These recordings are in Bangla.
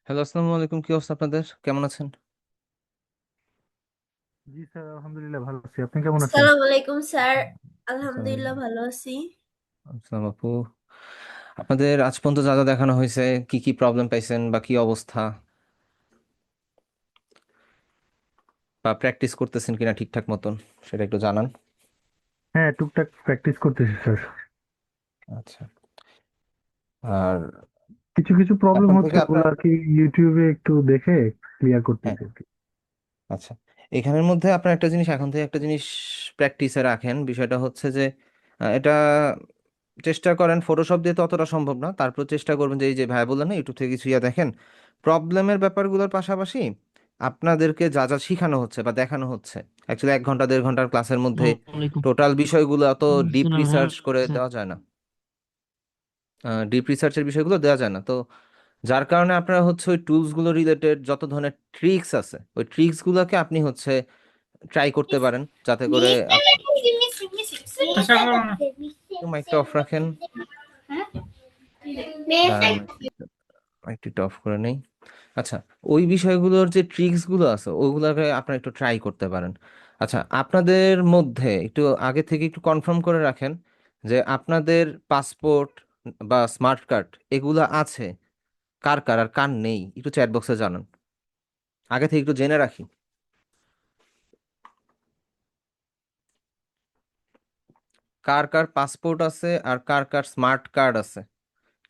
হ্যালো, আসসালামু আলাইকুম। কি অবস্থা আপনাদের? কেমন আছেন? জি স্যার, আলহামদুলিল্লাহ ভালো আছি। আপনি কেমন আছেন? হুম। হুম। আসসালামু আলাইকুম স্যার। আসসালাম। আলহামদুলিল্লাহ ভালো আছি। আসসালাম আপু। আপনাদের আজ পর্যন্ত যা যা দেখানো হয়েছে, কি কি প্রবলেম পাইছেন বা কি অবস্থা, বা প্র্যাকটিস করতেছেন কিনা ঠিকঠাক মতন, সেটা একটু জানান। হ্যাঁ, টুকটাক প্র্যাকটিস করতেছি স্যার। আচ্ছা। আর কিছু কিছু প্রবলেম এখন হচ্ছে, থেকে ওগুলো আপনার, আর কি ইউটিউবে একটু দেখে ক্লিয়ার হ্যাঁ, করতেছি আর কি। আচ্ছা, এখানের মধ্যে আপনার একটা জিনিস, এখন থেকে একটা জিনিস প্র্যাকটিসে রাখেন। বিষয়টা হচ্ছে যে এটা চেষ্টা করেন, ফটোশপ দিয়ে তো অতটা সম্ভব না, তারপর চেষ্টা করবেন যে এই যে ভাই বললেন না ইউটিউব থেকে কিছু ইয়া দেখেন, প্রবলেমের ব্যাপারগুলোর পাশাপাশি আপনাদেরকে যা যা শেখানো হচ্ছে বা দেখানো হচ্ছে, অ্যাকচুয়ালি 1 ঘন্টা 1.5 ঘন্টার ক্লাসের মধ্যে আসসালামু আলাইকুম। টোটাল বিষয়গুলো অত ডিপ শোনা ভালো রিসার্চ করে আছে। দেওয়া যায় না। ডিপ রিসার্চের বিষয়গুলো দেওয়া যায় না, তো যার কারণে আপনারা হচ্ছে ওই টুলসগুলো রিলেটেড যত ধরনের ট্রিক্স আছে, ওই ট্রিক্সগুলোকে আপনি হচ্ছে ট্রাই করতে পারেন, যাতে করে আশা করো না। মাইকটা অফ রাখেন। দাঁড়ান, মাইকটা অফ করে নেই। আচ্ছা, ওই বিষয়গুলোর যে ট্রিক্স গুলো আছে ওগুলোকে আপনারা একটু ট্রাই করতে পারেন। আচ্ছা, আপনাদের মধ্যে একটু আগে থেকে একটু কনফার্ম করে রাখেন যে আপনাদের পাসপোর্ট বা স্মার্ট কার্ড এগুলো আছে, কার কার আর কার নেই একটু চ্যাট বক্সে জানান। আগে থেকে একটু জেনে রাখি কার কার পাসপোর্ট আছে আর কার কার স্মার্ট কার্ড আছে,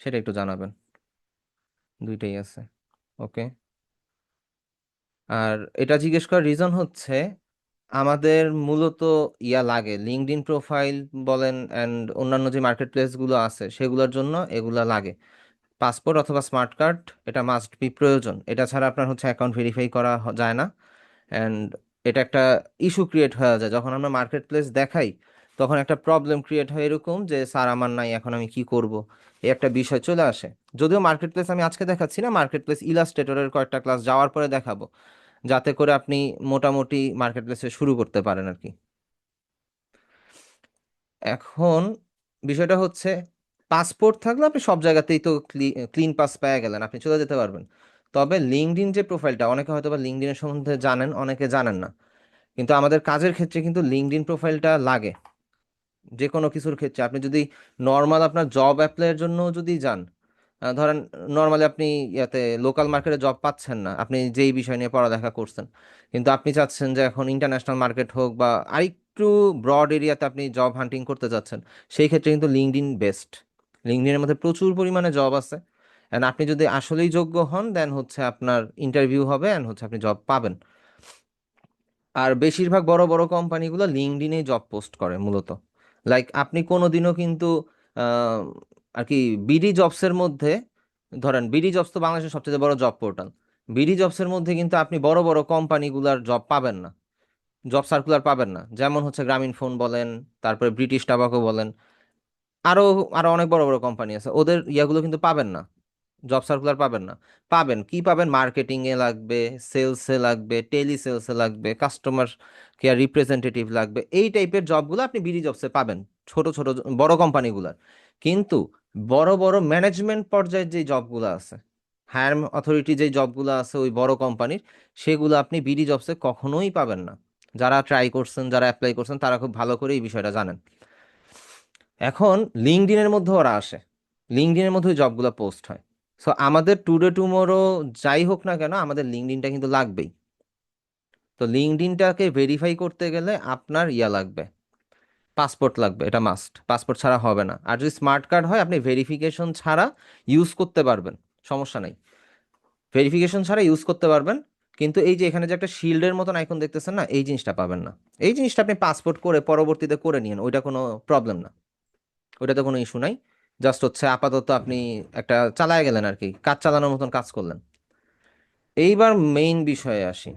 সেটা একটু জানাবেন। দুইটাই আছে, ওকে। আর এটা জিজ্ঞেস করার রিজন হচ্ছে আমাদের মূলত ইয়া লাগে, লিঙ্কডইন প্রোফাইল বলেন অ্যান্ড অন্যান্য যে মার্কেট প্লেস গুলো আছে সেগুলোর জন্য এগুলা লাগে। পাসপোর্ট অথবা স্মার্ট কার্ড এটা মাস্ট বি প্রয়োজন, এটা ছাড়া আপনার হচ্ছে অ্যাকাউন্ট ভেরিফাই করা যায় না। অ্যান্ড এটা একটা ইস্যু ক্রিয়েট হয়ে যায় যখন আমরা মার্কেট প্লেস দেখাই, তখন একটা প্রবলেম ক্রিয়েট হয় এরকম যে স্যার আমার নাই, এখন আমি কি করব, এই একটা বিষয় চলে আসে। যদিও মার্কেট প্লেস আমি আজকে দেখাচ্ছি না, মার্কেট প্লেস ইলাস্ট্রেটরের কয়েকটা ক্লাস যাওয়ার পরে দেখাবো, যাতে করে আপনি মোটামুটি মার্কেট প্লেসে শুরু করতে পারেন আর কি। এখন বিষয়টা হচ্ছে পাসপোর্ট থাকলে আপনি সব জায়গাতেই তো ক্লিন পাস পেয়ে গেলেন, আপনি চলে যেতে পারবেন। তবে লিঙ্কডইন যে প্রোফাইলটা, অনেকে হয়তো বা লিঙ্কডইনের সম্বন্ধে জানেন, অনেকে জানেন না, কিন্তু আমাদের কাজের ক্ষেত্রে কিন্তু লিঙ্কডইন প্রোফাইলটা লাগে। যে কোনো কিছুর ক্ষেত্রে আপনি যদি নর্মাল আপনার জব অ্যাপ্লাইয়ের জন্য যদি যান, ধরেন নর্মালি আপনি ইয়াতে লোকাল মার্কেটে জব পাচ্ছেন না, আপনি যেই বিষয় নিয়ে পড়ালেখা করছেন, কিন্তু আপনি চাচ্ছেন যে এখন ইন্টারন্যাশনাল মার্কেট হোক বা আরেকটু ব্রড এরিয়াতে আপনি জব হান্টিং করতে যাচ্ছেন, সেই ক্ষেত্রে কিন্তু লিঙ্কডইন বেস্ট। লিঙ্কডইনের মধ্যে প্রচুর পরিমাণে জব আছে, অ্যান্ড আপনি যদি আসলেই যোগ্য হন দেন হচ্ছে আপনার ইন্টারভিউ হবে অ্যান্ড হচ্ছে আপনি জব পাবেন। আর বেশিরভাগ বড় বড় কোম্পানিগুলো লিঙ্কডইনে জব পোস্ট করে মূলত। লাইক আপনি কোনোদিনও কিন্তু আহ, আর কি বিডি জবসের মধ্যে, ধরেন বিডি জবস তো বাংলাদেশের সবচেয়ে বড় জব পোর্টাল, বিডি জবসের মধ্যে কিন্তু আপনি বড় বড় কোম্পানিগুলোর জব পাবেন না, জব সার্কুলার পাবেন না। যেমন হচ্ছে গ্রামীণ ফোন বলেন, তারপরে ব্রিটিশ টাবাকো বলেন, আরো আরো অনেক বড় বড় কোম্পানি আছে, ওদের ইয়াগুলো কিন্তু পাবেন না, জব সার্কুলার পাবেন না। পাবেন কি, পাবেন মার্কেটিং এ লাগবে, সেলসে লাগবে, টেলি সেলসে লাগবে, কাস্টমার কেয়ার রিপ্রেজেন্টেটিভ লাগবে, এই টাইপের জবগুলো আপনি বিডি জবসে পাবেন, ছোট ছোট বড় কোম্পানিগুলার। কিন্তু বড় বড় ম্যানেজমেন্ট পর্যায়ের যে জবগুলো আছে, হায়ার অথরিটি যে জবগুলো আছে ওই বড় কোম্পানির, সেগুলো আপনি বিডি জবসে কখনোই পাবেন না। যারা ট্রাই করছেন, যারা অ্যাপ্লাই করছেন, তারা খুব ভালো করে এই বিষয়টা জানেন। এখন লিঙ্কডইনের মধ্যে ওরা আসে, লিঙ্কডইনের মধ্যে ওই জবগুলো পোস্ট হয়। সো আমাদের টুডে টুমোরো যাই হোক না কেন, আমাদের লিঙ্কডইনটা কিন্তু লাগবেই। তো লিঙ্কডইনটাকে ভেরিফাই করতে গেলে আপনার ইয়া লাগবে, পাসপোর্ট লাগবে, এটা মাস্ট, পাসপোর্ট ছাড়া হবে না। আর যদি স্মার্ট কার্ড হয় আপনি ভেরিফিকেশন ছাড়া ইউজ করতে পারবেন, সমস্যা নাই, ভেরিফিকেশন ছাড়া ইউজ করতে পারবেন। কিন্তু এই যে এখানে যে একটা শিল্ডের মতন আইকন দেখতেছেন না, এই জিনিসটা পাবেন না। এই জিনিসটা আপনি পাসপোর্ট করে পরবর্তীতে করে নিন, ওইটা কোনো প্রবলেম না, ওইটাতে কোনো ইস্যু নাই। জাস্ট হচ্ছে আপাতত আপনি একটা চালায় গেলেন আর কি, কাজ চালানোর মতন কাজ করলেন। এইবার মেইন বিষয়ে আসি,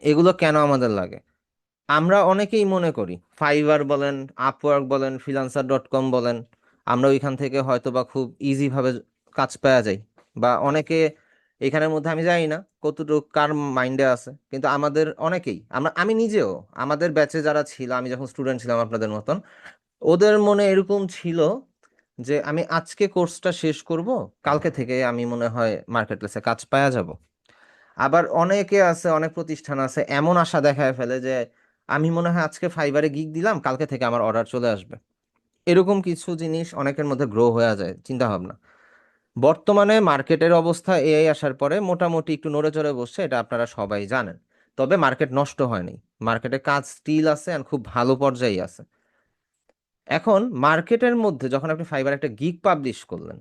এগুলো কেন আমাদের লাগে। আমরা অনেকেই মনে করি ফাইবার বলেন, আপওয়ার্ক বলেন, ফ্রিল্যান্সার.কম বলেন, আমরা ওইখান থেকে হয়তো বা খুব ইজি ভাবে কাজ পাওয়া যায়। বা অনেকে এখানের মধ্যে, আমি জানি না কতটুকু কার মাইন্ডে আছে, কিন্তু আমাদের অনেকেই, আমি নিজেও, আমাদের ব্যাচে যারা ছিল, আমি যখন স্টুডেন্ট ছিলাম আপনাদের মতন, ওদের মনে এরকম ছিল যে আমি আজকে কোর্সটা শেষ করব, কালকে থেকে আমি মনে হয় মার্কেট প্লেসে কাজ পাওয়া যাব। আবার অনেকে আছে, অনেক প্রতিষ্ঠান আছে এমন আশা দেখায় ফেলে যে আমি মনে হয় আজকে ফাইবারে গিগ দিলাম, কালকে থেকে আমার অর্ডার চলে আসবে। এরকম কিছু জিনিস অনেকের মধ্যে গ্রো হয়ে যায় চিন্তা ভাবনা। বর্তমানে মার্কেটের অবস্থা এআই আসার পরে মোটামুটি একটু নড়ে চড়ে বসছে, এটা আপনারা সবাই জানেন। তবে মার্কেট নষ্ট হয়নি, মার্কেটে কাজ স্টিল আছে আর খুব ভালো পর্যায়ে আছে। এখন মার্কেটের মধ্যে যখন আপনি ফাইবার একটা গিগ পাবলিশ করলেন,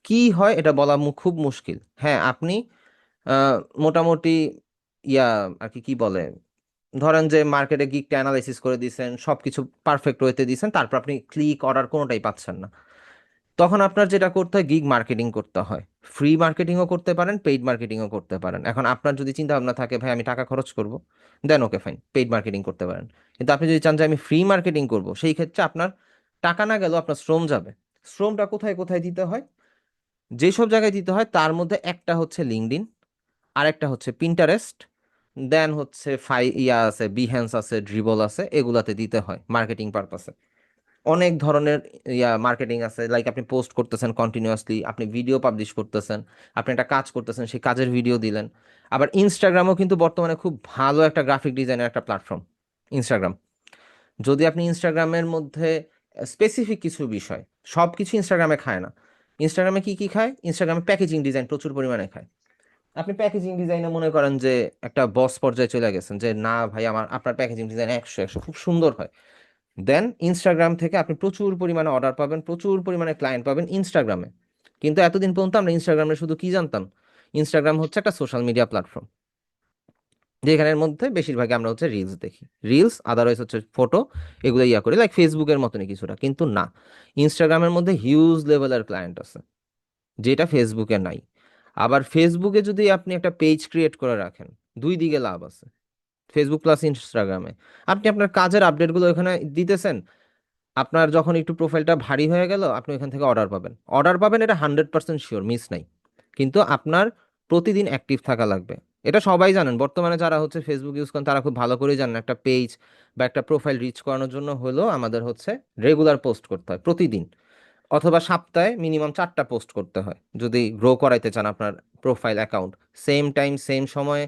কি হয় এটা বলা খুব মুশকিল। হ্যাঁ, আপনি আহ, মোটামুটি ইয়া আর কি কি বলে, ধরেন যে মার্কেটে গিগটা অ্যানালাইসিস করে দিয়েছেন, সবকিছু পারফেক্ট ওয়েতে দিয়েছেন, তারপর আপনি ক্লিক অর্ডার কোনোটাই পাচ্ছেন না। তখন আপনার যেটা করতে হয়, গিগ মার্কেটিং করতে হয়। ফ্রি মার্কেটিংও করতে পারেন, পেইড মার্কেটিংও করতে পারেন। এখন আপনার যদি চিন্তা ভাবনা থাকে ভাই আমি টাকা খরচ করব, দেন ওকে ফাইন, পেইড মার্কেটিং করতে পারেন। কিন্তু আপনি যদি চান যে আমি ফ্রি মার্কেটিং করব, সেই ক্ষেত্রে আপনার টাকা না গেলেও আপনার শ্রম যাবে। শ্রমটা কোথায় কোথায় দিতে হয়? যেসব জায়গায় দিতে হয় তার মধ্যে একটা হচ্ছে লিঙ্কডইন, আরেকটা হচ্ছে পিন্টারেস্ট, দেন হচ্ছে ইয়া আছে, বিহেন্স আছে, ড্রিবল আছে, এগুলাতে দিতে হয় মার্কেটিং পারপাসে। অনেক ধরনের মার্কেটিং আছে, লাইক আপনি পোস্ট করতেছেন কন্টিনিউয়াসলি, আপনি ভিডিও পাবলিশ করতেছেন, আপনি একটা কাজ করতেছেন, সেই কাজের ভিডিও দিলেন। আবার ইনস্টাগ্রামও কিন্তু বর্তমানে খুব ভালো একটা গ্রাফিক ডিজাইনের একটা প্ল্যাটফর্ম, ইনস্টাগ্রাম। যদি আপনি ইনস্টাগ্রামের মধ্যে স্পেসিফিক কিছু বিষয়, সব কিছু ইনস্টাগ্রামে খায় না। ইনস্টাগ্রামে কি কি খায়? ইনস্টাগ্রামে প্যাকেজিং ডিজাইন প্রচুর পরিমাণে খায়। আপনি প্যাকেজিং ডিজাইনে মনে করেন যে একটা বস পর্যায়ে চলে গেছেন, যে না ভাই আপনার প্যাকেজিং ডিজাইন 100 খুব সুন্দর হয়, দেন ইনস্টাগ্রাম থেকে আপনি প্রচুর পরিমাণে অর্ডার পাবেন, প্রচুর পরিমাণে ক্লায়েন্ট পাবেন ইনস্টাগ্রামে। কিন্তু এতদিন পর্যন্ত আমরা ইনস্টাগ্রামে শুধু কি জানতাম? ইনস্টাগ্রাম হচ্ছে একটা সোশ্যাল মিডিয়া প্ল্যাটফর্ম, যেখানের মধ্যে বেশিরভাগ আমরা হচ্ছে রিলস দেখি, রিলস আদারওয়াইজ হচ্ছে ফটো, এগুলো ইয়া করি, লাইক ফেসবুকের মতনই কিছুটা। কিন্তু না, ইনস্টাগ্রামের মধ্যে হিউজ লেভেলের ক্লায়েন্ট আছে, যেটা ফেসবুকে নাই। আবার ফেসবুকে যদি আপনি একটা পেজ ক্রিয়েট করে রাখেন, দুই দিকে লাভ আছে। ফেসবুক প্লাস ইনস্টাগ্রামে আপনি আপনার কাজের আপডেটগুলো এখানে দিতেছেন, আপনার যখন একটু প্রোফাইলটা ভারী হয়ে গেল, আপনি ওইখান থেকে অর্ডার পাবেন। অর্ডার পাবেন, এটা 100% শিওর, মিস নাই। কিন্তু আপনার প্রতিদিন অ্যাক্টিভ থাকা লাগবে। এটা সবাই জানেন, বর্তমানে যারা হচ্ছে ফেসবুক ইউজ করেন তারা খুব ভালো করেই জানেন, একটা পেজ বা একটা প্রোফাইল রিচ করানোর জন্য হলেও আমাদের হচ্ছে রেগুলার পোস্ট করতে হয় প্রতিদিন, অথবা সপ্তাহে মিনিমাম 4টা পোস্ট করতে হয় যদি গ্রো করাইতে চান আপনার profile account. Same time, same সময়ে,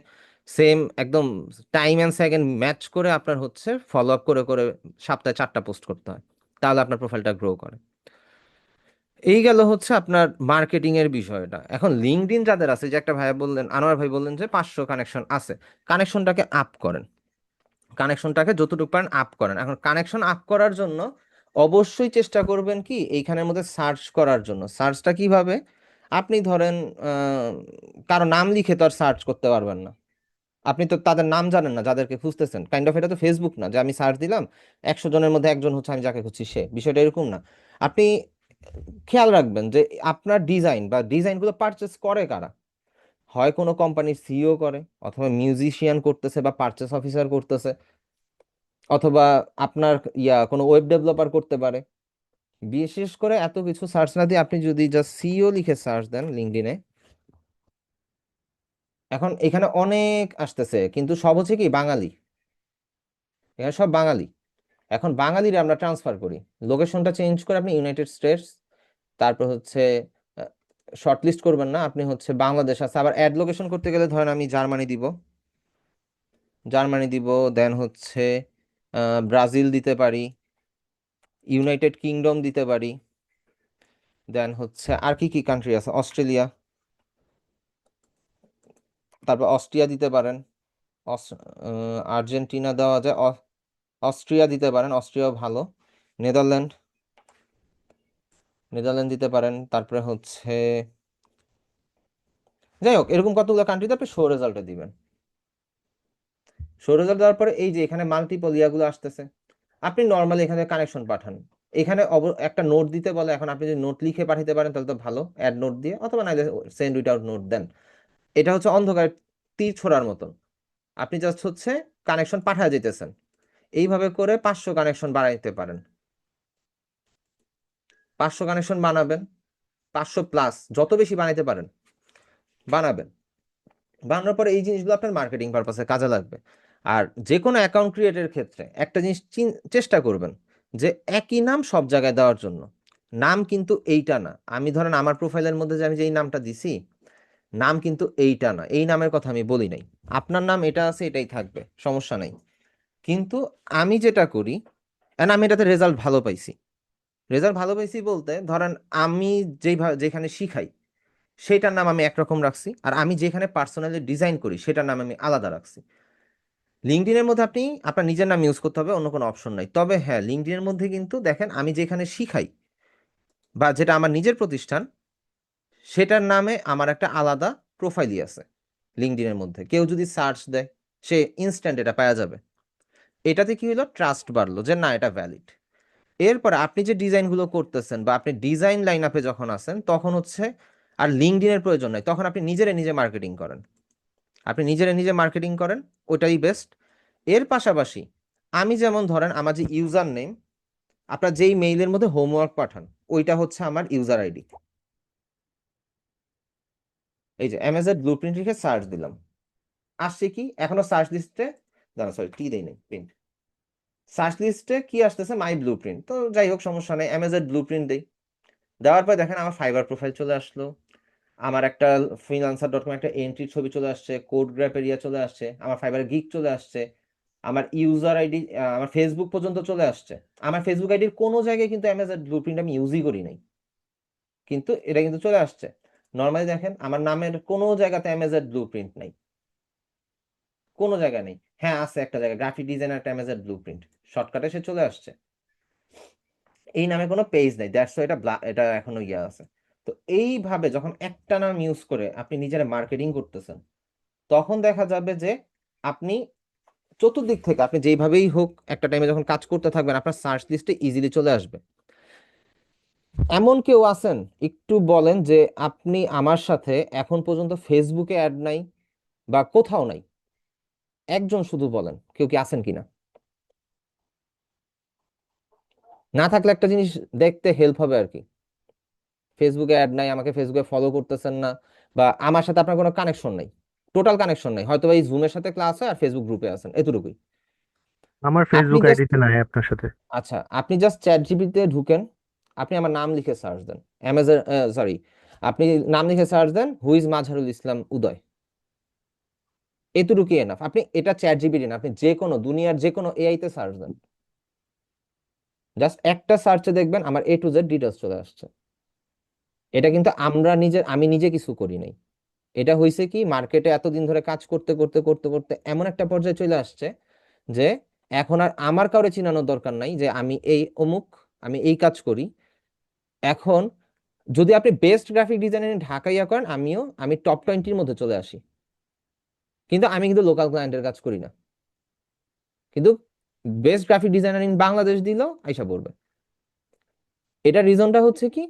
সেম একদম টাইম অ্যান্ড সেকেন্ড ম্যাচ করে আপনার হচ্ছে ফলো আপ করে করে সপ্তাহে 4টা পোস্ট করতে হয়, তাহলে আপনার প্রোফাইলটা গ্রো করে। এই গেল হচ্ছে আপনার মার্কেটিং এর বিষয়টা। এখন লিঙ্কডইন যাদের আছে, যে একটা ভাই বললেন, আনোয়ার ভাই বললেন যে 500 কানেকশন আছে, কানেকশনটাকে আপ করেন, কানেকশনটাকে যতটুকু পারেন আপ করেন। এখন কানেকশন আপ করার জন্য অবশ্যই চেষ্টা করবেন কি এইখানের মধ্যে সার্চ করার জন্য। সার্চটা কিভাবে? আপনি ধরেন কারো নাম লিখে তো আর সার্চ করতে পারবেন না, আপনি তো তাদের নাম জানেন না যাদেরকে খুঁজতেছেন। কাইন্ড অফ এটা তো ফেসবুক না যে আমি সার্চ দিলাম 100 জনের মধ্যে একজন হচ্ছে আমি যাকে খুঁজছি সে, বিষয়টা এরকম না। আপনি খেয়াল রাখবেন যে আপনার ডিজাইন বা ডিজাইনগুলো পারচেস করে কারা। হয় কোনো কোম্পানির সিইও করে, অথবা মিউজিশিয়ান করতেছে বা পারচেস অফিসার করতেছে, অথবা আপনার কোনো ওয়েব ডেভেলপার করতে পারে। বিশেষ করে এত কিছু সার্চ না দিয়ে আপনি যদি জাস্ট সিইও লিখে সার্চ দেন লিঙ্কডইনে, এখন এখানে অনেক আসতেছে, কিন্তু সব হচ্ছে কি বাঙালি, এখানে সব বাঙালি। এখন বাঙালিরা আমরা ট্রান্সফার করি, লোকেশনটা চেঞ্জ করে আপনি ইউনাইটেড স্টেটস, তারপর হচ্ছে শর্ট লিস্ট করবেন না, আপনি হচ্ছে বাংলাদেশ আছে। আবার অ্যাড লোকেশন করতে গেলে ধরেন আমি জার্মানি দিব, জার্মানি দিব, দেন হচ্ছে ব্রাজিল দিতে পারি, ইউনাইটেড কিংডম দিতে পারি, দেন হচ্ছে আর কি কি কান্ট্রি আছে, অস্ট্রেলিয়া, তারপর অস্ট্রিয়া দিতে পারেন, আর্জেন্টিনা দেওয়া যায়, অস্ট্রিয়া দিতে পারেন, অস্ট্রিয়াও ভালো, নেদারল্যান্ড, নেদারল্যান্ড দিতে পারেন। তারপরে হচ্ছে যাই হোক, এরকম কতগুলো কান্ট্রিতে আপনি শো রেজাল্টে দিবেন। শো রেজাল্ট দেওয়ার পরে এই যে এখানে মাল্টিপল ইয়াগুলো আসতেছে, আপনি নর্মালি এখানে কানেকশন পাঠান। এখানে একটা নোট দিতে বলে, এখন আপনি যদি নোট লিখে পাঠাতে পারেন তাহলে তো ভালো, অ্যাড নোট দিয়ে, অথবা নাইলে সেন্ড উইথআউট নোট দেন। এটা হচ্ছে অন্ধকার তীর ছোড়ার মতন, আপনি জাস্ট হচ্ছে কানেকশন পাঠায় যেতেছেন। এইভাবে করে 500 কানেকশন বানাইতে পারেন। 500 কানেকশন বানাবেন, 500 প্লাস যত বেশি বানাইতে পারেন বানাবেন। বানানোর পরে এই জিনিসগুলো আপনার মার্কেটিং পারপাসে কাজে লাগবে। আর যে কোনো অ্যাকাউন্ট ক্রিয়েটের ক্ষেত্রে একটা জিনিস চেষ্টা করবেন যে একই নাম সব জায়গায় দেওয়ার জন্য। নাম কিন্তু এইটা না। আমি ধরেন আমার প্রোফাইলের মধ্যে যে আমি যেই নামটা দিছি, নাম কিন্তু এইটা না, এই নামের কথা আমি বলি নাই। আপনার নাম এটা আছে, এটাই থাকবে, সমস্যা নাই। কিন্তু আমি যেটা করি, and আমি এটাতে রেজাল্ট ভালো পাইছি। রেজাল্ট ভালো পাইছি বলতে ধরেন আমি যেখানে শিখাই সেটার নাম আমি একরকম রাখছি, আর আমি যেখানে পার্সোনালি ডিজাইন করি সেটার নাম আমি আলাদা রাখছি। লিঙ্কডইনের মধ্যে আপনি আপনার নিজের নাম ইউজ করতে হবে, অন্য কোনো অপশন নাই। তবে হ্যাঁ, লিঙ্কডইনের মধ্যে কিন্তু দেখেন আমি যেখানে শিখাই বা যেটা আমার নিজের প্রতিষ্ঠান, সেটার নামে আমার একটা আলাদা প্রোফাইলই আছে লিঙ্কডইনের মধ্যে। কেউ যদি সার্চ দেয় সে ইনস্ট্যান্ট এটা পাওয়া যাবে। এটাতে কি হলো, ট্রাস্ট বাড়লো যে না, এটা ভ্যালিড। এরপর আপনি যে ডিজাইনগুলো করতেছেন বা আপনি ডিজাইন লাইন আপে যখন আসেন, তখন হচ্ছে আর লিঙ্কডইনের প্রয়োজন নাই, তখন আপনি নিজেরে নিজে মার্কেটিং করেন। আপনি নিজেরে নিজে মার্কেটিং করেন, ওটাই বেস্ট। এর পাশাপাশি আমি যেমন ধরেন আমার যে ইউজার নেম, আপনার যেই মেইলের মধ্যে হোমওয়ার্ক পাঠান ওইটা হচ্ছে আমার ইউজার আইডি। এই যে অ্যামাজন ব্লুপ্রিন্ট লিখে সার্চ দিলাম, আসছে কি এখনো সার্চ লিস্টে, দাঁড়া সরি টি দেই নাই, প্রিন্ট। সার্চ লিস্টে কি আসতেছে, মাই ব্লুপ্রিন্ট। তো যাই হোক, সমস্যা নেই, অ্যামাজন ব্লুপ্রিন্ট দেই। দেওয়ার পর দেখেন আমার ফাইবার প্রোফাইল চলে আসলো, আমার একটা freelancer.com একটা এন্ট্রির ছবি চলে আসছে, কোড গ্রাফ এরিয়া চলে আসছে, আমার ফাইবার গিগ চলে আসছে, আমার ইউজার আইডি, আমার ফেসবুক পর্যন্ত চলে আসছে। আমার ফেসবুক আইডির কোনো জায়গায় কিন্তু অ্যামাজন ব্লুপ্রিন্ট আমি ইউজই করি নাই, কিন্তু এটা কিন্তু চলে আসছে। নর্মালি দেখেন আমার নামের কোনো জায়গাতে অ্যামাজন ব্লুপ্রিন্ট নাই, কোনো জায়গা নেই। হ্যাঁ আছে একটা জায়গায়, গ্রাফিক ডিজাইনার একটা অ্যামাজন ব্লুপ্রিন্ট, শর্টকাটে সে চলে আসছে। এই নামে কোনো পেজ নেই, দ্যাটস এটা এটা এখনো ইয়ে আছে। তো এইভাবে যখন একটা নাম ইউজ করে আপনি নিজের মার্কেটিং করতেছেন, তখন দেখা যাবে যে আপনি চতুর্দিক থেকে আপনি যেইভাবেই হোক একটা টাইমে যখন কাজ করতে থাকবেন, আপনার সার্চ লিস্টে ইজিলি চলে আসবে। এমন কেউ আছেন একটু বলেন যে আপনি আমার সাথে এখন পর্যন্ত ফেসবুকে অ্যাড নাই বা কোথাও নাই? একজন শুধু বলেন, কেউ কি আছেন কিনা? না থাকলে একটা জিনিস দেখতে হেল্প হবে আর কি, ফেসবুকে অ্যাড নাই, আমাকে ফেসবুকে ফলো করতেছেন না, বা আমার সাথে আপনার কোনো কানেকশন নাই, টোটাল কানেকশন নাই, হয়তো এই জুমের সাথে ক্লাস হয় আর ফেসবুক গ্রুপে আছেন, এতটুকুই। আমার আপনি ফেসবুক জাস্ট, আইডিতে নাই আপনার সাথে। আচ্ছা আপনি জাস্ট চ্যাট জিপিটিতে ঢুকেন, আপনি আমার নাম লিখে সার্চ দেন, অ্যামাজন সরি, আপনি নাম লিখে সার্চ দেন হুইজ মাজহারুল ইসলাম উদয়, এতটুকুই এনাফ। আপনি এটা চ্যাট জিপিটি না, আপনি যে কোনো দুনিয়ার যে কোনো এআই তে সার্চ দেন, জাস্ট একটা সার্চে দেখবেন আমার A to Z ডিটেলস চলে আসছে। এটা কিন্তু আমি নিজে কিছু করি নাই। এটা হয়েছে কি, মার্কেটে এতদিন ধরে কাজ করতে করতে করতে করতে এমন একটা পর্যায়ে চলে আসছে যে এখন আর আমার কাউরে চিনানোর দরকার নাই যে আমি এই অমুক, আমি এই কাজ করি। এখন যদি আপনি বেস্ট গ্রাফিক ডিজাইনার ঢাকাইয়া করেন, আমি টপ 20-র মধ্যে চলে আসি, কিন্তু আমি কিন্তু লোকাল ক্লায়েন্টের কাজ করি না। কিন্তু best graphic designer in Bangladesh দিল আইসা পড়বে। এটা রিজনটা হচ্ছে কি,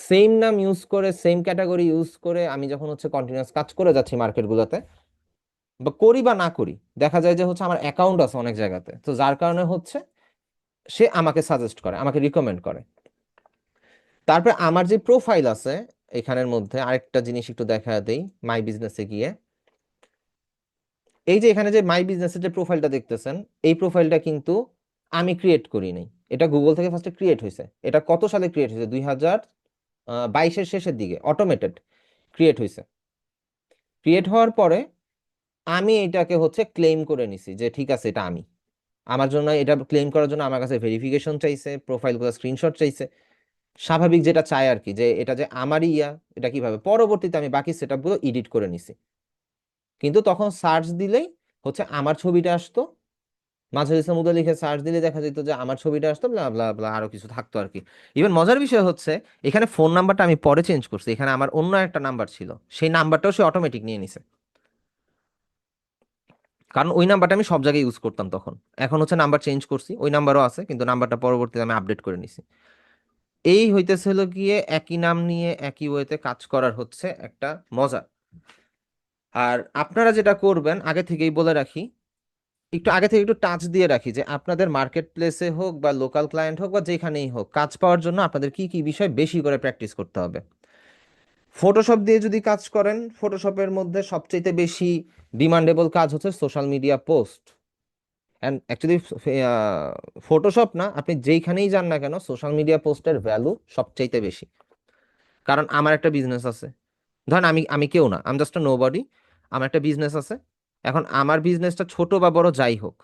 সেম নাম ইউজ করে সেম ক্যাটাগরি ইউজ করে আমি যখন হচ্ছে কন্টিনিউয়াস কাজ করে যাচ্ছি মার্কেটগুলোতে, বা করি বা না করি, দেখা যায় যে হচ্ছে আমার অ্যাকাউন্ট আছে অনেক জায়গাতে, তো যার কারণে হচ্ছে সে আমাকে সাজেস্ট করে, আমাকে রিকমেন্ড করে। তারপরে আমার যে প্রোফাইল আছে এখানের মধ্যে আরেকটা জিনিস একটু দেখা দেই, মাই বিজনেসে গিয়ে এই যে এখানে যে মাই বিজনেসের যে প্রোফাইলটা দেখতেছেন, এই প্রোফাইলটা কিন্তু আমি ক্রিয়েট করি নাই, এটা গুগল থেকে ফার্স্টে ক্রিয়েট হয়েছে। এটা কত সালে ক্রিয়েট হয়েছে, 2022-এর শেষের দিকে অটোমেটেড ক্রিয়েট হয়েছে। ক্রিয়েট হওয়ার পরে আমি এটাকে হচ্ছে ক্লেম করে নিছি যে ঠিক আছে এটা আমি। আমার জন্য এটা ক্লেম করার জন্য আমার কাছে ভেরিফিকেশন চাইছে, প্রোফাইলগুলো স্ক্রিনশট চাইছে, স্বাভাবিক যেটা চায় আর কি, যে এটা যে আমারই এটা কিভাবে পরবর্তীতে আমি বাকি সেটআপগুলো এডিট করে নিছি। কিন্তু তখন সার্চ দিলেই হচ্ছে আমার ছবিটা আসতো, মাঝারি ইসলাম উদয় লিখে সার্চ দিলে দেখা যেত যে আমার ছবিটা আসতো, ব্লা ব্লা ব্লা আরো কিছু থাকতো আর কি। ইভেন মজার বিষয় হচ্ছে এখানে ফোন নাম্বারটা আমি পরে চেঞ্জ করছি, এখানে আমার অন্য একটা নাম্বার ছিল, সেই নাম্বারটাও সে অটোমেটিক নিয়ে নিছে, কারণ ওই নাম্বারটা আমি সব জায়গায় ইউজ করতাম তখন। এখন হচ্ছে নাম্বার চেঞ্জ করছি, ওই নাম্বারও আছে কিন্তু নাম্বারটা পরবর্তীতে আমি আপডেট করে নিছি। এই হইতেছে হলো গিয়ে একই নাম নিয়ে একই ওয়েতে কাজ করার হচ্ছে একটা মজা। আর আপনারা যেটা করবেন আগে থেকেই বলে রাখি, একটু আগে থেকে একটু টাচ দিয়ে রাখি যে আপনাদের মার্কেট প্লেসে হোক বা লোকাল ক্লায়েন্ট হোক বা যেখানেই হোক, কাজ পাওয়ার জন্য আপনাদের কি কি বিষয় বেশি করে প্র্যাকটিস করতে হবে। ফটোশপ দিয়ে যদি কাজ করেন, ফটোশপের মধ্যে সবচেয়ে বেশি ডিমান্ডেবল কাজ হচ্ছে social media post. And actually Photoshop না, আপনি যেইখানেই যান না কেন সোশ্যাল মিডিয়া পোস্টের ভ্যালু সবচাইতে বেশি। কারণ আমার একটা বিজনেস আছে, ধরেন আমি আমি কেউ না, আমি জাস্ট নোবডি, আমার একটা বিজনেস আছে। এখন আমার বিজনেসটা ছোট বা বড় যাই হোক,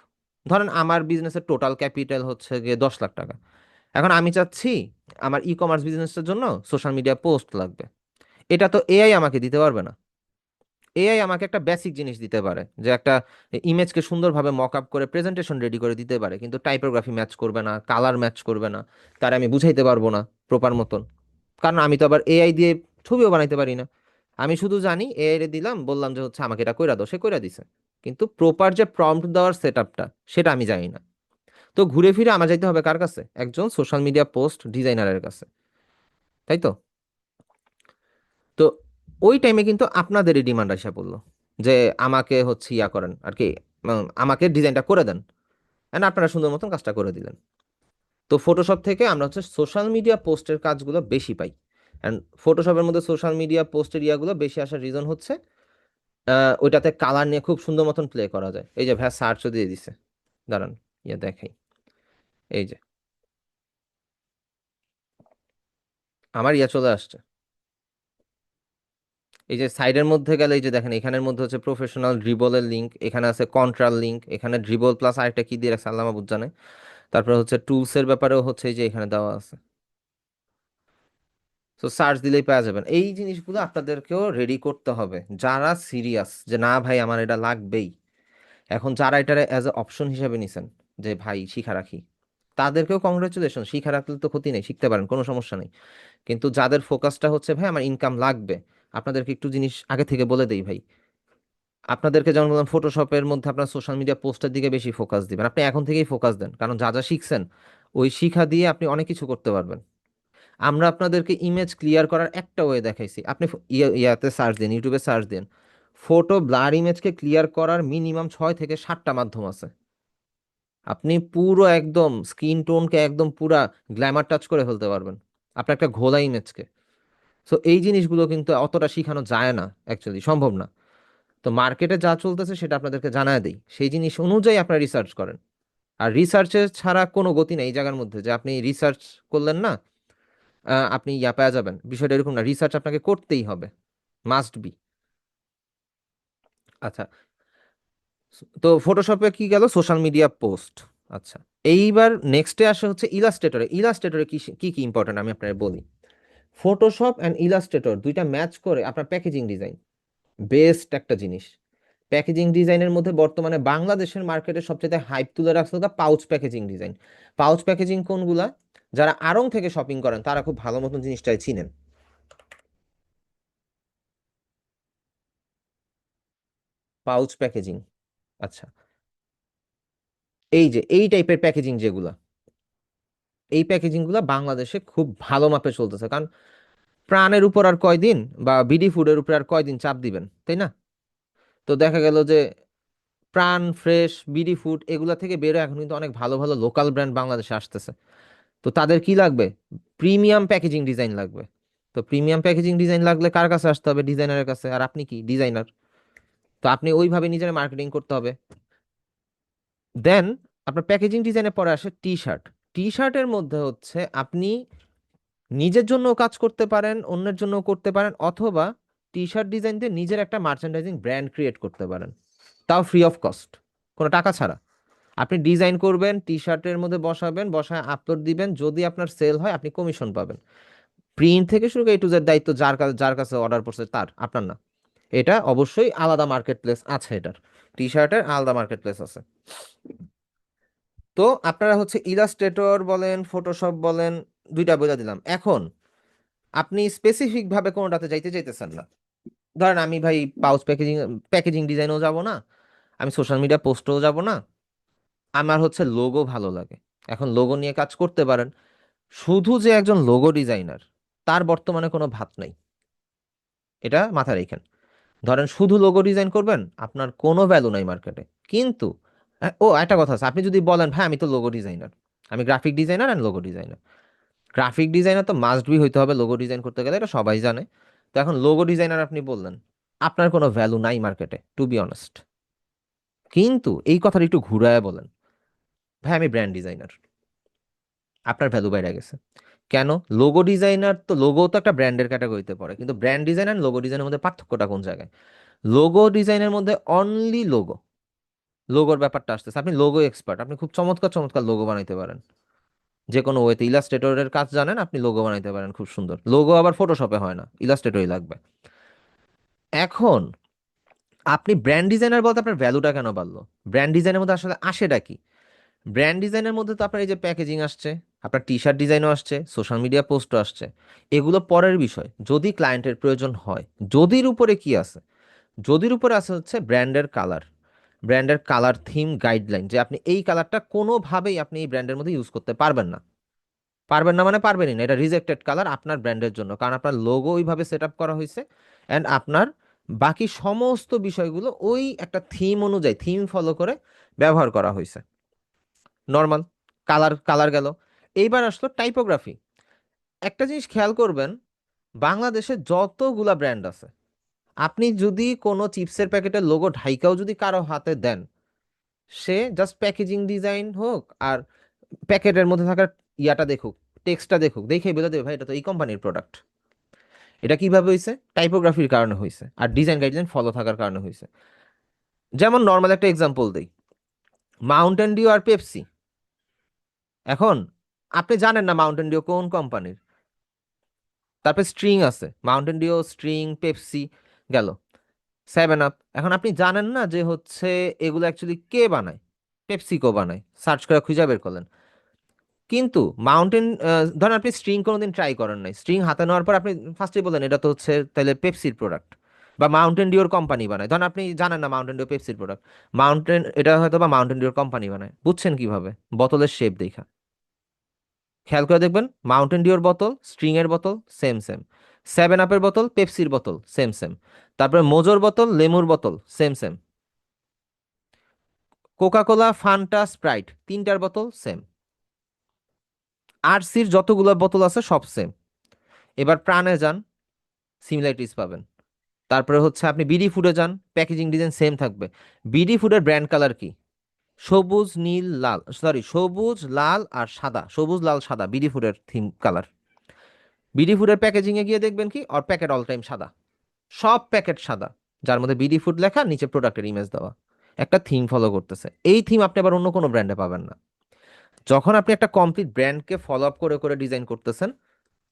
ধরেন আমার বিজনেসের টোটাল ক্যাপিটাল হচ্ছে গিয়ে 10 লাখ টাকা। এখন আমি চাচ্ছি আমার ই কমার্স বিজনেসের জন্য সোশ্যাল মিডিয়া পোস্ট লাগবে। এটা তো এআই আমাকে দিতে পারবে না। এআই আমাকে একটা বেসিক জিনিস দিতে পারে, যে একটা ইমেজকে সুন্দরভাবে মক আপ করে প্রেজেন্টেশন রেডি করে দিতে পারে, কিন্তু টাইপোগ্রাফি ম্যাচ করবে না, কালার ম্যাচ করবে না, তার আমি বুঝাইতে পারবো না প্রপার মতন। কারণ আমি তো আবার এআই দিয়ে ছবিও বানাইতে পারি না। আমি শুধু জানি এআই রে দিলাম, বললাম যে হচ্ছে আমাকে এটা কইরা দাও, সে কইরা দিছে। কিন্তু প্রপার যে প্রম্পট দেওয়ার সেট আপটা, সেটা আমি জানি না। তো ঘুরে ফিরে আমার যাইতে হবে কার কাছে? একজন সোশ্যাল মিডিয়া পোস্ট ডিজাইনারের কাছে, তাই তো? তো ওই টাইমে কিন্তু আপনাদেরই ডিমান্ড আসা পড়লো, যে আমাকে হচ্ছে ইয়া করেন আর কি, আমাকে ডিজাইনটা করে দেন। এন্ড আপনারা সুন্দর মতন কাজটা করে দিলেন। তো ফটোশপ থেকে আমরা হচ্ছে সোশ্যাল মিডিয়া পোস্টের কাজগুলো বেশি পাই। অ্যান্ড ফটোশপের মধ্যে সোশ্যাল মিডিয়া পোস্টের ইয়াগুলো বেশি আসার রিজন হচ্ছে ওইটাতে কালার নিয়ে খুব সুন্দর মতন প্লে করা যায়। এই যে ভাইয়া সার্চও দিয়ে দিছে, দাঁড়ান ইয়ে দেখাই। এই যে আমার ইয়া চলে আসছে। এই যে সাইডের মধ্যে গেলে এই যে দেখেন, এখানের মধ্যে হচ্ছে প্রফেশনাল ড্রিবলের লিঙ্ক, এখানে আছে কন্ট্রাল লিঙ্ক, এখানে ড্রিবল প্লাস আরেকটা কি দিয়ে রাখছে আল্লাহ মাহবুব জানে। তারপরে হচ্ছে টুলসের ব্যাপারেও হচ্ছে এই যে এখানে দেওয়া আছে। তো সার্চ দিলেই পাওয়া যাবেন। এই জিনিসগুলো আপনাদেরকেও রেডি করতে হবে, যারা সিরিয়াস যে না ভাই আমার এটা লাগবেই। এখন যারা এটারে অ্যাজ এ অপশন হিসেবে নিছেন যে ভাই শিখা রাখি, তাদেরকেও কংগ্রেচুলেশন, শিখা রাখলে তো ক্ষতি নেই, শিখতে পারেন, কোনো সমস্যা নেই। কিন্তু যাদের ফোকাসটা হচ্ছে ভাই আমার ইনকাম লাগবে, আপনাদেরকে একটু জিনিস আগে থেকে বলে দেই ভাই। আপনাদেরকে যেমন বললাম ফটোশপের মধ্যে আপনার সোশ্যাল মিডিয়া পোস্টের দিকে বেশি ফোকাস দিবেন, আপনি এখন থেকেই ফোকাস দেন, কারণ যা যা শিখছেন ওই শিখা দিয়ে আপনি অনেক কিছু করতে পারবেন। আমরা আপনাদেরকে ইমেজ ক্লিয়ার করার একটা ওয়ে দেখাইছি। আপনি ইয়াতে সার্চ দিন, ইউটিউবে সার্চ দিন, ফটো ব্লার ইমেজকে ক্লিয়ার করার মিনিমাম 6 থেকে 7টা মাধ্যম আছে। আপনি পুরো একদম স্কিন টোনকে একদম পুরা গ্ল্যামার টাচ করে ফেলতে পারবেন আপনার একটা ঘোলা ইমেজকে। সো এই জিনিসগুলো কিন্তু অতটা শিখানো যায় না, অ্যাকচুয়ালি সম্ভব না। তো মার্কেটে যা চলতেছে সেটা আপনাদেরকে জানায় দেই, সেই জিনিস অনুযায়ী আপনারা রিসার্চ করেন। আর রিসার্চের ছাড়া কোনো গতি নেই এই জায়গার মধ্যে, যে আপনি রিসার্চ করলেন না আপনি ইয়া পেয়ে যাবেন, বিষয়টা এরকম না। রিসার্চ আপনাকে করতেই হবে, মাস্ট বি। আচ্ছা, তো ফটোশপে কি গেল, সোশ্যাল মিডিয়া পোস্ট। আচ্ছা, এইবার নেক্সটে আসে হচ্ছে ইলাস্ট্রেটরে। ইলাস্ট্রেটরে কি কি কি ইম্পর্টেন্ট আমি আপনাকে বলি। ফটোশপ অ্যান্ড ইলাস্ট্রেটর দুইটা ম্যাচ করে আপনার প্যাকেজিং ডিজাইন বেস্ট একটা জিনিস। প্যাকেজিং ডিজাইনের মধ্যে বর্তমানে বাংলাদেশের মার্কেটে সবচেয়ে হাইপ তুলে রাখছে pouch packaging design. Pouch packaging কোনগুলা? যারা আড়ং থেকে শপিং করেন তারা খুব ভালো মতন জিনিসটাই চিনেন। পাউচ প্যাকেজিং, আচ্ছা, এই যে এই টাইপের প্যাকেজিং যেগুলা, এই প্যাকেজিং গুলা বাংলাদেশে খুব ভালো মাপে চলতেছে। কারণ প্রাণের উপর আর কয়দিন, বা বিডি ফুডের উপর আর কয়দিন চাপ দিবেন, তাই না? তো দেখা গেল যে প্রাণ, ফ্রেশ, বিডি ফুড এগুলা থেকে বেরো এখন কিন্তু অনেক ভালো ভালো লোকাল ব্র্যান্ড বাংলাদেশে আসতেছে। তো তাদের কি লাগবে? প্রিমিয়াম প্যাকেজিং ডিজাইন লাগবে। তো প্রিমিয়াম প্যাকেজিং ডিজাইন লাগলে কার কাছে আসতে হবে? ডিজাইনারের কাছে। আর আপনি কি ডিজাইনার, তো আপনি ওইভাবে নিজের মার্কেটিং করতে হবে। দেন আপনার প্যাকেজিং ডিজাইনের পরে আসে টি শার্ট। টি শার্টের মধ্যে হচ্ছে আপনি নিজের জন্য কাজ করতে পারেন, অন্যের জন্য করতে পারেন, অথবা টি শার্ট ডিজাইন দিয়ে নিজের একটা মার্চেন্ডাইজিং ব্র্যান্ড ক্রিয়েট করতে পারেন, তাও ফ্রি অফ কস্ট, কোনো টাকা ছাড়া। আপনি ডিজাইন করবেন, টি শার্টের মধ্যে বসাবেন, বসায় আপলোড দিবেন, যদি আপনার সেল হয় আপনি কমিশন পাবেন। প্রিন্ট থেকে শুরু করে এ টু জেড দায়িত্ব যার কাছে অর্ডার পড়ছে তার, আপনার না। এটা অবশ্যই আলাদা মার্কেট প্লেস আছে এটার, টি শার্টের আলাদা মার্কেট প্লেস আছে। তো আপনারা হচ্ছে ইলাস্ট্রেটর বলেন, ফটোশপ বলেন, দুইটা বলে দিলাম। এখন আপনি স্পেসিফিক ভাবে কোনোটাতে যাইতে চাইতেছেন না। ধরেন আমি ভাই পাউচ প্যাকেজিং প্যাকেজিং ডিজাইনও যাব না, আমি সোশ্যাল মিডিয়া পোস্টও যাব না, আমার হচ্ছে লোগো ভালো লাগে। এখন লোগো নিয়ে কাজ করতে পারেন। শুধু যে একজন লোগো ডিজাইনার তার বর্তমানে কোনো ভাত নাই, এটা মাথায় রেখেন। ধরেন শুধু লোগো ডিজাইন করবেন, আপনার কোনো ভ্যালু নাই মার্কেটে। কিন্তু ও একটা কথা আছে, আপনি যদি বলেন ভাই আমি তো লোগো ডিজাইনার, আমি graphic designer and logo designer, graphic designer তো মাস্ট বি হইতে হবে লোগো ডিজাইন করতে গেলে, এটা সবাই জানে। তো এখন লোগো ডিজাইনার আপনি বললেন, আপনার কোনো ভ্যালু নাই মার্কেটে, টু বি অনেস্ট। কিন্তু এই কথাটা একটু ঘুরায় বলেন, ভাই আমি ব্র্যান্ড ডিজাইনার, আপনার ভ্যালু বাইরে গেছে। কেন? লোগো ডিজাইনার তো, লোগো তো একটা ব্র্যান্ডের ক্যাটাগরিতে পড়ে, কিন্তু ব্র্যান্ড ডিজাইনার লোগো ডিজাইনের মধ্যে পার্থক্যটা কোন জায়গায়? লোগো ডিজাইনের মধ্যে অনলি লোগো, লোগোর ব্যাপারটা আসতেছে। আপনি লোগো এক্সপার্ট, আপনি খুব চমৎকার চমৎকার লোগো বানাইতে পারেন, যে কোনো ওয়েতে ইলাস্ট্রেটরের কাজ জানেন, আপনি লোগো বানাইতে পারেন খুব সুন্দর। লোগো আবার ফটোশপে হয় না, ইলাস্ট্রেটরই লাগবে। এখন আপনি ব্র্যান্ড ডিজাইনার বলতে আপনার ভ্যালুটা কেন বাড়লো? ব্র্যান্ড ডিজাইনের মধ্যে আসলে আসেটা কি? ব্র্যান্ড ডিজাইনের মধ্যে তো আপনার এই যে প্যাকেজিং আসছে, আপনার টি শার্ট ডিজাইনও আসছে, সোশ্যাল মিডিয়া পোস্টও আসছে, এগুলো পরের বিষয়। যদি ক্লায়েন্টের প্রয়োজন হয়, যদির উপরে কি আছে? যদির উপরে আছে হচ্ছে ব্র্যান্ডের কালার, ব্র্যান্ডের কালার থিম গাইডলাইন, যে আপনি এই কালারটা কোনোভাবেই আপনি এই ব্র্যান্ডের মধ্যে ইউজ করতে পারবেন না। পারবেন না মানে পারবেনই না, এটা রিজেক্টেড কালার আপনার ব্র্যান্ডের জন্য, কারণ আপনার লোগো ওইভাবে সেট আপ করা হয়েছে, অ্যান্ড আপনার বাকি সমস্ত বিষয়গুলো ওই একটা থিম অনুযায়ী, থিম ফলো করে ব্যবহার করা হয়েছে। নর্মাল কালার, কালার গেল। এইবার আসলো টাইপোগ্রাফি। একটা জিনিস খেয়াল করবেন, বাংলাদেশে যতগুলা ব্র্যান্ড আছে, আপনি যদি কোনো চিপসের প্যাকেটের লোগো ঢাইকাও যদি কারো হাতে দেন, সে জাস্ট প্যাকেজিং ডিজাইন হোক আর প্যাকেটের মধ্যে থাকার ইয়াটা দেখুক, টেক্সটটা দেখুক, দেখেই বলে দেবে ভাই এটা তো এই কোম্পানির প্রোডাক্ট। এটা কিভাবে হয়েছে? টাইপোগ্রাফির কারণে হয়েছে, আর ডিজাইন গাইডলাইন ফলো থাকার কারণে হয়েছে। যেমন নর্মাল একটা এক্সাম্পল দেই, মাউন্টেন ডিউ আর পেপসি। এখন আপনি জানেন না মাউন্টেন ডিউ কোন কোম্পানির, তারপর স্ট্রিং আছে, মাউন্টেন ডিউ, স্ট্রিং, পেপসি গেল, সেভেন আপ। এখন আপনি জানেন না যে হচ্ছে এগুলো অ্যাকচুয়ালি কে বানায়, পেপসিকো বানায়, সার্চ করে খুঁজে বের করলেন। কিন্তু মাউন্টেন, ধরেন আপনি স্ট্রিং কোনোদিন ট্রাই করেন নাই, স্ট্রিং হাতে নেওয়ার পর আপনি ফার্স্টে বলেন এটা তো হচ্ছে তাহলে পেপসির প্রোডাক্ট, বা মাউন্টেন ডিউর কোম্পানি বানায়। ধরেন আপনি জানেন না মাউন্টেন ডিউ পেপসির প্রোডাক্ট, মাউন্টেন এটা হয়তো বা মাউন্টেন ডিউর কোম্পানি বানায়। বুঝছেন কিভাবে? বোতলের শেপ দেখা। খেয়াল করে দেখবেন, মাউন্টেন ডিউর বোতল, স্ট্রিং এর বোতল সেম সেম, সেভেন আপের বোতল, পেপসির বোতল সেম সেম, তারপরে মোজোর বোতল, লেমুর বোতল same same, Coca Cola, Fanta, Sprite তিনটার বোতল সেম, আরসির যতগুলো বোতল আছে সব সেম। এবার প্রাণে যান, সিমিলারিটিস পাবেন। তারপরে হচ্ছে আপনি বিডি ফুডে যান, প্যাকেজিং ডিজাইন সেম থাকবে। বিডি ফুডের ব্র্যান্ড কালার কি? সবুজ, নীল, লাল, সরি সবুজ, লাল আর সাদা, সবুজ, লাল, সাদা বিডি ফুডের থিম কালার। বিডি ফুডের প্যাকেজিং এ গিয়ে দেখবেন কি, আর প্যাকেট অল টাইম সাদা, সব প্যাকেট সাদা, যার মধ্যে বিডি ফুড লেখা, নিচে প্রোডাক্টের ইমেজ দেওয়া, একটা থিম ফলো করতেছে। এই থিম আপনি আবার অন্য কোনো ব্র্যান্ডে পাবেন না। যখন আপনি একটা কমপ্লিট ব্র্যান্ডকে ফলো আপ করে করে ডিজাইন করতেছেন,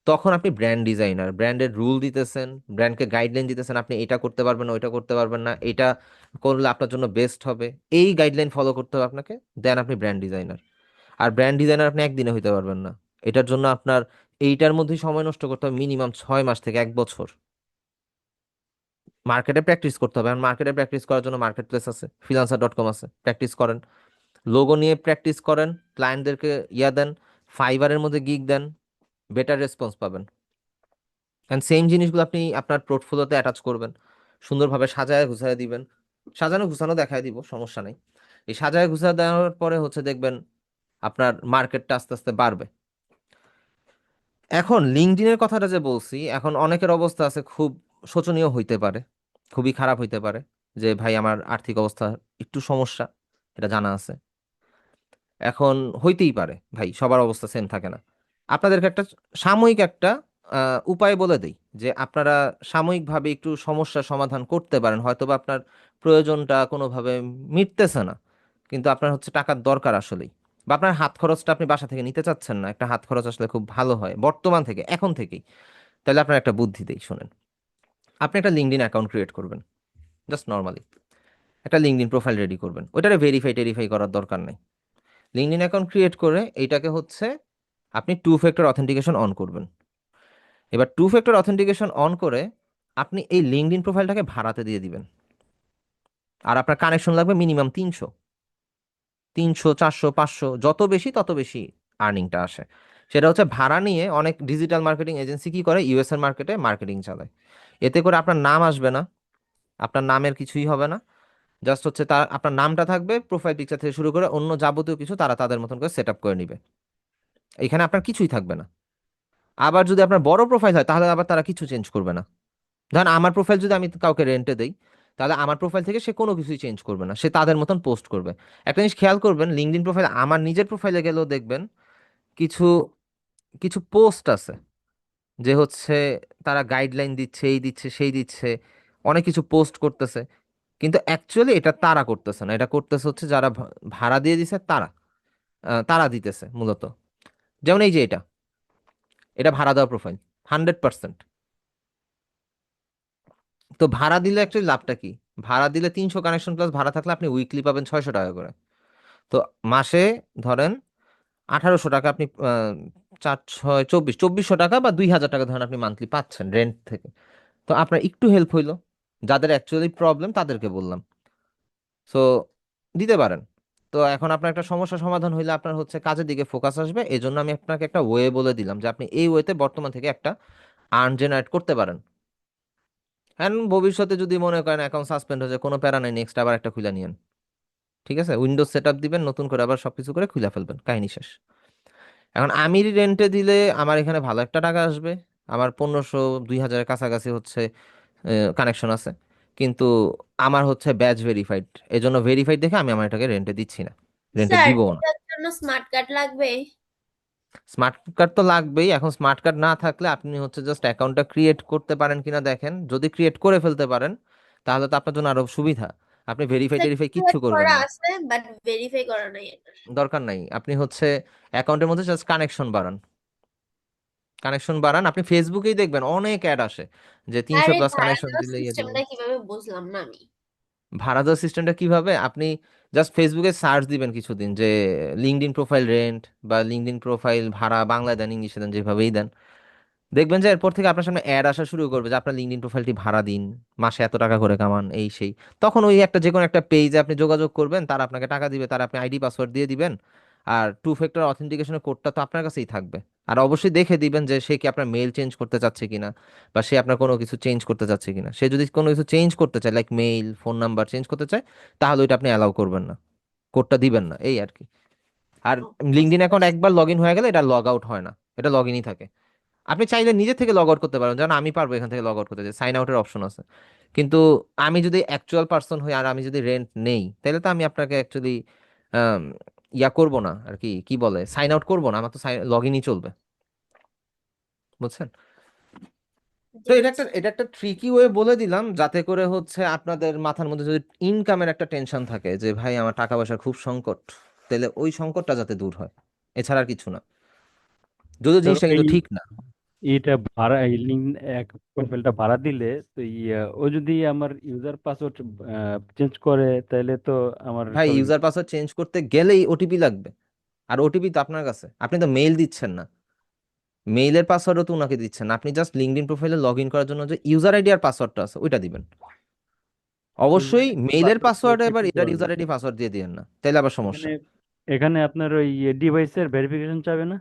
তখন আপনি ব্র্যান্ড ডিজাইনার, ব্র্যান্ডের রুল দিতেছেন, ব্র্যান্ডকে গাইডলাইন দিতেছেন, আপনি এটা করতে পারবেন না, ওইটা করতে পারবেন না, এটা করলে আপনার জন্য বেস্ট হবে, এই গাইডলাইন ফলো করতে হবে আপনাকে, দেন আপনি ব্র্যান্ড ডিজাইনার। আর ব্র্যান্ড ডিজাইনার আপনি একদিনে হইতে পারবেন না, এটার জন্য আপনার এইটার মধ্যেই সময় নষ্ট করতে হবে মিনিমাম 6 মাস থেকে 1 বছর। মার্কেটে প্র্যাকটিস করতে হবে, আর মার্কেটে প্র্যাকটিস করার জন্য মার্কেট প্লেস আছে, ফ্রিল্যান্সার.কম আছে, প্র্যাকটিস করেন। লোগো নিয়ে প্র্যাকটিস করেন, ক্লায়েন্টদেরকে ইয়া দেন, ফাইবারের মধ্যে গিগ দেন, বেটার রেসপন্স পাবেন। অ্যান্ড সেম জিনিসগুলো আপনি আপনার পোর্টফোলিওতে অ্যাটাচ করবেন, সুন্দরভাবে সাজায় গুছায় দিবেন। সাজানো গুছানো দেখায় দিব, সমস্যা নেই। এই সাজায় গুছায় দেওয়ার পরে হচ্ছে দেখবেন আপনার মার্কেটটা আস্তে আস্তে বাড়বে। এখন লিঙ্কডইনের কথাটা যে বলছি, এখন অনেকের অবস্থা আছে খুব শোচনীয় হইতে পারে, খুবই খারাপ হইতে পারে, যে ভাই আমার আর্থিক অবস্থা একটু সমস্যা, এটা জানা আছে। এখন হইতেই পারে ভাই, সবার অবস্থা সেম থাকে না। আপনাদেরকে একটা সাময়িক একটা উপায় বলে দেই, যে আপনারা সাময়িকভাবে একটু সমস্যার সমাধান করতে পারেন। হয়তোবা আপনার প্রয়োজনটা কোনোভাবে মিটতেছে না, কিন্তু আপনার হচ্ছে টাকার দরকার আসলেই, বা আপনার হাত খরচটা আপনি বাসা থেকে নিতে চাচ্ছেন না, একটা হাত খরচ আসলে খুব ভালো হয় বর্তমান থেকে, এখন থেকেই। তাহলে আপনার একটা বুদ্ধি দেই, শোনেন। আপনি একটা লিঙ্কডইন অ্যাকাউন্ট ক্রিয়েট করবেন, জাস্ট নর্মালি একটা লিঙ্কডইন প্রোফাইল রেডি করবেন, ওইটারে ভেরিফাই টেরিফাই করার দরকার নাই। লিঙ্কডইন অ্যাকাউন্ট ক্রিয়েট করে এইটাকে হচ্ছে আপনি টু ফ্যাক্টর অথেন্টিকেশন অন করবেন। এবার টু ফ্যাক্টর অথেন্টিকেশন অন করে আপনি এই লিঙ্কডইন প্রোফাইলটাকে ভাড়াতে দিয়ে দিবেন। আর আপনার কানেকশন লাগবে মিনিমাম 300, 300, 400, 500, যত বেশি তত বেশি আর্নিংটা আসে। সেটা হচ্ছে ভাড়া নিয়ে অনেক ডিজিটাল মার্কেটিং এজেন্সি কি করে, ইউএস এর মার্কেটে মার্কেটিং চালায়। এতে করে আপনার নাম আসবে না, আপনার নামের কিছুই হবে না, জাস্ট হচ্ছে তার আপনার নামটা থাকবে, প্রোফাইল পিকচার থেকে শুরু করে অন্য যাবতীয় কিছু তারা তাদের মতন করে সেট আপ করে নিবে, এখানে আপনার কিছুই থাকবে না। আবার যদি আপনার বড় প্রোফাইল হয়, তাহলে আবার তারা কিছু চেঞ্জ করবে না। ধরেন আমার প্রোফাইল যদি আমি কাউকে রেন্টে দেই, তাহলে আমার প্রোফাইল থেকে সে কোনো কিছুই চেঞ্জ করবে না, সে তাদের মতন পোস্ট করবে। একটা জিনিস খেয়াল করবেন, লিঙ্কডইন প্রোফাইল, আমার নিজের প্রোফাইলে গেলেও দেখবেন কিছু কিছু পোস্ট আছে যে হচ্ছে তারা গাইডলাইন দিচ্ছে, এই দিচ্ছে সেই দিচ্ছে, অনেক কিছু পোস্ট করতেছে, কিন্তু অ্যাকচুয়ালি এটা তারা করতেছে না, এটা করতেছে হচ্ছে যারা ভাড়া দিয়ে দিছে তারা, তারা দিতেছে মূলত। যেমন এই যে এটা, এটা ভাড়া দেওয়া প্রোফাইল 100%। তো ভাড়া দিলে অ্যাকচুয়ালি লাভটা কি? ভাড়া দিলে 300 কানেকশন প্লাস ভাড়া থাকলে আপনি উইকলি পাবেন 600 টাকা করে। তো মাসে ধরেন 1800 টাকা আপনি, 4 6 24 2400 টাকা বা 2000 টাকা ধরেন আপনি মান্থলি পাচ্ছেন রেন্ট থেকে। তো আপনার একটু হেল্প হইলো, যাদের অ্যাকচুয়ালি প্রবলেম তাদেরকে বললাম। সো দিতে পারেন। তো এখন আপনার একটা সমস্যা সমাধান হইলে আপনার হচ্ছে কাজের দিকে ফোকাস আসবে, এই জন্য আমি আপনাকে একটা ওয়ে বলে দিলাম যে আপনি এই ওয়েতে বর্তমান থেকে একটা আর্ন জেনারেট করতে পারেন। হ্যাঁ, ভবিষ্যতে যদি মনে করেন অ্যাকাউন্ট সাসপেন্ড হয়ে যায়, কোনো প্যারা নাই, নেক্সট আবার একটা খুলে নিয়েন, ঠিক আছে, উইন্ডোজ সেট আপ দিবেন, নতুন করে আবার সবকিছু করে খুলে ফেলবেন, কাহিনী শেষ। এখন আমি রেন্টে দিলে আমার এখানে ভালো একটা টাকা আসবে, আমার 1500 2000-এর কাছাকাছি হচ্ছে কানেকশন আছে, কিন্তু আমার হচ্ছে ব্যাচ ভেরিফাইড, এই জন্য ভেরিফাইড দেখে আমি আমার এটাকে রেন্টে দিচ্ছি না, রেন্টে স্যার, দিব না। এটার জন্য স্মার্ট কার্ড লাগবে? স্মার্ট কার্ড তো লাগবেই। এখন স্মার্ট কার্ড না থাকলে আপনি হচ্ছে জাস্ট অ্যাকাউন্টটা ক্রিয়েট করতে পারেন কিনা দেখেন, যদি ক্রিয়েট করে ফেলতে পারেন তাহলে তো আপনার জন্য আরো সুবিধা, আপনি ভেরিফাই স্যার, টেরিফাই কিচ্ছু create করবেন করা না, আছে বাট ভেরিফাই করা নাই এটা। দরকার নাই। আপনি হচ্ছে অ্যাকাউন্টের মধ্যে জাস্ট কানেকশন বাড়ান, কানেকশন বাড়ান। আপনি ফেসবুকেই দেখবেন অনেক অ্যাড আসে যে 300 আরে প্লাস ভাড়া কানেকশন দেওয়ার দিলে ইয়ে দিবেন। সিস্টেমটা কিভাবে বুঝলাম না আমি। ভাড়া দেওয়ার সিস্টেমটা কিভাবে, আপনি জাস্ট ফেসবুকে সার্চ দিবেন কিছুদিন যে লিঙ্কডইন প্রোফাইল রেন্ট বা লিঙ্কডইন প্রোফাইল ভাড়া, বাংলায় দেন ইংলিশে দেন, যেভাবেই দেন, দেখবেন যে এরপর থেকে আপনার সামনে অ্যাড আসা শুরু করবে যে আপনার লিঙ্কডইন প্রোফাইলটি ভাড়া দিন, মাসে এত টাকা করে কামান, এই সেই। তখন ওই একটা যে কোনো একটা পেজে আপনি যোগাযোগ করবেন, তারা আপনাকে টাকা দিবে, তারা আপনি আইডি পাসওয়ার্ড দিয়ে দিবেন, আর টু ফ্যাক্টর অথেন্টিকেশনের কোডটা তো আপনার কাছেই থাকবে। আর অবশ্যই দেখে দিবেন যে সে কি আপনার মেল চেঞ্জ করতে চাচ্ছে কিনা, বা সে আপনার কোনো কিছু চেঞ্জ করতে চাচ্ছে কিনা। সে যদি কোনো কিছু চেঞ্জ করতে চায়, like mail, phone number change করতে চায়, তাহলে ওইটা আপনি অ্যালাউ করবেন না, কোডটা দিবেন না, এই আর কি। আর ও, লিঙ্কডইন বুঝতে অ্যাকাউন্ট পারছি। একবার লগ ইন হয়ে গেলে এটা লগ আউট হয় না, এটা লগ ইনই থাকে। আপনি চাইলে নিজে থেকে লগ আউট করতে পারেন, যেমন আমি পারবো এখান থেকে লগ আউট করতে, যে সাইন আউটের অপশন আছে। কিন্তু আমি যদি অ্যাকচুয়াল পার্সন হই আর আমি যদি রেন্ট নেই, তাহলে তো আমি আপনাকে অ্যাকচুয়ালি ইয়া করব না আর কি, কি বলে, সাইন আউট করবো না, আমার তো লগ ইনই চলবে, বুঝছেন? তো জি এটা বুঝছি। এটা একটা ট্রিকি ওয়ে বলে দিলাম, যাতে করে হচ্ছে আপনাদের মাথার মধ্যে যদি ইনকামের একটা টেনশন থাকে যে ভাই আমার টাকা পয়সার খুব সংকট, তাহলে ওই সংকটটা যাতে দূর হয়, এছাড়া আর কিছু না, যদিও স্যার জিনিসটা এই কিন্তু ঠিক না। এটা ভাড়া এই লিঙ্ক এক প্রোফাইলটা ভাড়া দিলে তো ও যদি আমার ইউজার পাসওয়ার্ড চেঞ্জ করে তাহলে তো আমার ভাই সব ইউজার পাসওয়ার্ড চেঞ্জ করতে গেলেই ওটিপি লাগবে, আর ওটিপি তো আপনার কাছে, আপনি তো মেইল দিচ্ছেন না, মেইলের পাসওয়ার্ডও তো উনাকে দিচ্ছেন না, আপনি জাস্ট লিঙ্কডইন প্রোফাইলে লগ ইন করার জন্য যে ইউজার আইডি আর পাসওয়ার্ডটা আছে ওইটা দিবেন। অবশ্যই মেইলের পাসওয়ার্ড পাসওয়ার্ডে এবার কিছু এটার করার ইউজার নেই। আইডি পাসওয়ার্ড দিয়ে দিয়েন না, তাইলে আবার এখানে সমস্যা। এখানে আপনার ওই ডিভাইসের ভেরিফিকেশন চাবে না?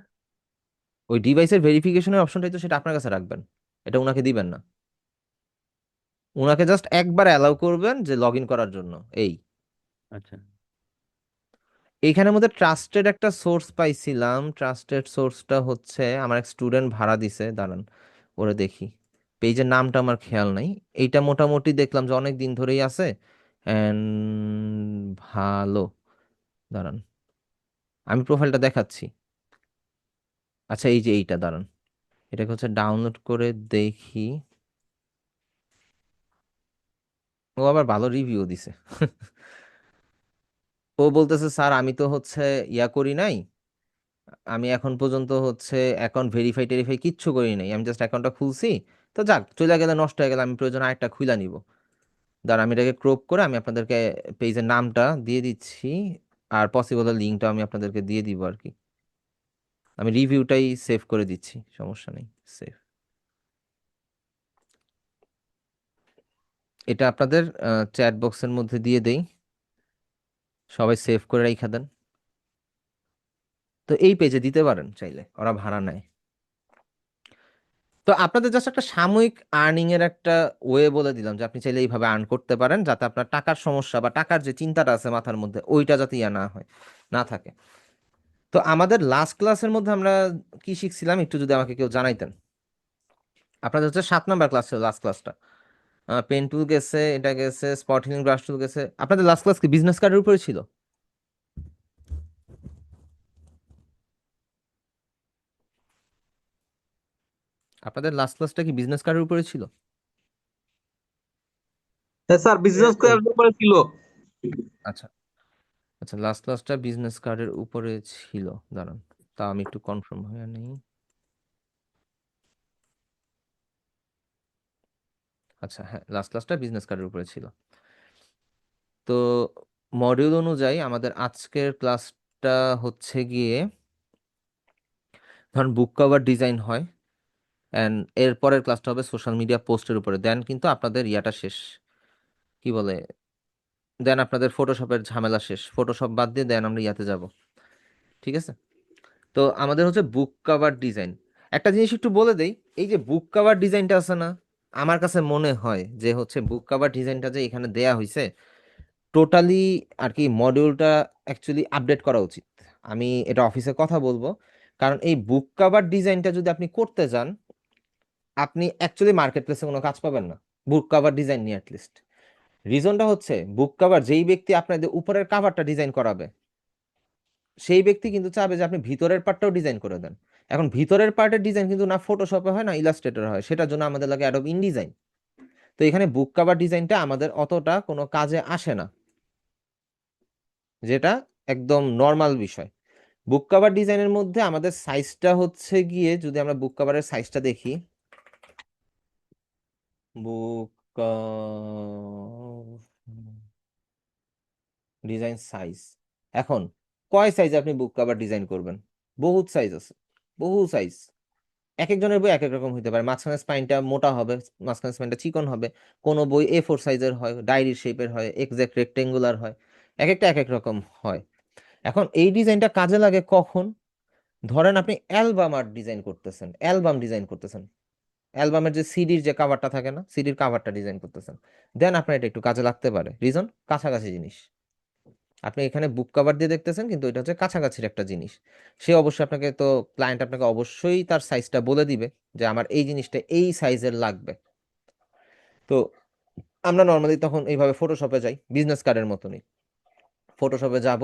ওই ডিভাইসের ভেরিফিকেশনের অপশনটাই তো, সেটা আপনার কাছে রাখবেন, এটা উনাকে দিবেন না। উনাকে জাস্ট একবার অ্যালাউ করবেন যে লগ ইন করার জন্য, এই। আচ্ছা। এইখানের মধ্যে ট্রাস্টেড একটা সোর্স পাইছিলাম, ট্রাস্টেড সোর্সটা হচ্ছে আমার এক স্টুডেন্ট ভাড়া দিছে, দাঁড়ান ওরে দেখি, পেজের নামটা আমার খেয়াল নাই। এইটা মোটামুটি দেখলাম যে অনেক দিন ধরেই আছে, এন্ড ভালো, দাঁড়ান আমি প্রোফাইলটা দেখাচ্ছি। আচ্ছা এই যে এইটা, দাঁড়ান এটাকে হচ্ছে ডাউনলোড করে দেখি। ও আবার ভালো রিভিউ দিছে। ও বলতেছে স্যার আমি তো হচ্ছে ইয়া করি নাই, আমি এখন পর্যন্ত হচ্ছে অ্যাকাউন্ট ভেরিফাই টেরিফাই কিচ্ছু করি নাই, আমি জাস্ট অ্যাকাউন্টটা খুলছি, তো যাক চলে গেলে নষ্ট হয়ে গেলে আমি প্রয়োজন আরেকটা খুলে নিব। দাঁড়া আমি এটাকে ক্রপ করে আমি আপনাদেরকে পেজের নামটা দিয়ে দিচ্ছি, আর পসিবল লিঙ্কটা আমি আপনাদেরকে দিয়ে দিব আর কি। আমি রিভিউটাই সেভ করে দিচ্ছি, সমস্যা নেই, সেভ। এটা আপনাদের চ্যাট বক্সের মধ্যে দিয়ে দেই, সবাই সেভ করে রাখা দেন। তো এই পেজে দিতে পারেন চাইলে, ওরা ভাড়া নেয়। তো আপনাদের জাস্ট একটা সাময়িক আর্নিং এর একটা ওয়ে বলে দিলাম যে আপনি চাইলে এইভাবে আর্ন করতে পারেন, যাতে আপনার টাকার সমস্যা বা টাকার যে চিন্তাটা আছে মাথার মধ্যে ওইটা যাতে ইয়া না হয়, না থাকে। তো আমাদের লাস্ট ক্লাসের মধ্যে আমরা কি শিখছিলাম একটু যদি আমাকে কেউ জানাইতেন। আপনাদের হচ্ছে 7 নাম্বার ক্লাস ছিল লাস্ট ক্লাসটা। পেন টুল গেছে, এটা গেছে, স্পট হিলিং ব্রাশ টুল গেছে। আপনাদের লাস্ট ক্লাস কি বিজনেস কার্ডের উপরে ছিল? আপনাদের লাস্ট ক্লাসটা কি বিজনেস কার্ডের উপরে ছিল? হ্যাঁ স্যার, বিজনেস কার্ড উপরে ছিল। আচ্ছা আচ্ছা, লাস্ট ক্লাসটা বিজনেস কার্ডের উপরে ছিল। দাঁড়ান, তা আমি একটু কনফার্ম হয়ে নেই। আচ্ছা হ্যাঁ, লাস্ট ক্লাসটা বিজনেস কার্ডের উপরে ছিল। তো মডিউল অনুযায়ী আমাদের আজকের ক্লাসটা হচ্ছে গিয়ে, ধরুন বুক কভার ডিজাইন হয়, অ্যান্ড এর পরের ক্লাসটা হবে সোশ্যাল মিডিয়া পোস্টের উপরে। দেন কিন্তু আপনাদের ইয়াটা শেষ, কি বলে, দেন আপনাদের ফটোশপের ঝামেলা শেষ। ফটোশপ বাদ দিয়ে দেন আমরা ইয়াতে যাব। ঠিক আছে? তো আমাদের হচ্ছে বুক কভার ডিজাইন। একটা জিনিস একটু বলে দেই, এই যে বুক কভার ডিজাইনটা আছে না, আমার কাছে মনে হয় যে হচ্ছে বুক কভার ডিজাইনটা যে এখানে দেয়া হয়েছে, টোটালি আর কি মডিউলটা অ্যাকচুয়ালি আপডেট করা উচিত। আমি এটা অফিসে কথা বলবো, কারণ এই বুক কভার ডিজাইনটা যদি আপনি করতে যান, আপনি অ্যাকচুয়ালি মার্কেট প্লেসে কোনো কাজ পাবেন না বুক কভার ডিজাইন নিয়ে অ্যাটলিস্ট। রিজনটা হচ্ছে, বুক কভার যেই ব্যক্তি আপনাদের উপরের কাভারটা ডিজাইন করাবে, সেই ব্যক্তি কিন্তু চাবে যে আপনি ভিতরের পার্টটাও ডিজাইন করে দেন। এখন ভিতরের পার্টের ডিজাইন কিন্তু না ফটোশপে হয় না ইলাস্ট্রেটর হয়, সেটার জন্য আমাদের লাগে অ্যাডোব ইনডিজাইন। তো এখানে বুক কভার ডিজাইনটা আমাদের অতটা কোনো কাজে আসে না, যেটা একদম নর্মাল বিষয়। বুক কভার ডিজাইনের মধ্যে আমাদের সাইজটা হচ্ছে গিয়ে, যদি আমরা বুক কভারের সাইজটা দেখি, বুক ডিজাইন সাইজ, এখন কয় সাইজ আপনি বুক কভার ডিজাইন করবেন? বহুত সাইজ আছে, বহু সাইজ। এক একজনের বই এক এক রকম হতে পারে। মাঝখানে স্পাইনটা মোটা হবে, মাঝখানে স্পাইনটা চিকন হবে। কোনো বই A4 সাইজের হয়, ডায়েরি শেপের হয়, এক্সাক্ট রেক্টেঙ্গুলার হয়, এক একটা এক এক রকম হয়। এখন এই ডিজাইনটা কাজে লাগে কখন? ধরেন আপনি অ্যালবাম আর্ট ডিজাইন করতেছেন, অ্যালবাম ডিজাইন করতেছেন, অ্যালবামের যে সিডির যে কাভারটা থাকে না, সিডির কাভারটা ডিজাইন করতেছেন, দেন আপনার এটা একটু কাজে লাগতে পারে। রিজন, কাছাকাছি জিনিস। আপনি এখানে বুক কভার দিয়ে দেখতেছেন, কিন্তু এটা হচ্ছে কাছাকাছির একটা জিনিস। সে অবশ্যই আপনাকে তো, ক্লায়েন্ট আপনাকে অবশ্যই তার সাইজটা বলে দিবে যে আমার এই জিনিসটা এই সাইজের লাগবে। তো আমরা নর্মালি তখন এইভাবে ফটোশপে যাই, বিজনেস কার্ডের মতনই। ফটোশপে যাব,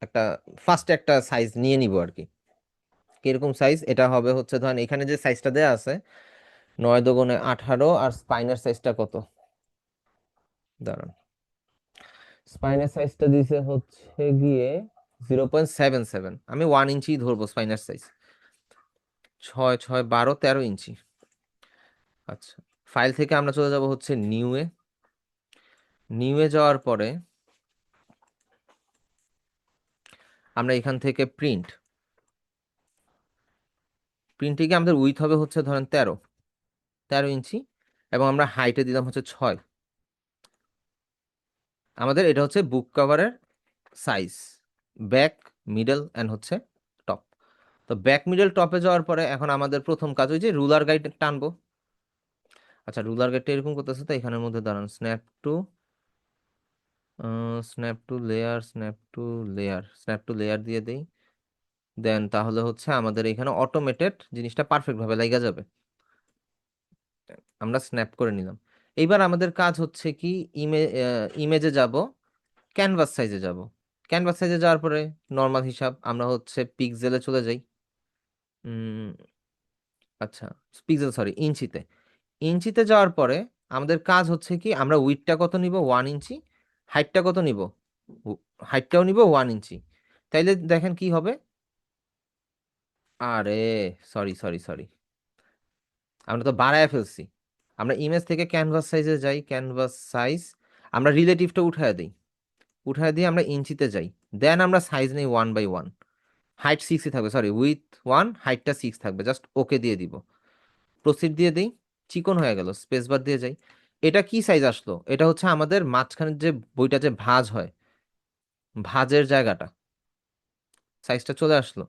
একটা ফার্স্টে একটা সাইজ নিয়ে নিব আর কি। কিরকম সাইজ? এটা হবে হচ্ছে, ধরেন এখানে যে সাইজটা দেয়া আছে 9×18, আর স্পাইনের সাইজটা কত, দাঁড়ান, স্পাইনের সাইজটা দিছে হচ্ছে গিয়ে 0.77। আমি 1 ইঞ্চি ধরবো স্পাইনের সাইজ। 6 6 12 13 ইঞ্চি। আচ্ছা, ফাইল থেকে আমরা চলে যাব হচ্ছে নিউয়ে। নিউয়ে যাওয়ার পরে আমরা এখান থেকে প্রিন্ট, প্রিন্টে গিয়ে আমাদের উইথ হবে হচ্ছে ধরেন 13 ইঞ্চি, এবং আমরা হাইটে দিলাম হচ্ছে 6। আমাদের এটা হচ্ছে বুক কভারের সাইজ, ব্যাক, মিডল অ্যান্ড হচ্ছে টপ। তো ব্যাক, মিডল, টপে যাওয়ার পরে এখন আমাদের প্রথম কাজ ওই যে রুলার গাইড টানবো। আচ্ছা, রুলার গাইডটা এরকম করতেছে, তো এখানের মধ্যে দাঁড়ান, স্ন্যাপ টু লেয়ার দিয়ে দেই। দেন তাহলে হচ্ছে আমাদের এখানে অটোমেটেড জিনিসটা পারফেক্ট ভাবে লাগা যাবে। আমরা স্ন্যাপ করে নিলাম। এইবার আমাদের কাজ হচ্ছে কি, ইমেজে যাব, ক্যানভাস সাইজে যাব। ক্যানভাস সাইজে যাওয়ার পরে নর্মাল হিসাব আমরা হচ্ছে পিক্সেলে চলে যাই। উম, আচ্ছা, পিক্সেল সরি, ইঞ্চিতে। ইঞ্চিতে যাওয়ার পরে আমাদের কাজ হচ্ছে কি, আমরা উইডথটা কত নিব? 1 ইঞ্চি। হাইটটা কত নিব? হাইটটাও নিব 1 ইঞ্চি। তাইলে দেখেন কি হবে। আরে, সরি সরি সরি, আমরা তো বাড়ায় ফেলছি। আমরা ইমেজ থেকে ক্যানভাস সাইজে যাই, ক্যানভাস সাইজ, আমরা রিলেটিভটা উঠায় দিই, উঠায় দিয়ে আমরা ইঞ্চিতে যাই। দেন আমরা সাইজ নেই 1/1। হাইট 6ই থাকবে, সরি, উইথ 1, হাইটটা 6 থাকবে, জাস্ট ওকে দিয়ে দিব। প্রসিড দিয়ে দিই, চিকন হয়ে গেল, স্পেস বার দিয়ে যাই। এটা কি সাইজ আসলো? এটা হচ্ছে আমাদের মাঝখানের যে বইটা যে ভাঁজ হয়, ভাঁজের জায়গাটা, সাইজটা চলে আসলো।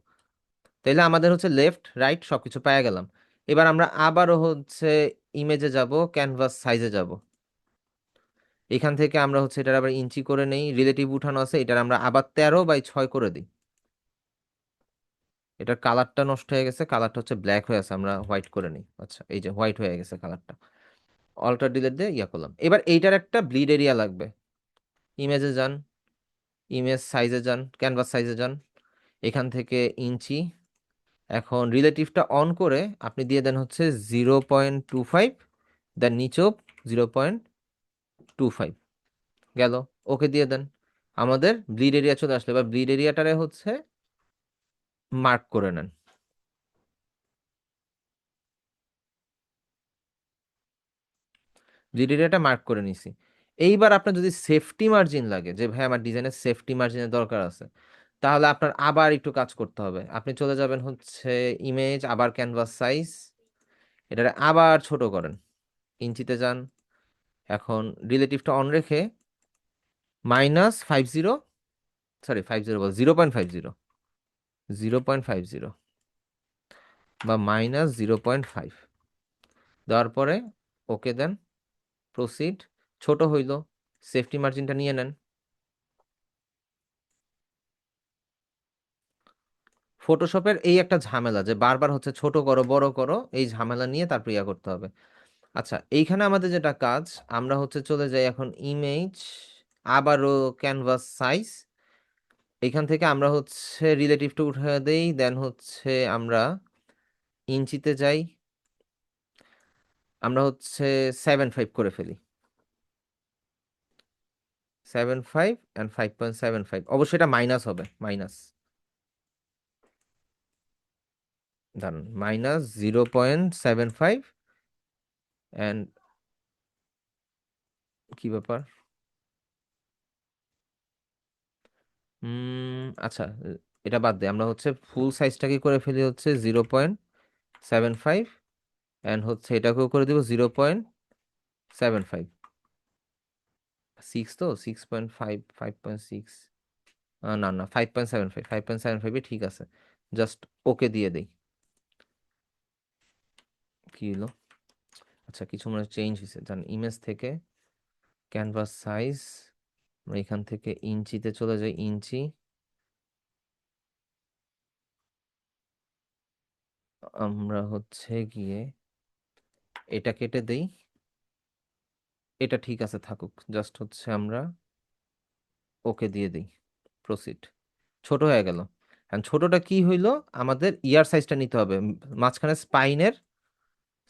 তাইলে আমাদের হচ্ছে লেফট রাইট সবকিছু পেয়ে গেলাম। এবার আমরা আবারও হচ্ছে ইমেজে যাব, ক্যানভাস সাইজে যাব। এখান থেকে আমরা হচ্ছে এটার আবার ইঞ্চি করে নেই, রিলেটিভ উঠানো আছে, এটার আমরা আবার 13/6 করে দিই। এটার কালারটা নষ্ট হয়ে গেছে, কালারটা হচ্ছে ব্ল্যাক হয়ে আছে, আমরা হোয়াইট করে নিই। আচ্ছা, এই যে হোয়াইট হয়ে গেছে কালারটা। অল্টার ডিলিট দিয়ে ইয়া করলাম। এবার এইটার একটা ব্লিড এরিয়া লাগবে। ইমেজে যান, ইমেজ সাইজে যান, ক্যানভাস সাইজে যান, এখান থেকে ইঞ্চি। এখন রিলেটিভটা অন করে আপনি দিয়ে দেন হচ্ছে 0.25, দেন নিচেও 0.25, গেল। ওকে দিয়ে দেন, আমাদের ব্লিড এরিয়া চলে আসলো। এবার ব্লিড এরিয়াটারে হচ্ছে মার্ক করে নেন। ব্লিড এরিয়াটা মার্ক করে নিছি। এইবার আপনার যদি সেফটি মার্জিন লাগে, যে ভাই আমার ডিজাইনের সেফটি মার্জিনের দরকার আছে, তাহলে আপনার আবার একটু কাজ করতে হবে। আপনি চলে যাবেন হচ্ছে ইমেজ, আবার ক্যানভাস সাইজ, এটারে আবার ছোট করেন, ইঞ্চিতে যান। এখন রিলেটিভটা অন রেখে -50, সরি 50 বল 0.50, 0.50 বা -0.5 দেওয়ার পরে ওকে দেন, প্রসিড। ছোট হইল, সেফটি মার্জিনটা নিয়ে নেন। ফটোশপের এই একটা ঝামেলা যে বারবার হচ্ছে ছোট করো বড় করো, এই ঝামেলা নিয়ে তারপর ইয়া করতে হবে। আচ্ছা, এইখানে আমাদের যেটা কাজ, আমরা হচ্ছে চলে যাই এখন ইমেজ, আবারও ক্যানভাস সাইজ, এখান থেকে আমরা হচ্ছে রিলেটিভটা উঠে দেই, দেন হচ্ছে আমরা ইঞ্চিতে যাই, আমরা হচ্ছে 7.5 করে ফেলি। 7.5 অ্যান্ড 5.75, অবশ্যই এটা মাইনাস হবে, মাইনাস, দাঁড়ান, -0.75 অ্যান্ড কি ব্যাপার, আচ্ছা, এটা বাদ দিয়ে আমরা হচ্ছে ফুল সাইজটাকে করে ফেলি হচ্ছে 0.75 অ্যান্ড হচ্ছে এটাকেও করে দিব 0.75। 6 তো 6.5, 5.6, না না 5.75, 5.75 ঠিক আছে। জাস্ট ওকে দিয়ে দেই। কি হলো, আচ্ছা কিছু মনে চেঞ্জ হয়েছে, জান ইমেজ থেকে ক্যানভাস সাইজ, আমরা এখান থেকে ইঞ্চিতে চলে যাই, ইঞ্চি, আমরা হচ্ছে গিয়ে এটা কেটে দেই, এটা ঠিক আছে থাকুক, জাস্ট হচ্ছে আমরা ওকে দিয়ে দিই, প্রসিড। ছোট হয়ে গেল। এখন ছোটটা কি হইলো, আমাদের ইয়ার সাইজটা নিতে হবে, মাঝখানে স্পাইনের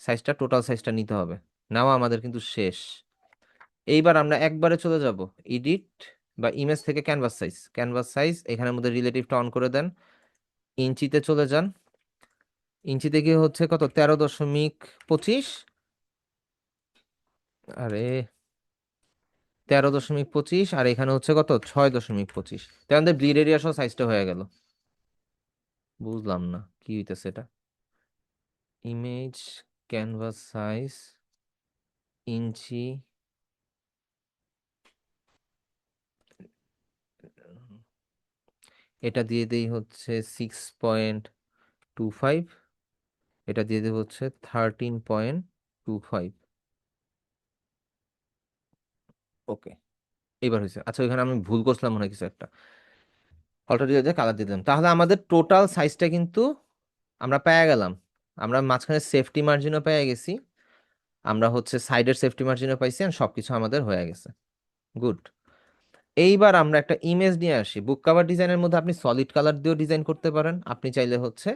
সাইজটা, টোটাল সাইজটা নিতে হবে। নেওয়া আমাদের কিন্তু শেষ। এইবার আমরা একবারে চলে যাব এডিট বা ইমেজ থেকে ক্যানভাস সাইজ, ক্যানভাস সাইজ এখানের মধ্যে রিলেটিভটা অন করে দেন, ইঞ্চিতে চলে যান, ইঞ্চিতে গিয়ে হচ্ছে কত 13.25, আরে 13.25, আর এখানে হচ্ছে কত 6.25, তাই আমাদের ব্লিড এরিয়া সহ সাইজটা হয়ে গেল। বুঝলাম না কি হইতেছে এটা। ইমেজ, ক্যানভাস সাইজ, ইঞ্চি, এটা দিয়ে দেই হচ্ছে 6.25, এটা দিয়ে দেব হচ্ছে 13.25। ওকে, এইবার হয়েছে। আচ্ছা ওইখানে আমি ভুল করছিলাম মনে হয় কিছু একটা, অলরেডি দিয়ে কালার দিয়ে দিলাম। তাহলে আমাদের টোটাল সাইজটা কিন্তু আমরা পেয়ে গেলাম। আমরা মাঝখানে সেফটি মার্জিনও পেয়ে গেছি, আমরা হচ্ছে সাইডের সেফটি মার্জিনও পাইছি, আর সবকিছু আমাদের হয়ে গেছে। গুড। এইবার আমরা একটা ইমেজ নিয়ে আসি। বুক কভার ডিজাইনের মধ্যে আপনি সলিড কালার দিয়েও ডিজাইন করতে পারেন, আপনি চাইলে হচ্ছে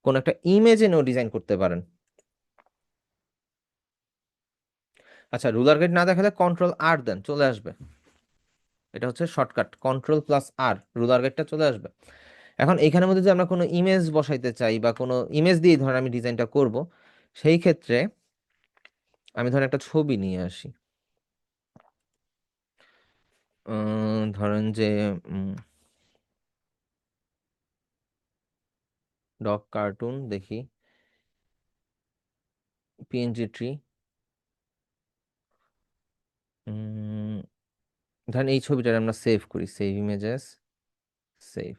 কোন একটা ইমেজ এনেও ডিজাইন করতে পারেন। আচ্ছা, রুলার গাইড না দেখালে Ctrl+R দেন, চলে আসবে। এটা হচ্ছে শর্টকাট, Ctrl+R, রুলার গাইডটা চলে আসবে। এখন এইখানের মধ্যে যে আমরা কোনো ইমেজ বসাইতে চাই বা কোনো ইমেজ দিয়ে ধরেন আমি ডিজাইনটা করব, সেই ক্ষেত্রে আমি ধরেন একটা ছবি নিয়ে আসি। ধরেন যে ডগ কার্টুন, দেখি পিএনজি ট্রি, ধরেন এই ছবিটা আমরা সেভ করি, সেভ ইমেজেস, সেভ।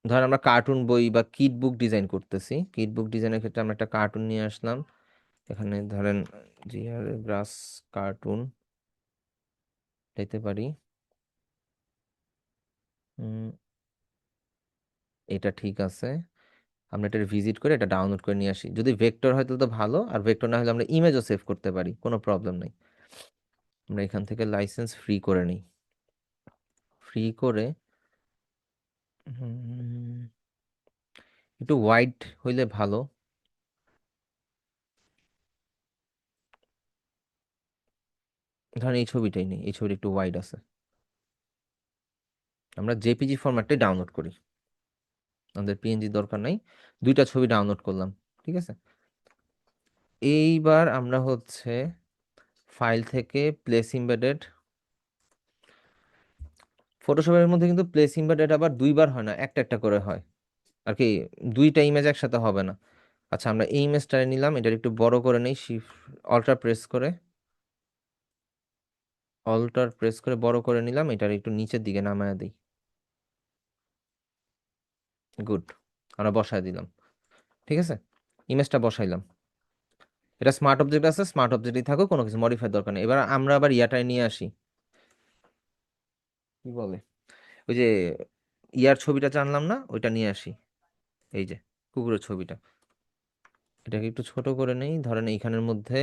ধর আমরা কার্টুন বই বা কিড বুক ডিজাইন করতেছি, কিড বুক ডিজাইনের ক্ষেত্রে আমরা একটা কার্টুন নিয়ে আসলাম, এখানে ধরেন জিআর গ্রাস কার্টুন দিতে পারি। এটা ঠিক আছে। আমরা এটা ভিজিট করে এটা ডাউনলোড করে নিয়ে আসি। যদি ভেক্টর হয় তাহলে তো ভালো, আর ভেক্টর না হলে আমরা ইমেজও সেভ করতে পারি, কোনো প্রবলেম নেই। আমরা এখান থেকে লাইসেন্স ফ্রি করে নিই। ফ্রি করে একটু ওয়াইড হইলে ভালো। ধরেন এই ছবিটাই নেই, এই ছবিটা একটু ওয়াইড আছে। আমরা জেপিজি ফরম্যাটে ডাউনলোড করি, আমাদের পিএনজি দরকার নাই। দুইটা ছবি ডাউনলোড করলাম, ঠিক আছে। এইবার আমরা হচ্ছে ফাইল থেকে প্লেস ইমবেডেড, ফটোশপের মধ্যে কিন্তু প্লেস ইমবেডেড আবার দুইবার হয় না, একটা একটা করে হয় আর কি, দুইটা ইমেজ একসাথে হবে না। আচ্ছা, আমরা এই ইমেজটা নিলাম, এটার একটু বড় করে নেই, শিফট অল্টার প্রেস করে বড় করে নিলাম, এটার একটু নিচের দিকে নামায় দিই। গুড, আমরা বসায় দিলাম, ঠিক আছে। ইমেজটা বসাইলাম, এটা স্মার্ট অবজেক্ট আছে, স্মার্ট অবজেক্টই থাকুক, কোনো কিছু মডিফাই দরকার নেই। এবার আমরা আবার ইয়াটায় নিয়ে আসি, কি বলে ওই যে ইয়ার ছবিটা জানলাম না, ওইটা নিয়ে আসি। এই যে কুকুরের ছবিটা, এটাকে একটু ছোট করে নেই, ধরেন এইখানের মধ্যে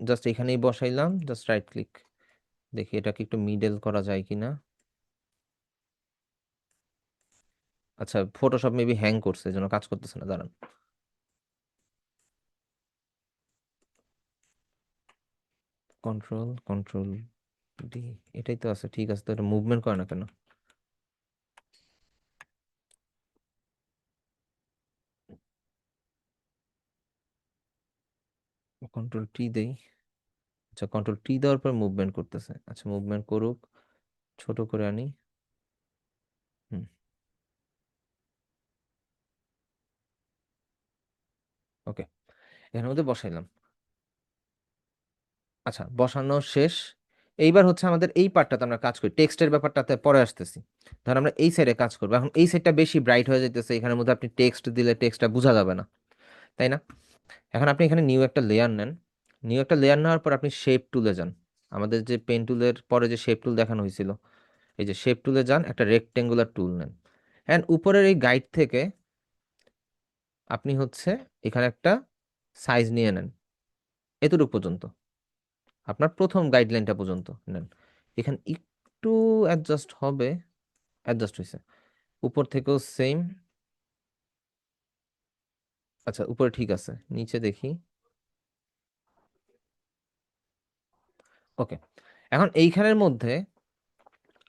জাস্ট এখানেই বসাইলাম, জাস্ট রাইট ক্লিক, দেখি এটাকে একটু মিডল করা যায় কিনা। আচ্ছা, ফটোশপ মেবি হ্যাং করছে, এই জন্য কাজ করতেছে না, দাঁড়ান। কন্ট্রোল কন্ট্রোল ডি, এটাই তো আছে, ঠিক আছে। তো এটা মুভমেন্ট করে না কেন? কন্ট্রোল টি দেই। আচ্ছা, কন্ট্রোল টি দেওয়ার পর মুভমেন্ট করতেছে, আচ্ছা মুভমেন্ট করুক, ছোট করে আনি। হুম, ওকে, এখানের মধ্যে বসাইলাম। আচ্ছা, বসানো শেষ। এইবার হচ্ছে আমাদের এই পার্টটাতে আমরা কাজ করি, টেক্সটের ব্যাপারটাতে পরে আসতেছি। ধর আমরা এই সাইডে কাজ করবো, এখন এই সাইডটা বেশি ব্রাইট হয়ে যাইতেছে, এখানের মধ্যে আপনি টেক্সট দিলে টেক্সটটা বোঝা যাবে না, তাই না? এখন আপনি এখানে নিউ একটা লেয়ার নেন, নিউ একটা লেয়ার নেওয়ার পর আপনি শেপ টুলে যান, আমাদের যে পেন টুলের পরে যে শেপ টুল দেখানো হয়েছিল, এই যে শেপ টুলে যান, একটা রেক্টেঙ্গুলার টুল নেন, অ্যান্ড উপরের এই গাইড থেকে আপনি হচ্ছে এখানে একটা সাইজ নিয়ে নেন, এতটুকু পর্যন্ত, আপনার প্রথম গাইডলাইনটা পর্যন্ত নেন। এখানে একটু অ্যাডজাস্ট হবে, অ্যাডজাস্ট হয়েছে। উপর থেকেও সেম, আচ্ছা উপরে ঠিক আছে, নিচে দেখি। ওকে, এখন এইখানের মধ্যে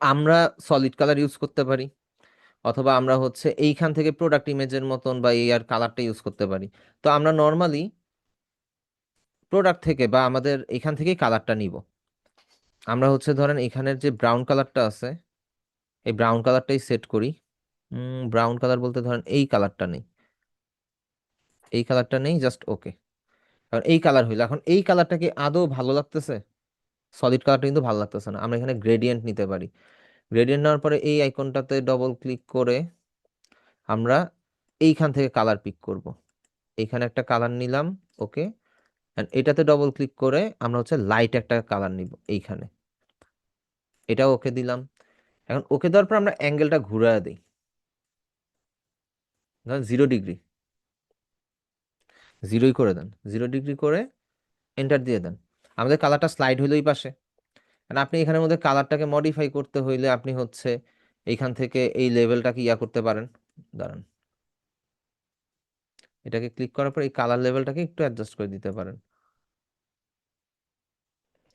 আমরা সলিড কালার ইউজ করতে পারি, অথবা আমরা হচ্ছে এইখান থেকে প্রোডাক্ট ইমেজের মতন বা এই আর কালারটা ইউজ করতে পারি। তো আমরা নর্মালি প্রোডাক্ট থেকে বা আমাদের এখান থেকেই কালারটা নিব। আমরা হচ্ছে ধরেন এখানের যে ব্রাউন কালারটা আছে, এই ব্রাউন কালারটাই সেট করি। ব্রাউন কালার বলতে ধরেন এই কালারটা নেই, এই কালারটা নেই, জাস্ট ওকে। কারণ এই কালার হইলো, এখন এই কালারটা কি আদৌ ভালো লাগতেছে? সলিড কালারটা কিন্তু ভালো লাগতেছে না, আমরা এখানে গ্রেডিয়েন্ট নিতে পারি। গ্রেডিয়েন্ট নেওয়ার পরে এই আইকনটাতে ডবল ক্লিক করে আমরা এইখান থেকে কালার পিক করব। এইখানে একটা কালার নিলাম, ওকে, এন্ড এটাতে ডবল ক্লিক করে আমরা হচ্ছে লাইট একটা কালার নিব এইখানে, এটাও ওকে দিলাম। এখন ওকে দেওয়ার পর আমরা অ্যাঙ্গেলটা ঘুরায় দিই, ধরেন 0 ডিগ্রি, 0ই করে দেন, 0 ডিগ্রি করে এন্টার দিয়ে দেন। আমাদের কালারটা স্লাইড হইলো এই পাশে। আর আপনি এখানের মধ্যে কালারটাকে মডিফাই করতে হইলে আপনি হচ্ছে এইখান থেকে এই লেভেলটাকে ইয়া করতে পারেন, দাঁড়ান, এটাকে ক্লিক করার পর এই কালার লেভেলটাকে একটু অ্যাডজাস্ট করে দিতে পারেন।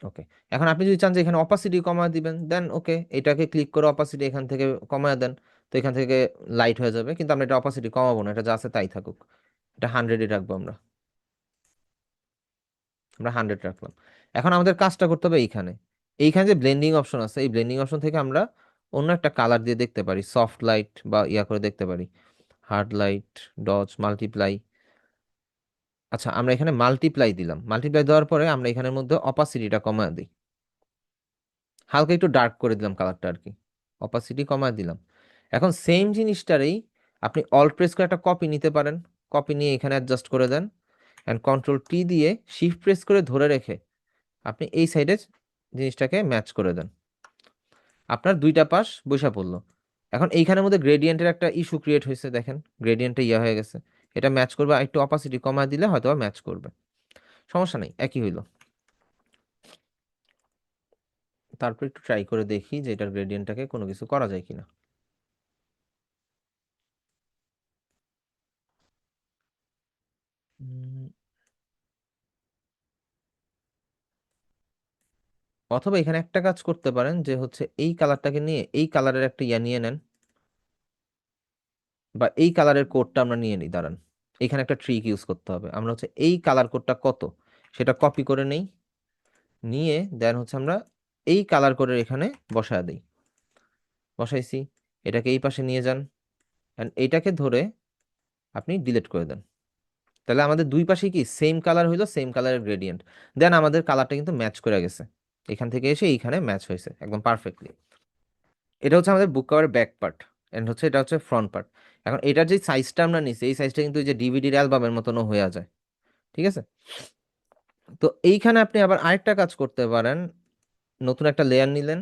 ওকে, এখন আপনি যদি চান যে এখানে অপাসিটি কমায় দিবেন, দেন ওকে, এটাকে ক্লিক করে অপাসিটি এখান থেকে কমায় দেন, তো এখান থেকে লাইট হয়ে যাবে। কিন্তু আমরা এটা অপাসিটি কমাবো না, এটা যা আছে তাই থাকুক, এটা 100-ই রাখবো আমরা, 100 রাখলাম। এখন আমাদের কাজটা করতে হবে এইখানে, এইখানে যে ব্লেন্ডিং অপশন আছে, এই ব্লেন্ডিং অপশন থেকে আমরা অন্য একটা কালার দিয়ে দেখতে পারি, সফট লাইট বা ইয়া করে দেখতে পারি, হার্ড লাইট, ডজ, মাল্টিপ্লাই। আচ্ছা, আমরা এখানে মাল্টিপ্লাই দিলাম, মাল্টিপ্লাই দেওয়ার পরে আমরা এখানের মধ্যে অপাসিটিটা কমায় দিই, হালকা একটু ডার্ক করে দিলাম কালারটা আর কি, অপাসিটি কমায় দিলাম। এখন সেম জিনিসটারই আপনি অল্ট প্রেস করে একটা কপি নিতে পারেন, কপি নিয়ে এখানে অ্যাডজাস্ট করে দেন, অ্যান্ড কন্ট্রোল টি দিয়ে শিফট প্রেস করে ধরে রেখে আপনি এই সাইডে জিনিসটাকে ম্যাচ করে দেন, আপনার দুইটা পাশ বৈশা পড়লো। এখন এইখানের মধ্যে গ্রেডিয়েন্টের একটা ইস্যু ক্রিয়েট হয়েছে, দেখেন গ্রেডিয়েন্টটা ইয়া হয়ে গেছে। এটা ম্যাচ করবে, আর একটু অপাসিটি কমায় দিলে হয়তো ম্যাচ করবে, সমস্যা নেই, একই হইলো। তারপর একটু ট্রাই করে দেখি যে এটার গ্রেডিয়েন্টটাকে কোনো কিছু করা যায় কিনা। উম, অথবা এখানে একটা কাজ করতে পারেন যে হচ্ছে এই কালারটাকে নিয়ে এই কালারের একটা ইয়া নিয়ে নেন, বা এই কালারের কোডটা আমরা নিয়ে নিই, দাঁড়ান। এখানে একটা ট্রিক ইউজ করতে হবে, আমরা হচ্ছে এই কালার কোডটা কত সেটা কপি করে নেই, নিয়ে দেন হচ্ছে আমরা এই কালার কোডের এখানে বসায় দিই, বসাইছি। এটাকে এই পাশে নিয়ে যান, and এইটাকে ধরে আপনি ডিলিট করে দেন। তাহলে আমাদের দুই পাশে কি সেম কালার হইলো, সেম কালারের গ্রেডিয়েন্ট। দেন আমাদের কালারটা কিন্তু ম্যাচ করে গেছে, এখান থেকে এসে এইখানে ম্যাচ হয়েছে একদম পারফেক্টলি। এটা হচ্ছে আমাদের বুক কভারের ব্যাক পার্ট, এন্ড হচ্ছে এটা হচ্ছে ফ্রন্ট পার্ট। এখন এটার যে সাইজটা আমরা নিছি, এই সাইজটা কিন্তু এই যে ডিভিডির অ্যালবামের মতনও হয়ে যায়, ঠিক আছে। তো এইখানে আপনি আবার আরেকটা কাজ করতে পারেন, নতুন একটা লেয়ার নিলেন,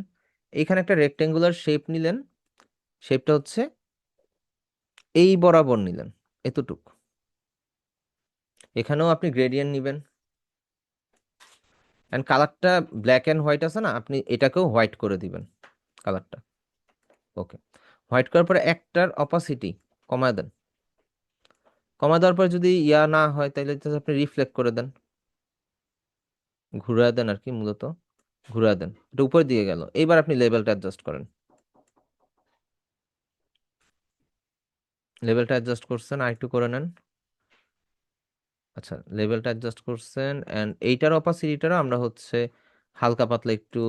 এইখানে একটা রেক্টেঙ্গুলার শেপ নিলেন, শেপটা হচ্ছে এই বরাবর নিলেন, এতটুক। এখানেও আপনি গ্রেডিয়েন্ট নিবেন, অ্যান্ড কালারটা ব্ল্যাক অ্যান্ড হোয়াইট আছে না, আপনি এটাকেও হোয়াইট করে দিবেন কালারটা। ওকে, হোয়াইট করার পরে একটার অপাসিটি কমায় দেন, কমায় দেওয়ার পর যদি ইয়া না হয় তাহলে just আপনি রিফ্লেক্ট করে দেন, ঘুরায় দেন আর কি, মূলত ঘুরায় দেন, এটা উপরে দিয়ে গেল। এইবার আপনি লেভেলটা অ্যাডজাস্ট করেন, লেভেলটা অ্যাডজাস্ট করছেন, আর একটু করে নেন। আচ্ছা, লেভেলটা অ্যাডজাস্ট করছেন, অ্যান্ড এইটার অপাসিটিটারও আমরা হচ্ছে হালকা পাতলা একটু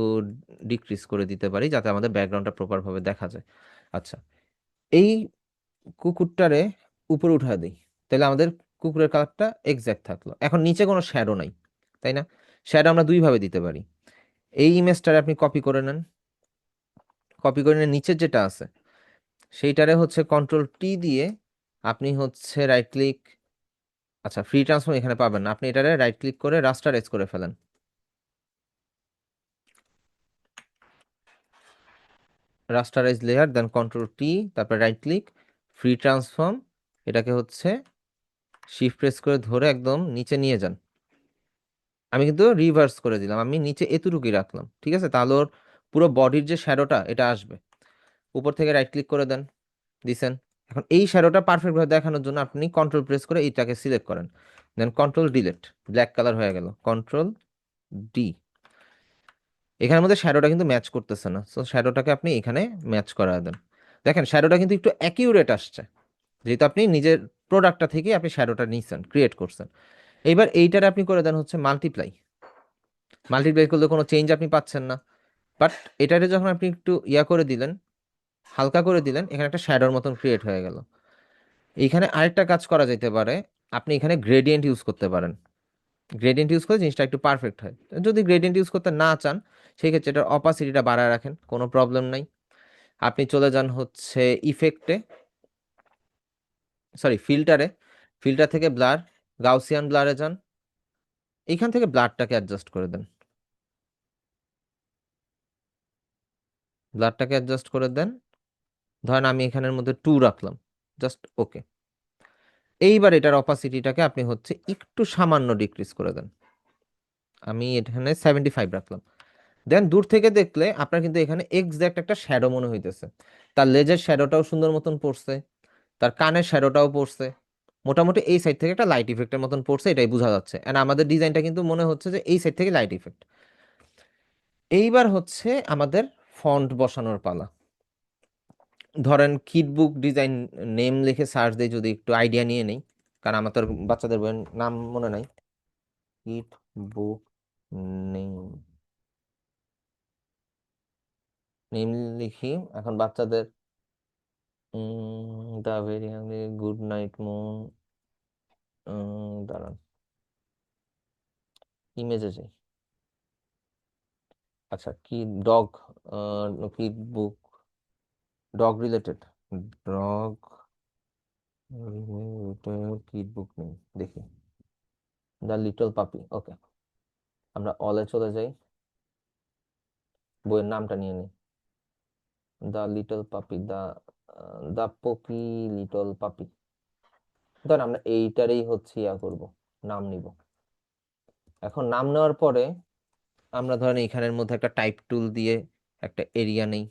ডিক্রিজ করে দিতে পারি, যাতে আমাদের ব্যাকগ্রাউন্ডটা প্রপারভাবে দেখা যায়। আচ্ছা, এই কুকুরটারে উপরে উঠা দিই, তাহলে আমাদের কুকুরের কালারটা এক্সাক্ট থাকলো। এখন নিচে কোনো শ্যাডো নাই, তাই না? শ্যাডো আমরা দুইভাবে দিতে পারি। এই ইমেজটারে আপনি কপি করে নেন, কপি করে নিয়ে নিচের যেটা আছে সেইটারে হচ্ছে কন্ট্রোল টি দিয়ে আপনি হচ্ছে রাইট ক্লিক, আচ্ছা ফ্রি ট্রান্সফর্ম এখানে পাবেন না, আপনি এটারে রাইট ক্লিক করে রাস্টারাইজ করে ফেলেন। রাস্টারাইজ লেয়ার, দেন কন্ট্রোল টি, তারপর রাইট ক্লিক, ফ্রি ট্রান্সফর্ম, এটাকে হচ্ছে শিফট প্রেস করে ধরে একদম নিচে নিয়ে যান। আমি কিন্তু রিভার্স করে দিলাম, আমি নিচে এতটুকুই রাখলাম, ঠিক আছে। তাহলে ওর পুরো বডির যে শ্যাডোটা এটা আসবে। উপর থেকে রাইট ক্লিক করে দেন, দিছেন। এখন এই শ্যাডোটা পারফেক্ট ভাবে দেখানোর জন্য আপনি কন্ট্রোল প্রেস করে এইটাকে সিলেক্ট করেন, দেন কন্ট্রোল ডিলিট, ব্ল্যাক কালার হয়ে গেল, কন্ট্রোল ডি। এখানের মধ্যে শ্যাডোটা কিন্তু ম্যাচ করতেছে না, সো শ্যাডোটাকে আপনি এখানে ম্যাচ করা দেন। দেখেন শ্যাডোটা কিন্তু একটু অ্যাকিউরেট আসছে, যেহেতু আপনি নিজের প্রোডাক্টটা থেকে আপনি শ্যাডোটা নিছেন, ক্রিয়েট করছেন। এইবার এইটারে আপনি করে দেন হচ্ছে মাল্টিপ্লাই, মাল্টিপ্লাই করলে কোনো চেঞ্জ আপনি পাচ্ছেন না। বাট এটারে যখন আপনি একটু ইয়া করে দিলেন, হালকা করে দিলেন, এখানে একটা শ্যাডোর মতন ক্রিয়েট হয়ে গেল। এইখানে আরেকটা কাজ করা যেতে পারে, আপনি এখানে গ্রেডিয়েন্ট ইউজ করতে পারেন। গ্রেডিয়েন্ট ইউজ করে জিনিসটা একটু পারফেক্ট হয়। যদি গ্রেডিয়েন্ট ইউজ করতে না চান, সেই ক্ষেত্রে এটার অপাসিটিটা বাড়ায় রাখেন, কোনো প্রবলেম নাই। আপনি চলে যান হচ্ছে ইফেক্টে, সরি ফিল্টারে, ফিল্টার থেকে ব্লার, গাউসিয়ান ব্লারে যান, এইখান থেকে ব্লারটাকে অ্যাডজাস্ট করে দেন, ব্লারটাকে অ্যাডজাস্ট করে দেন। ধরেন আমি এখানের মধ্যে 2 রাখলাম, জাস্ট ওকে। এইবার এটার অপাসিটিটাকে আপনি হচ্ছে একটু সামান্য ডিক্রিজ করে দেন, আমি এখানে 75 রাখলাম। দেন দূর থেকে দেখলে আপনার কিন্তু এখানে এক্সাক্ট একটা শ্যাডো মনে হইতেছে, তার লেজের শ্যাডোটাও সুন্দর মতন পড়ছে, তার কানের শ্যাডোটাও পড়ছে, মোটামুটি এই সাইড থেকে একটা লাইট ইফেক্টের মতন পড়ছে, এটাই বোঝা যাচ্ছে। এন্ড আমাদের ডিজাইনটা কিন্তু মনে হচ্ছে যে এই সাইড থেকে লাইট ইফেক্ট। এইবার হচ্ছে আমাদের ফন্ট বসানোর পালা। ধরেন কিডবুক ডিজাইন নেম লিখে সার্চ দিয়ে যদি একটু আইডিয়া নিয়ে নেই, কারণ আমার তো আর বাচ্চাদের বইয়ের নাম মনে নাই। কিড বুক নেম, নেম লিখি এখন বাচ্চাদের, the very hungry, good night moon, দাঁড়ান ইমেজে যাই। আচ্ছা কি ডগ, কিড বুক, ডগ রিলেটেড, ডগ কিড বুক নেই, দেখি দ্য লিটল পাপি। ওকে, আমরা অলে চলে যাই, বইয়ের নামটা নিয়ে নিই, দ্য লিটল পাপি, দ্য পপি লিটল পাপি। ধরেন আমরা এইটারই হচ্ছে ইয়া করব, নাম নিব। এখন নাম নেওয়ার পরে আমরা ধরেন এখানের মধ্যে একটা টাইপ টুল দিয়ে একটা এরিয়া নেই,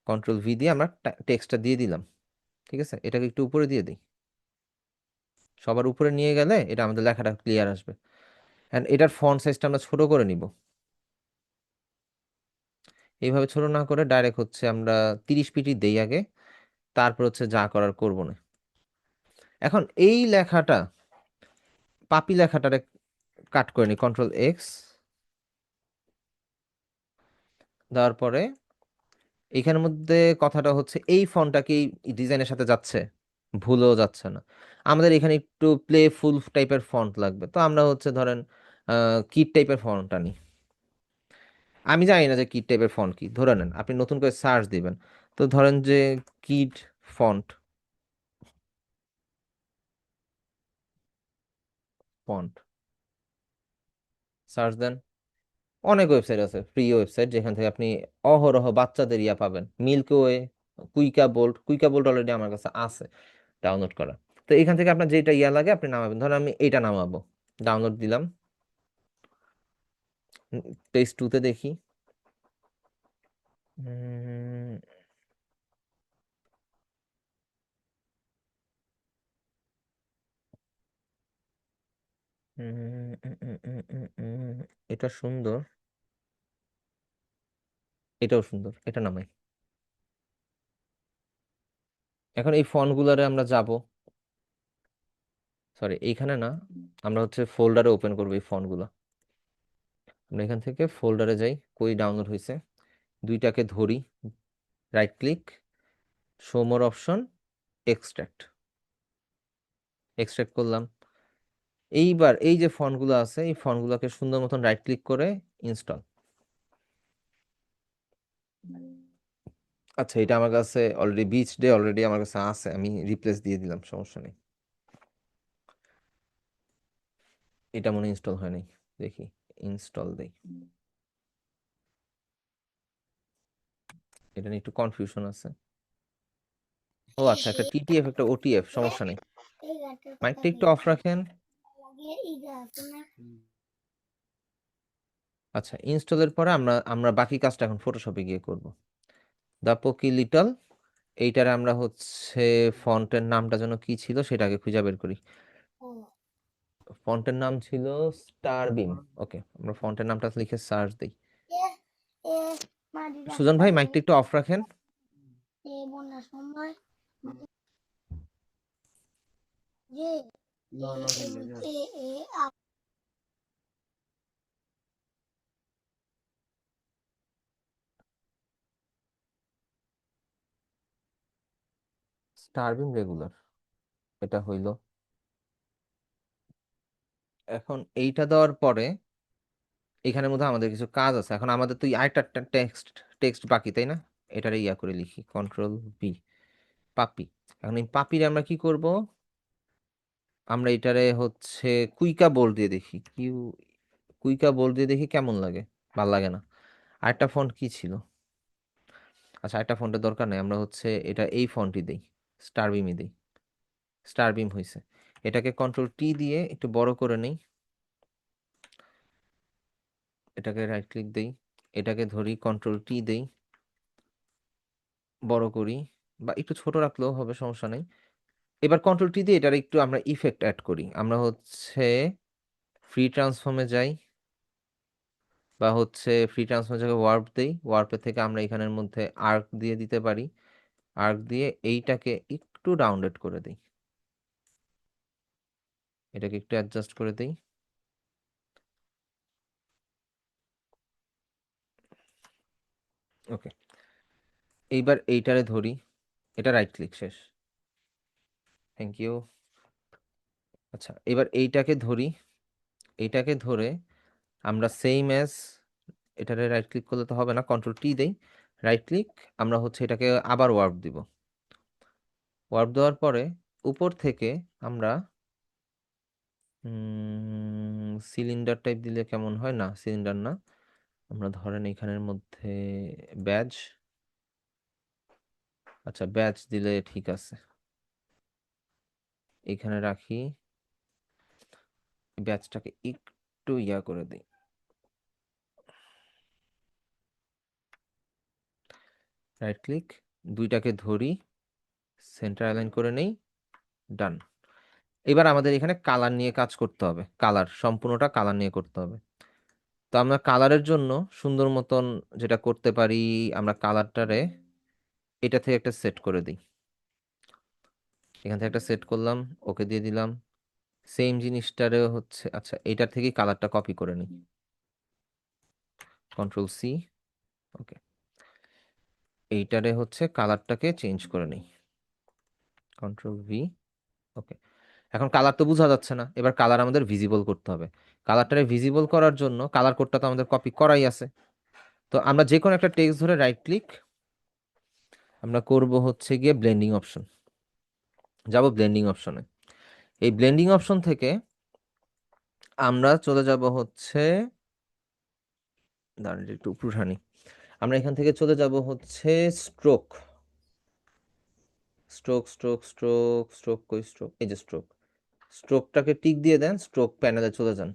কন্ট্রোল ভি দিয়ে আমরা টেক্সটটা দিয়ে দিলাম। ঠিক আছে, এটাকে একটু উপরে দিয়ে দিই। সবার উপরে নিয়ে গেলে এটা আমাদের লেখাটা ক্লিয়ার আসবে। অ্যান্ড এটার ফন্ট সাইজটা আমরা ছোট করে নিব। এইভাবে ছোট না করে ডাইরেক্ট হচ্ছে আমরা 30 পিটি দেই আগে, তারপর হচ্ছে যা করার করব না। এখন এই লেখাটা, পাপি লেখাটারে কাট করে নিই, কন্ট্রোল এক্স দেওয়ার পরে এইখানের মধ্যে কথাটা হচ্ছে এই ফন্টটা কি ডিজাইনের সাথে যাচ্ছে, ভুলেও যাচ্ছে না। আমাদের এখানে একটু প্লেফুল টাইপের ফন্ট লাগবে, তো আমরা হচ্ছে ধরেন কিড টাইপের ফন্ট আনি। আমি জানি না যে কিড টাইপের ফন্ট কি, ধরে নেন আপনি নতুন করে সার্চ দিবেন, তো ধরেন যে কিড ফন্ট ফন্ট সার্চ দেন। অনেক ওয়েবসাইট আছে, ফ্রি ওয়েবসাইট, যেখান থেকে আপনি অহরহ বাচ্চাদের ইয়া পাবেন, মিল্ক ওয়ে, কুইকা বোল্ট অলরেডি আমার কাছে আছে ডাউনলোড করা। তো এখান থেকে আপনার যেটা ইয়া লাগে আপনি নামাবেন। ধরেন আমি এইটা নামাবো, ডাউনলোড দিলাম, পেজ 2-তে দেখি। উম, উম, উম, উম, উম, উম, উম, এটা সুন্দর, এটাও সুন্দর, এটা নামাই। এখন এই ফন্টগুলারে আমরা যাব, সরি এইখানে না, আমরা হচ্ছে ফোল্ডারে ওপেন করবো এই ফন্টগুলো। আমরা এখান থেকে ফোল্ডারে যাই, কই ডাউনলোড হয়েছে, দুইটাকে ধরি, রাইট ক্লিক, শো মোর অপশন, এক্সট্রাক্ট, এক্সট্রাক্ট করলাম। এইবার এই যে ফন্টগুলো আছে এই ফন্টগুলোকে সুন্দর মতন রাইট ক্লিক করে ইনস্টল। আচ্ছা, এটা আমার কাছে অলরেডি বিচ ডে অলরেডি আমার কাছে আছে, আমি রিপ্লেস দিয়ে দিলাম, সমস্যা নেই। এটা মনে ইনস্টল হয় নাই, দেখি ইনস্টল দেই। এটা নিয়ে একটু কনফিউশন আছে। ও আচ্ছা, একটা টিটিএফ একটা ওটিএফ, সমস্যা নেই। মাইকটা একটু অফ রাখেন। আচ্ছা, ইনস্টলের পরে আমরা আমরা বাকি কাজটা এখন ফটোশপে গিয়ে করব। দ্য পকি লিটল, এইটারে আমরা হচ্ছে ফন্টের নামটা যেন কি ছিল সেটা আগে খুঁজে বের করি। ফন্টের নাম ছিল স্টার বিম। ওকে, আমরা ফন্টের নামটা লিখে সার্চ দিই। সুজন ভাই মাইকটা একটু অফ রাখেন। স্টার বিম রেগুলার, এটা হইলো। এখন এইটা দেওয়ার পরে এখানের মধ্যে আমাদের কিছু কাজ আছে। এখন আমাদের তো আরেকটা টেক্সট টেক্সট বাকি, তাই না? এটারে ইয়া করে লিখি, কন্ট্রোল বি, পাপি। এখন এই পাপির আমরা কি করব, আমরা এটারে হচ্ছে কুইকা বোল্ড দিয়ে দেখি, কুইকা বোল্ড দিয়ে দেখি কেমন লাগে। ভাল লাগে না। আরেকটা ফন্ট কি ছিল, আচ্ছা আরেকটা ফন্টের দরকার নেই, আমরা হচ্ছে এটা এই ফন্টই দেই, স্টার বিমই দেই। স্টার বিম হয়েছে, এটাকে কন্ট্রোল টি দিয়ে একটু বড় করে নেই, এটাকে রাইট ক্লিক দেই, এটাকে ধরি, কন্ট্রোল টি দেই, বড় করি, বা একটু ছোট রাখলেও হবে, সমস্যা নেই। এবার কন্ট্রোল টি দিয়ে এটার একটু আমরা ইফেক্ট অ্যাড করি। আমরা হচ্ছে ফ্রি ট্রান্সফর্মে যাই, বা হচ্ছে ফ্রি ট্রান্সফর্মের জায়গায় ওয়ার্প দেই, ওয়ার্পের থেকে আমরা এখানের মধ্যে আর্ক দিয়ে দিতে পারি। আর্ক দিয়ে এইটাকে একটু ডাউনলোড করে দিই, এটাকে একটু অ্যাডজাস্ট করে দিই। ওকে, এইবার এইটারে ধরি, এটা রাইট ক্লিক, শেষ, থ্যাংক ইউ। আচ্ছা, এবার এইটাকে ধরি, এইটাকে ধরে আমরা সেম অ্যাজ, এটারে রাইট ক্লিক করলে তো হবে না, কন্ট্রোল টি দেই, রাইট ক্লিক, আমরা হচ্ছে এটাকে আবার ওয়ার্প দিব। ওয়ার্প দেওয়ার পরে উপর থেকে আমরা সিলিন্ডার টাইপ দিলে কেমন হয়, না সিলিন্ডার না, আমরা ধরেন এখানের মধ্যে ব্যাজ, আচ্ছা ব্যাজ দিলে ঠিক আছে, এখানে রাখি, ব্যাজটাকে একটু ইয়া করে দিই, রাইট ক্লিক, দুইটাকে ধরি, সেন্টার অ্যালাইন করে নেই, ডান। এবার আমাদের এখানে কালার নিয়ে কাজ করতে হবে, কালার সম্পূর্ণটা কালার নিয়ে করতে হবে। তো আমরা কালারের জন্য সুন্দর মতন যেটা করতে পারি, আমরা কালারটারে এটা থেকে একটা সেট করে দিই, এখান থেকে একটা সেট করলাম, ওকে দিয়ে দিলাম। সেম জিনিসটারে হচ্ছে, আচ্ছা এটার থেকেই কালারটা কপি করে নিই, কন্ট্রোল সি, ওকে, এইটারে হচ্ছে কালারটাকে চেঞ্জ করে নিই, কন্ট্রোল ভি, ওকে। এখন কালার তো বোঝা যাচ্ছে না, এবার কালার আমাদের ভিজিবল করতে হবে। কালারটারে ভিজিবল করার জন্য কালার কোডটা তো আমাদের কপি করাই আছে, তো আমরা যে কোনো একটা টেক্সট ধরে রাইট ক্লিক, আমরা করব হচ্ছে গিয়ে ব্লেন্ডিং অপশন, যাব ব্লেন্ডিং অপশনে। এই ব্লেন্ডিং অপশন থেকে আমরা চলে যাব হচ্ছে, দাঁড়ান এটা একটু উপরে, আমরা এখান থেকে চলে যাব হচ্ছে stroke, stroke stroke stroke stroke, কই স্ট্রোক, এই যে স্ট্রোক, স্ট্রোকটাকে টিক দিয়ে দেন, স্ট্রোক প্যানেলে চলে যান।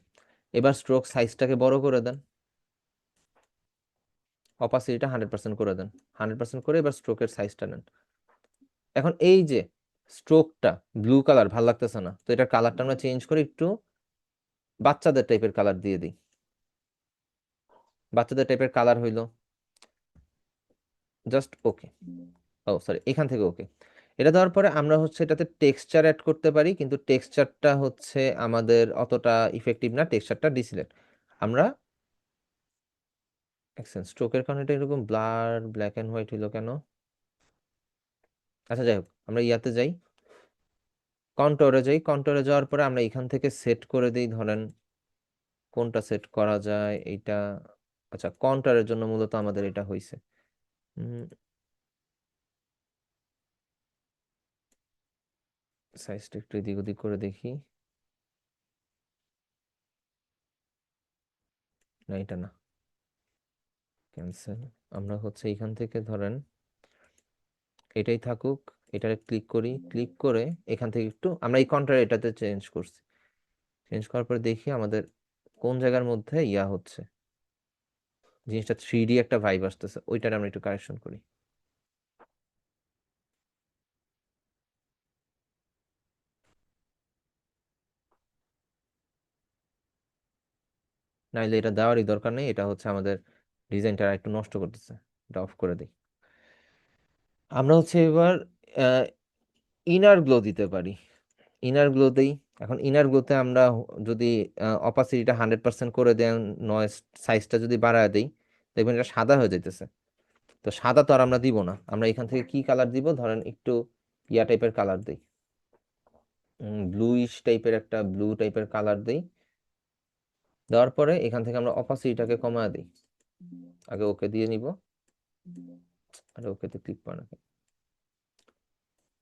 এবার স্ট্রোক সাইজটাকে বড় করে দেন, অপাসিটিটা 100% করে দেন, 100% করে এবার স্ট্রোকের সাইজটা নেন। এখন এই যে স্ট্রোকটা ব্লু কালার ভাল লাগতেছে না, তো এটার কালারটা আমরা চেঞ্জ করে একটু বাচ্চাদের টাইপের কালার দিয়ে দিই, বাচ্চাদের টাইপের কালার হইলো, জাস্ট ওকে, ও সরি এখান থেকে ওকে। এটা দেওয়ার পরে আমরা হচ্ছে এটাতে টেক্সচার অ্যাড করতে পারি, কিন্তু টেক্সচারটা হচ্ছে আমাদের অতটা ইফেক্টিভ না, টেক্সচারটা ডিসিলেক্ট আমরা, স্ট্রোকের কারণে এটা এরকম ব্লার ব্ল্যাক এন্ড হোয়াইট হইলো কেন, আচ্ছা যাই হোক, আমরা ইয়াতে যাই, কন্ট্রোরে যাই, কন্ট্রোরে যাওয়ার পরে আমরা এখান থেকে সেট করে দিই, ধরেন কোনটা সেট করা যায় এইটা, আচ্ছা কন্ট্রোরের জন্য মূলত আমাদের এটা হইছে, সাইজটা একটু এদিক ওদিক করে দেখি, না এটা না, ক্যান্সেল। আমরা হচ্ছে এখান থেকে ধরেন এটাই থাকুক, এটারে ক্লিক করি, ক্লিক করে এখান থেকে একটু আমরা এই কন্ট্রার এটাতে চেঞ্জ করছি, চেঞ্জ করার পরে দেখি আমাদের কোন জায়গার মধ্যে ইয়া হচ্ছে, জিনিসটা 3D একটা ভাইব আসতেছে, ওইটারে আমরা একটু কারেকশন করি। নাইলে এটা দেওয়ারই দরকার নেই, এটা হচ্ছে আমাদের ডিজাইনটা একটু নষ্ট করতেছে, এটা অফ করে দিই। আমরা হচ্ছে এবার ইনার গ্লো দিতে পারি, ইনার গ্লোতেই, এখন ইনার গ্লোতে আমরা যদি অপাসিটিটা 100% করে দেন, নয়েজ সাইজটা যদি বাড়ায় দেই, দেখবেন এটা সাদা হয়ে যাইতেছে। তো সাদা তো আর আমরা দিব না, আমরা এখান থেকে কি কালার দিব, ধরেন একটু ইয়া টাইপের কালার দিই, ব্লুইশ টাইপের একটা ব্লু টাইপের কালার দিই। দেওয়ার পরে এখান থেকে আমরা অপাসিটিটাকে কমায় দিই, আগে ওকে দিয়ে নিব, আর ওকেতে ক্লিক করে নাকি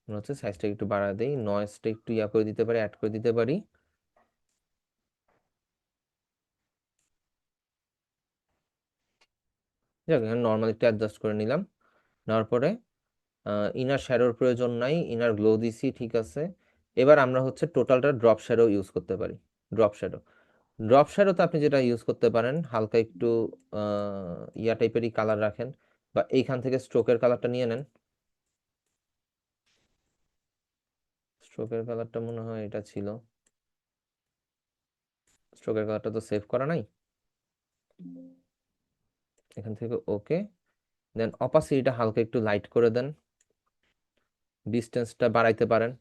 হচ্ছে সাইজটা একটু বাড়ায় দেই, নয়েজটা একটু ইয়া করে দিতে পারি, অ্যাড করে দিতে পারি। যাক এখানে নর্মাল একটু অ্যাডজাস্ট করে নিলাম, নেওয়ার পরে ইনার শ্যাডোর প্রয়োজন নাই, ইনার গ্লো দিছি ঠিক আছে। এবার আমরা হচ্ছে টোটালটা ড্রপ শ্যাডো ইউজ করতে পারি, ড্রপ শ্যাডো, ড্রপ শ্যাডোতে আপনি যেটা ইউজ করতে পারেন, হালকা একটু ইয়া টাইপেরই কালার রাখেন, বা এইখান থেকে স্ট্রোকের কালারটা নিয়ে নেন, স্ট্রোকের কালারটা মনে হয় এটা ছিল, স্ট্রোকের কালারটা তো সেভ করা নাই, এখান থেকে ওকে, দেন অপাসিটিটা হালকা একটু লাইট করে দেন, ডিস্টেন্সটা বাড়াইতে পারেন,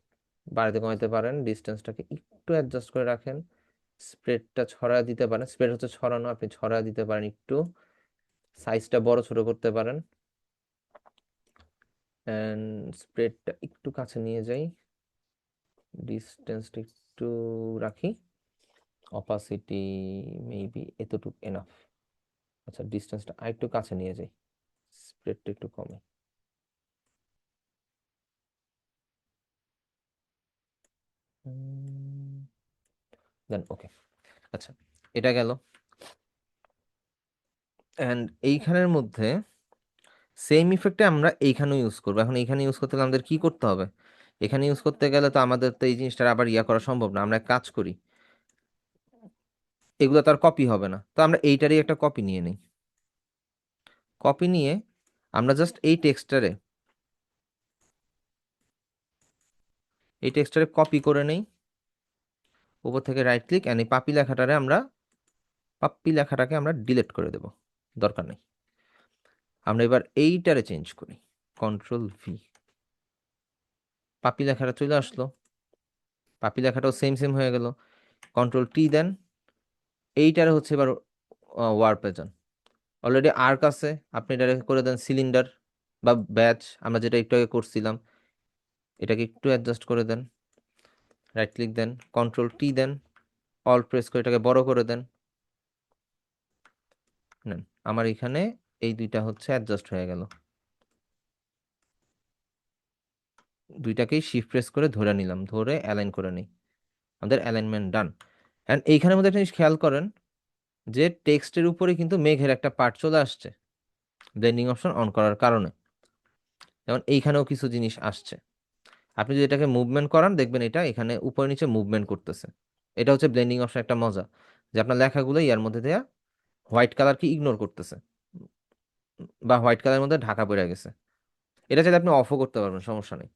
বাড়াইতে কমাইতে পারেন, ডিস্টেন্সটাকে একটু অ্যাডজাস্ট করে রাখেন, স্প্রেডটা ছড়া দিতে পারেন, স্প্রেড হচ্ছে ছড়ানো, আপনি ছড়া দিতে পারেন একটু, সাইজটা বড় ছোট করতে পারেন, এন্ড স্প্রেডটা একটু কাছে নিয়ে যাই, ডিস্টেন্সটা একটু রাখি, অপাসিটি মেবি এতটুকু এনাফ, আচ্ছা ডিস্টেন্সটা আরেকটু কাছে নিয়ে যাই, স্প্রেডটা একটু কমে, দেন ওকে। আচ্ছা এটা গেল, অ্যান্ড এইখানের মধ্যে সেম ইফেক্টে আমরা এইখানেও ইউজ করবো। এখন এইখানে ইউজ করতে গেলে আমাদের কি করতে হবে? এখানে ইউজ করতে গেলে তো আমাদের তো এই জিনিসটা আবার ইয়া করা সম্ভব না। আমরা এক কাজ করি, এগুলো তার কপি হবে না, তো আমরা এইটারই একটা কপি নিয়ে নিই। কপি নিয়ে আমরা জাস্ট এই টেক্সটারে কপি করে নেই, উপর থেকে রাইট ক্লিক, এই পাপ্পি লেখাটাকে আমরা ডিলিট করে দেব, দরকার নেই। আমরা এবার এইটারে চেঞ্জ করি, কন্ট্রোল ভি, পাপ্পি লেখাটা চলে আসলো, পাপ্পি লেখাটাও সেম সেম হয়ে গেল। কন্ট্রোল টি দেন, এইটারে হচ্ছে এবার ওয়ার্পে যান। অলরেডি আর্ক আছে, আপনি এটাকে করে দেন সিলিন্ডার বা ব্যাচ, আমরা যেটা একটু আগে করছিলাম, এটাকে একটু অ্যাডজাস্ট করে দেন, রাইট ক্লিক দেন, কন্ট্রোল টি দেন, অল প্রেস করে এটাকে বড় করে দেন। নেন, আমার এখানে এই দুইটা হচ্ছে অ্যাডজাস্ট হয়ে গেল। দুইটাকেই শিফট প্রেস করে ধরে নিলাম, ধরে অ্যালাইন করে নিই, আমাদের অ্যালাইনমেন্ট ডান। অ্যান্ড এইখানের মধ্যে একটা জিনিস খেয়াল করেন যে টেক্সটের উপরে কিন্তু মেঘের একটা পার্ট চলে আসছে ব্লেন্ডিং অপশন অন করার কারণে। যেমন এইখানেও কিছু জিনিস আসছে, আপনি যদি এটাকে মুভমেন্ট করান দেখবেন এটা এখানে উপরে নিচে মুভমেন্ট করতেছে। এটা হচ্ছে ব্লেন্ডিং অপশন একটা মজা, যে আপনার লেখাগুলো ইয়ার মধ্যে দেয়া হোয়াইট কালারকে ইগনোর করতেছে বা হোয়াইট কালারের মধ্যে ঢাকা পড়ে গেছে। এটা চাইলে আপনি অফও করতে পারবেন, সমস্যা নেই।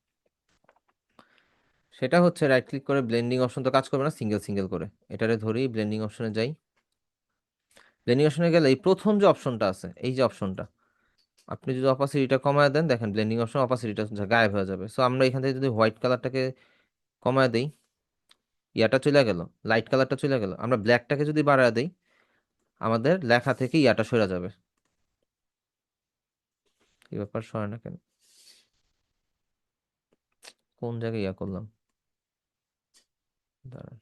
সেটা হচ্ছে রাইট ক্লিক করে ব্লেন্ডিং অপশন তো কাজ করবে না, সিঙ্গেল সিঙ্গেল করে এটারে ধরি, ব্লেন্ডিং অপশনে যাই। ব্লেন্ডিং অপশনে গেলে এই প্রথম যে অপশনটা আছে, এই যে অপশনটা, আপনি যদি অপাসিটিটা কমায় দেন দেখেন ব্লেন্ডিং অপশন অপাসিটিটা গায়েব হয়ে যাবে। সো আমরা এখান থেকে যদি হোয়াইট কালারটাকে কমায় দেই, ইয়াটা চলে গেল, লাইট কালারটা চলে গেল। আমরা ব্ল্যাকটাকে যদি বাড়ায় দেই, আমাদের লেখা থেকে ইয়াটা সরে যাবে। কি ব্যাপার, সরে না কেন? কোন জায়গায় ইয়া করলাম, দাঁড়ান।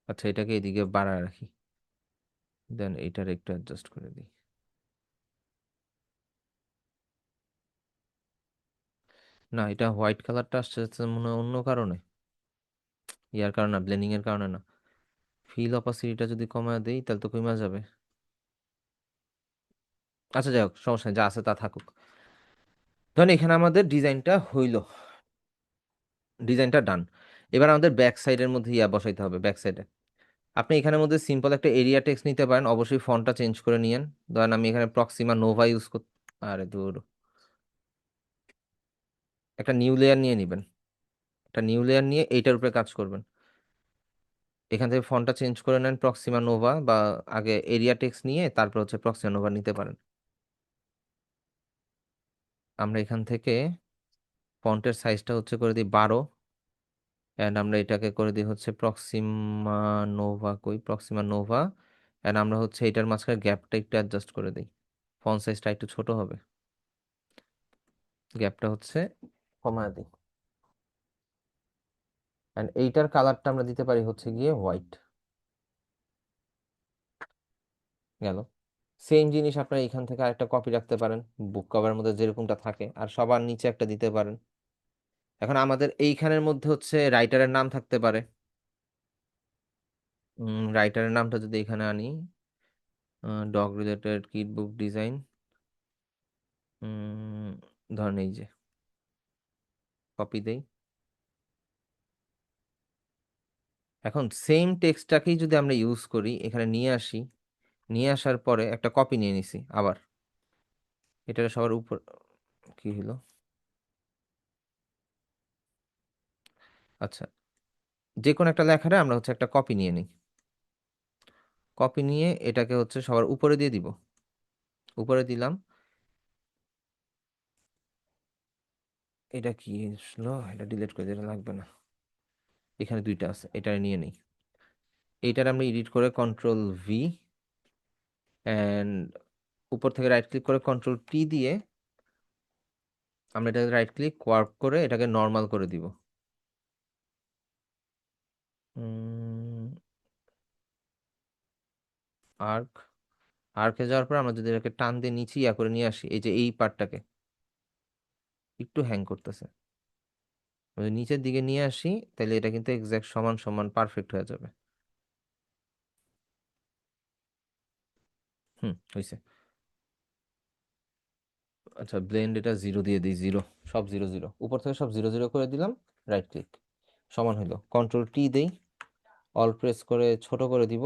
আচ্ছা, এটাকে এদিকে বাড়ায় রাখি, দেন এইটার একটু অ্যাডজাস্ট করে দিই। না, এটা হোয়াইট কালারটা আসছে হচ্ছে মনে হয় অন্য কারণে, ইয়ার কারণে না, ব্লেন্ডিং এর কারণে না। ফিল অপাসিটিটা যদি কমায় দেই তাহলে তো কমে যাবে। আচ্ছা যাই হোক, সমস্যা নেই, যা আছে তা থাকুক। ধরেন এখানে আমাদের ডিজাইনটা হইলো, ডিজাইনটা ডান। এবার আমাদের ব্যাক সাইডের মধ্যে ইয়া বসাইতে হবে। ব্যাক সাইডে আপনি এখানের মধ্যে সিম্পল একটা এরিয়া টেক্সট নিতে পারেন, অবশ্যই ফন্টটা চেঞ্জ করে নিয়েন। ধরেন আমি এখানে প্রক্সিমা নোভা ইউজ কর, আরে দূর, একটা নিউ লেয়ার নিয়ে নেবেন, একটা নিউ লেয়ার নিয়ে এইটার উপরে কাজ করবেন। এখান থেকে ফন্টটা চেঞ্জ করে নেন প্রক্সিমা নোভা, বা আগে এরিয়া টেক্সট নিয়ে তারপর হচ্ছে প্রক্সিমা নোভা নিতে পারেন। আমরা এখান থেকে ফন্টের সাইজটা হচ্ছে করে দিই 12, অ্যান্ড আমরা এটাকে করে দিই হচ্ছে প্রক্সিমা নোভা, কই প্রক্সিমা নোভা। অ্যান্ড আমরা হচ্ছে এটার মাঝখানে গ্যাপটা একটু অ্যাডজাস্ট করে দিই, ফন্ট সাইজটা একটু ছোট হবে, গ্যাপটা হচ্ছে কমায় দিই। অ্যান্ড এইটার কালারটা আমরা দিতে পারি হচ্ছে গিয়ে হোয়াইট, গেল। সেম জিনিস আপনারা এখান থেকে আরেকটা কপি রাখতে পারেন, বুক কভারের মধ্যে যেরকমটা থাকে, আর সবার নিচে একটা দিতে পারেন। এখন আমাদের এইখানের মধ্যে হচ্ছে রাইটারের নাম থাকতে পারে। রাইটারের নামটা যদি এখানে আনি, ডগ রিলেটেড কিড বুক ডিজাইন, ধরেন এই যে কপি দেই। এখন সেম টেক্সটটাকেই যদি আমরা ইউজ করি, এখানে নিয়ে আসি, নিয়ে আসার পরে একটা কপি নিয়ে নিছি আবার, এটা সবার উপর, কি হলো, আচ্ছা, যে কোনো একটা লেখারে আমরা হচ্ছে একটা কপি নিয়ে নিই। কপি নিয়ে এটাকে হচ্ছে সবার উপরে দিয়ে দিব, উপরে দিলাম। এটা কি আসলো, এটা ডিলিট করে দিলে লাগবে না, এখানে দুইটা আছে, এটা নিয়ে নিই। এইটার আমরা এডিট করে কন্ট্রোল ভি, অ্যান্ড উপর থেকে রাইট ক্লিক করে কন্ট্রোল টি দিয়ে আমরা এটাকে রাইট ক্লিক ওয়ার্ক করে এটাকে নর্মাল করে দিব। আর্ক, আর্কে যাওয়ার পর আমরা যদি এটাকে টান দিয়ে নিচে ইয়া করে নিয়ে আসি, এই যে এই পার্টটাকে, একটু হ্যাং করতেছে। যদি নিচের দিকে নিয়ে আসি তাহলে এটা কিন্তু এক্সাক্ট সমান সমান পারফেক্ট হয়ে যাবে। হয়েছে। আচ্ছা, ব্লেন্ড এটা 0 দিয়ে দিই, 0, সব 0 0, উপর থেকে সব 0 0 করে দিলাম। রাইট ক্লিক, সমান হইলো, কন্ট্রোল টি দেই, অল প্রেস করে ছোট করে দিব।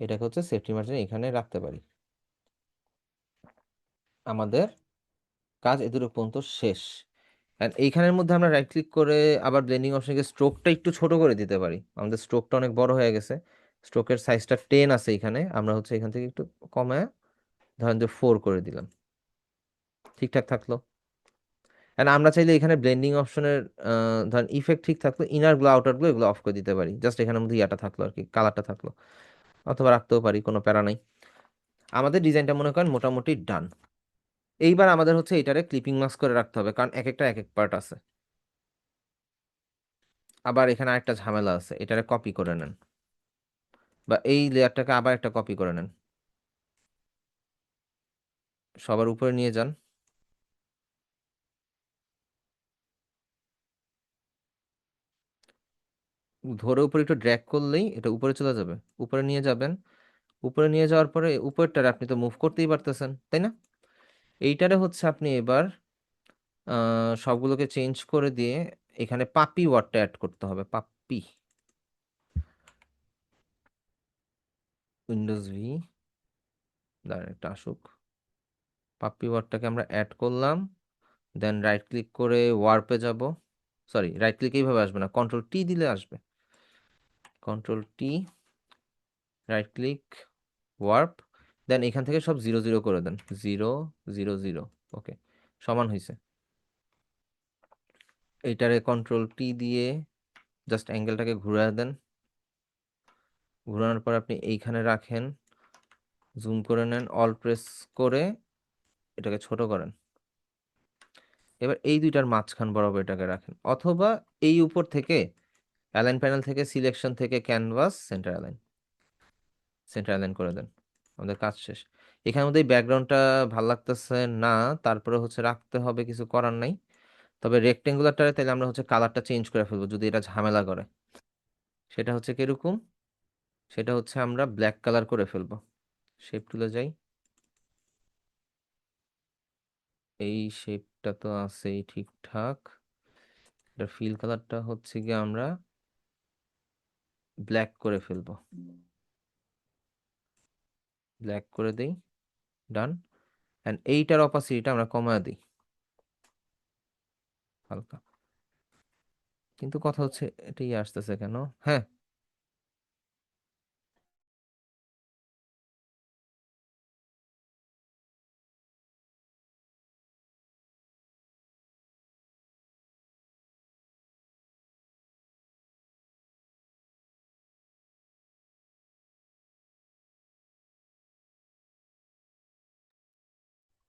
এটাকে হচ্ছে সেফটি মার্জিন এখানে রাখতে পারি। আমাদের কাজ এদূর পর্যন্ত শেষ। আর এইখানের মধ্যে আমরা রাইট ক্লিক করে আবার ব্লেন্ডিং অপশনকে স্ট্রোকটা একটু ছোট করে দিতে পারি। আমাদের স্ট্রোকটা অনেক বড় হয়ে গেছে, স্ট্রোকের সাইজটা 10 আছে এখানে, আমরা হচ্ছে এখান থেকে একটু কমায় ধরেন যে 4 করে দিলাম, ঠিকঠাক থাকলো। এন্ড আমরা চাইলে এখানে ব্লেন্ডিং অপশনের ধরেন ইফেক্ট ঠিক থাকলো, ইনার গুলো আউটার গুলো এগুলো অফ করে দিতে পারি, জাস্ট এখানের মধ্যে ইয়াটা থাকলো আর কি, কালারটা থাকলো, অথবা রাখতেও পারি, কোনো প্যারা নাই। আমাদের ডিজাইনটা মনে করেন মোটামুটি ডান। এইবার আমাদের হচ্ছে এটারে ক্লিপিং মাস্ক করে রাখতে হবে, কারণ এক একটা এক এক পার্ট আছে। আবার এখানে আরেকটা ঝামেলা আছে, এটারে কপি করে নেন, বা এই লেয়ারটাকে আবার একটা কপি করে নেন, সবার উপরে নিয়ে যান। ধরে উপরে একটু ড্র্যাগ করলেই এটা উপরে চলে যাবে, উপরে নিয়ে যাবেন। উপরে নিয়ে যাওয়ার পরে উপরটারে আপনি তো মুভ করতেই পারতেছেন, তাই না? এইটারে হচ্ছে আপনি এবার সবগুলোকে চেঞ্জ করে দিয়ে এখানে পাপি ওয়ার্ডটা অ্যাড করতে হবে, পাপি, উইন্ডোজ ভি, দাঁড়ান একটা আসুক। পাপি ওয়ার্ডটাকে আমরা অ্যাড করলাম, দেন রাইট ক্লিক করে ওয়ার্পে যাব। সরি, রাইট ক্লিক এইভাবে আসবে না, কন্ট্রোল টি দিলে আসবে, control T, right click, warp, then এখান থেকে সব 0 0 করে দেন, 0 0 0। ওকে, সমান হয়েছে। এইটারে কন্ট্রোল টি দিয়ে জাস্ট অ্যাঙ্গেলটাকে ঘুরিয়ে দেন, ঘোরানোর পর আপনি এইখানে রাখেন, জুম করে নেন, অল প্রেস করে এটাকে ছোট করেন। এবার এই দুইটার মাঝখান বরাবর এটাকে রাখেন, অথবা এই উপর থেকে অ্যালাইন প্যানেল থেকে সিলেকশন থেকে ক্যানভাস সেন্টার অ্যালাইন করে দেন। আমাদের কাজ শেষ। এখানের মধ্যে ব্যাকগ্রাউন্ডটা ভাল লাগতেছে না, তারপরে হচ্ছে রাখতে হবে, কিছু করার নাই। তবে রেক্টেঙ্গুলারটারে তাহলে আমরা হচ্ছে কালারটা চেঞ্জ করে ফেলবো যদি এটা ঝামেলা করে। সেটা হচ্ছে কিরকম, সেটা হচ্ছে আমরা ব্ল্যাক কালার করে ফেলবো। শেপ টুলে যাই, এই শেপটা তো আছেই ঠিকঠাক। এটা ফিল কালারটা হচ্ছে গিয়ে আমরা ব্ল্যাক করে ফেলবো, ব্ল্যাক করে দেই, ডান। এন্ড এইটার অপাসিটিটা আমরা কমায় দিই হালকা। কিন্তু কথা হচ্ছে এটাই আসতেছে কেন? হ্যাঁ,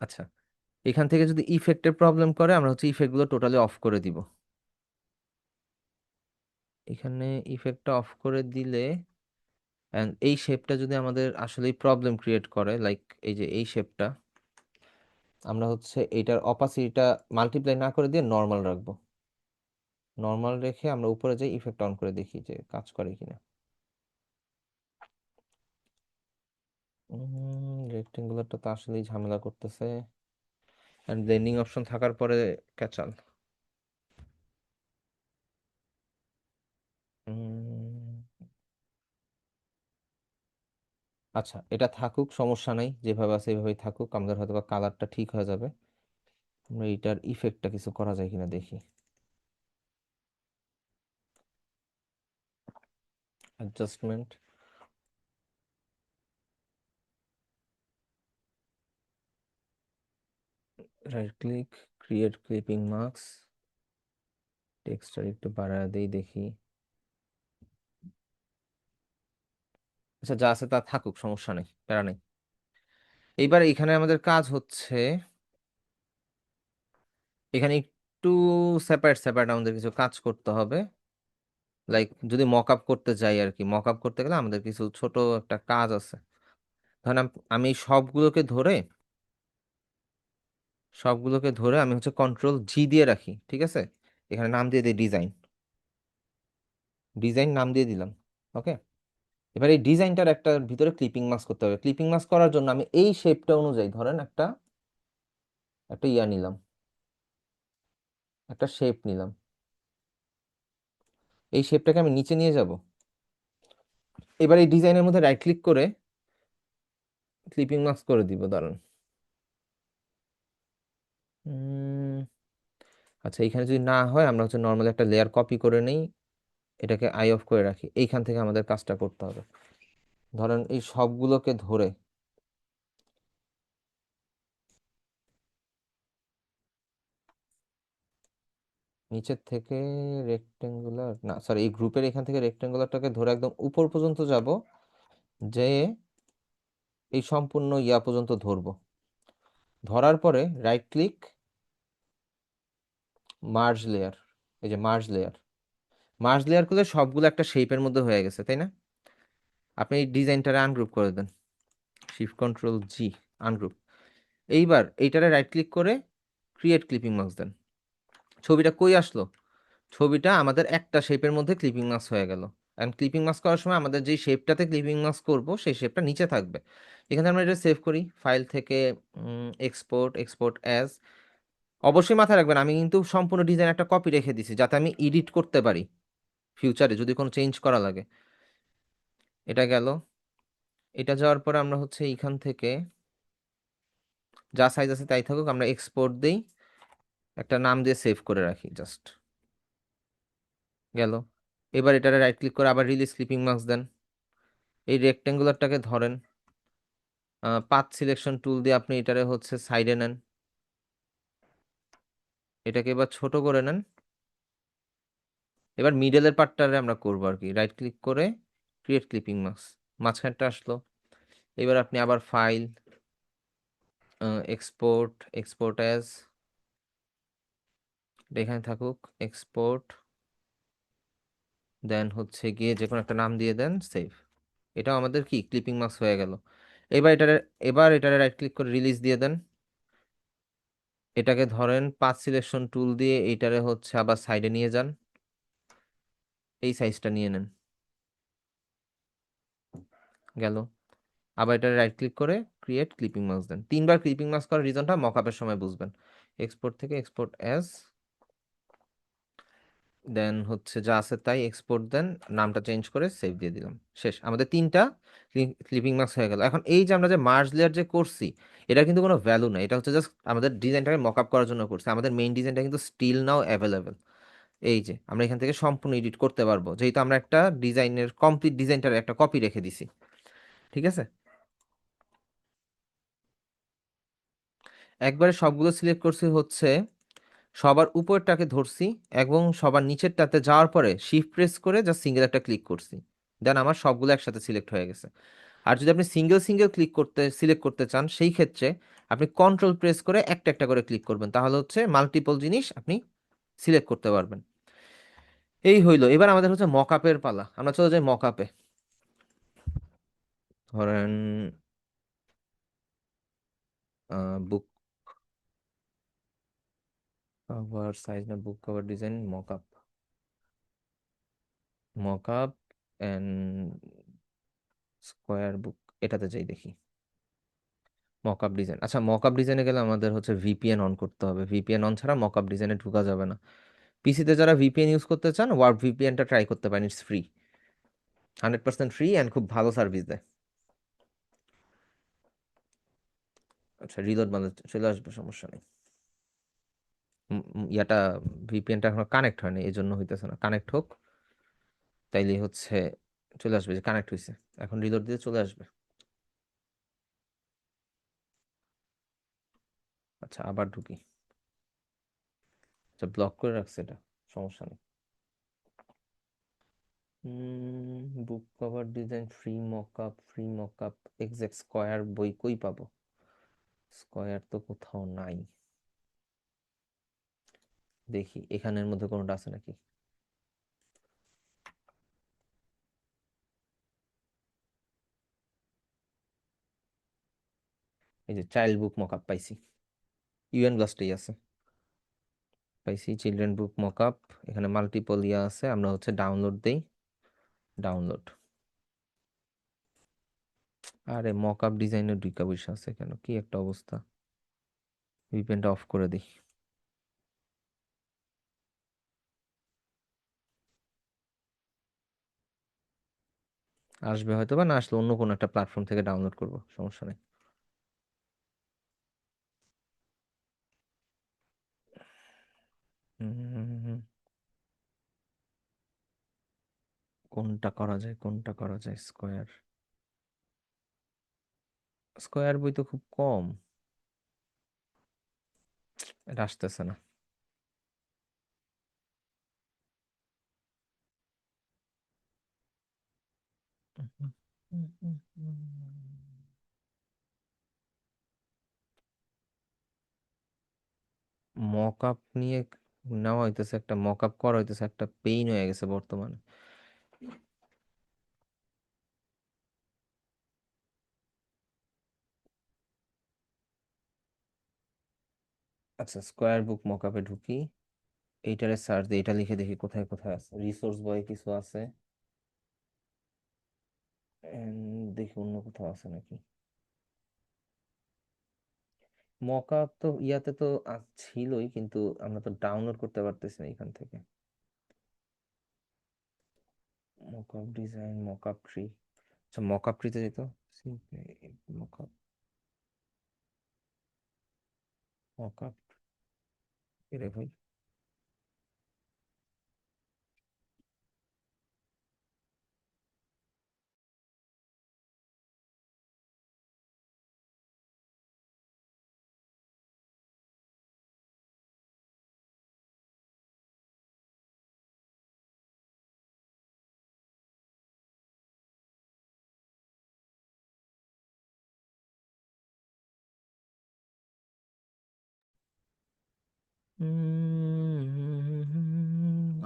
আচ্ছা, এখান থেকে যদি ইফেক্টের প্রবলেম করে আমরা হচ্ছে ইফেক্ট গুলো টোটালি অফ করে দিব। এখানে ইফেক্টটা অফ করে দিলে and এই শেপটা যদি আমাদের আসলেই প্রবলেম ক্রিয়েট করে, লাইক এই যে এই শেপটা, আমরা হচ্ছে এইটার অপাসিটিটা মাল্টিপ্লাই না করে দিয়ে নর্মাল রাখবো। নর্মাল রেখে আমরা উপরে যাই, ইফেক্ট অন করে দেখি যে কাজ করে কিনা। রেক্টেঙ্গুলারটা তো আসলেই ঝামেলা করতেছে, এন্ড ব্লেন্ডিং অপশন থাকার পরে ক্যাচাল। আচ্ছা, এটা থাকুক, সমস্যা নাই, যেভাবে আছে এভাবেই থাকুক, আমাদের হয়তো বা কালারটা ঠিক হয়ে যাবে। আমরা এটার ইফেক্টটা কিছু করা যায় কিনা দেখি। Adjustment, right click, create clipping mask, texture একটু বাড়ায় দেই দেখি। আচ্ছা, যা আছে তা থাকুক, সমস্যা নেই, প্যারা নেই। এইবার এখানে আমাদের কাজ হচ্ছে এখানে একটু সেপারেট সেপারেট আমাদের কিছু কাজ করতে হবে। লাইক যদি মক আপ করতে যাই আর কি, মক আপ করতে গেলে আমাদের কিছু ছোট একটা কাজ আছে। ধরেন আমি সবগুলোকে ধরে সবগুলোকে ধরে আমি হচ্ছে কন্ট্রোল জি দিয়ে রাখি, ঠিক আছে? এখানে নাম দিয়ে দিই ডিজাইন, ডিজাইন নাম দিয়ে দিলাম। ওকে, এবার এই ডিজাইনটার একটা ভিতরে ক্লিপিং মাস্ক করতে হবে। ক্লিপিং মাস্ক করার জন্য আমি এই শেপটা অনুযায়ী ধরেন একটা একটা ইয়া নিলাম, একটা শেপ নিলাম। এই শেপটাকে আমি নিচে নিয়ে যাব। এবার এই ডিজাইনের মধ্যে রাইট ক্লিক করে ক্লিপিং মাস্ক করে দিব, দাঁড়ান। আচ্ছা, এখানে যদি না হয় আমরা হচ্ছে নর্মালি একটা লেয়ার কপি করে নেই, এটাকে আই অফ করে রাখি। এইখান থেকে আমাদের কাজটা করতে হবে। ধরেন এই সবগুলোকে ধরে নিচের থেকে রেক্টেঙ্গুলার না, সরি, এই গ্রুপের এখান থেকে রেক্টেঙ্গুলারটাকে ধরে একদম উপর পর্যন্ত যাব, যে এই সম্পূর্ণ ইয়া পর্যন্ত ধরবো। ধরার পরে রাইট ক্লিক, মার্জ লেয়ার। এই যে মার্জ লেয়ার, মার্জ লেয়ার করলে সবগুলো একটা শেপের মধ্যে হয়ে গেছে, তাই না? আপনি এই ডিজাইনটারে আনগ্রুপ করে দেন, শিফট কন্ট্রোল জি, আনগ্রুপ। এইবার এইটারে রাইট ক্লিক করে ক্রিয়েট ক্লিপিং মাস্ক দেন। ছবিটা কই আসলো? ছবিটা আমাদের একটা শেপের মধ্যে ক্লিপিং মাস্ক হয়ে গেল। অ্যান্ড ক্লিপিং মাস্ক করার সময় আমাদের যেই শেপটাতে ক্লিপিং মাস্ক করব সেই শেপটা নিচে থাকবে। এখানে আমরা এটা সেভ করি, ফাইল থেকে এক্সপোর্ট, এক্সপোর্ট অ্যাজ। অবশ্যই মাথায় রাখবেন আমি কিন্তু সম্পূর্ণ ডিজাইন একটা কপি রেখে দিছি, যাতে আমি এডিট করতে পারি ফিউচারে যদি কোনো চেঞ্জ করা লাগে। এটা গেল। এটা যাওয়ার পরে আমরা হচ্ছে এইখান থেকে যা সাইজ আছে তাই থাকুক, আমরা এক্সপোর্ট দেই, একটা নাম দিয়ে সেভ করে রাখি জাস্ট। গেল। এবার এটারে রাইট ক্লিক করে আবার রিলিজ ক্লিপিং মাস্ক দেন। এই রেক্টেঙ্গুলারটাকে ধরেন, পাথ সিলেকশন টুল দিয়ে আপনি এটারে হচ্ছে সাইডে নেন, এটাকে এবার ছোট করে নেন। এবার মিডলের পার্টটারে আমরা করবো আর কি, রাইট ক্লিক করে ক্রিয়েট ক্লিপিং মাস্ক, মাঝখানটা আসলো। এবার আপনি আবার ফাইল, এক্সপোর্ট, এক্সপোর্ট অ্যাজ, এখানে থাকুক, এক্সপোর্ট, দেন হচ্ছে গিয়ে যে কোনো একটা নাম দিয়ে দেন, সেভ। এটাও আমাদের কি ক্লিপিং মাস্ক হয়ে গেল। এবার এটারে রাইট ক্লিক করে রিলিজ দিয়ে দেন। এটাকে ধরেন পাথ সিলেকশন টুল দিয়ে এইটারে হচ্ছে আবার সাইডে নিয়ে যান, এই সাইজটা নিয়ে নেন। গেল। আবার এটা রাইট ক্লিক করে ক্রিয়েট ক্লিপিং মাস্ক দেন। 3বার ক্লিপিং মাস্ক করার রিজনটা মকআপের সময় বুঝবেন। এক্সপোর্ট থেকে এক্সপোর্ট অ্যাজ, দেন হচ্ছে যা আছে তাই এক্সপোর্ট দেন, নামটা চেঞ্জ করে সেভ দিয়ে দিলাম। শেষ, আমাদের 3টা ক্লিপিং মাস্ক হয়ে গেল। এখন এই যে আমরা যে মার্জ লেয়ার যে করছি, এটা কিন্তু কোনো ভ্যালু না, এটা হচ্ছে জাস্ট আমাদের ডিজাইনটাকে মকআপ করার জন্য করছি। আমাদের মেইন ডিজাইনটা কিন্তু স্টিল নাও অ্যাভেলেবেল। এই যে আমরা এখান থেকে সম্পূর্ণ এডিট করতে পারবো, যেহেতু আমরা একটা ডিজাইনের কমপ্লিট ডিজাইনটার একটা কপি রেখে দিছি। ঠিক আছে, একবারে সবগুলো সিলেক্ট করছি হচ্ছে, সবার উপরটাকে ধরছি এবং সবার নিচেরটাতে যাওয়ার পরে শিফট প্রেস করে জাস্ট সিঙ্গেল একটা ক্লিক করছি, দেন আমার সবগুলো একসাথে সিলেক্ট হয়ে গেছে। আর যদি আপনি সিঙ্গেল সিঙ্গেল ক্লিক করতে সিলেক্ট করতে চান, সেই ক্ষেত্রে আপনি কন্ট্রোল প্রেস করে একটা একটা করে ক্লিক করবেন, তাহলে হচ্ছে মাল্টিপল জিনিস আপনি সিলেক্ট করতে পারবেন। এই হইলো। এবার আমাদের হচ্ছে মকআপের পালা, আমরা চলে যাই মকআপে। ধরেন বুক কভার সাইজ না, book cover design, mockup, mockup and square book, এটাতে যাই দেখি। মকআপ ডিজাইন, আচ্ছা মকআপ ডিজাইনে গেলে আমাদের হচ্ছে ভিপিএন অন করতে হবে। ভিপিএন অন ছাড়া মকআপ ডিজাইনে ঢোকা যাবে না। পিসিতে যারা ভিপিএন ইউজ করতে চান, ওয়ার্ড ভিপিএনটা ট্রাই করতে পারেন, ইটস ফ্রি, 100% ফ্রি অ্যান্ড খুব ভালো সার্ভিস দেয়। আচ্ছা, রিলোড মানে চলে আসবে, সমস্যা নেই। ইয়াটা ভিপিএনটা এখন কানেক্ট হয়নি, এই জন্য হইতেছে না। কানেক্ট হোক, তাইলে হচ্ছে চলে আসবে যে কানেক্ট হয়েছে। এখন রিলোড দিয়ে চলে আসবে। আচ্ছা, আবার ঢুকি। আচ্ছা, ব্লক করে রাখছে এটা, সমস্যা নেই। বুক cover design, free mockup, free mockup, exact square বই কই পাবো? স্কোয়ার তো কোথাও নাই, দেখি এখানের মধ্যে কোনোটা আছে নাকি। এই যে চাইল্ড বুক মকআপ পাইছি। ইউএন ব্লাস্টেই আছে, পাইছি চিলড্রেন বুক মকআপ। এখানে মাল্টিপল ইয়া আছে, আমরা হচ্ছে ডাউনলোড দেই, ডাউনলোড। আরে মকআপ ডিজাইনের দুইটা বিষয় আছে কেন, কি একটা অবস্থা। ভিপিএনটা অফ করে দিই। আসবে হয়তো, বা না আসলে অন্য কোনো একটা প্ল্যাটফর্ম থেকে ডাউনলোড করব, সমস্যা নেই। হুম, কোনটা করা যায়, কোনটা করা যায়? স্কোয়ার, স্কোয়ার বই তো খুব কম, এটা আসতেছে না। মক আপ নিয়ে নেওয়া হইতেছে, একটা মক আপ করা হইতেছে, একটা পেইন হয়ে গেছে বর্তমানে। আচ্ছা, স্কোয়ার বুক মক আপে ঢুকি, এইটারে সার্চ দিই, এটা লিখে দেখি কোথায় কোথায় আছে। রিসোর্স বই কিছু আছে, দেখি অন্য কোথাও আছে নাকি। মক আপ তো ইয়াতে তো ছিলই, কিন্তু আমরা তো ডাউনলোড করতে পারতেছি না এখান থেকে। Mock up design, mock up tree. আচ্ছা, মক আপ ট্রিতে যেত, মক আপ, মক আপ, এরে ভাই।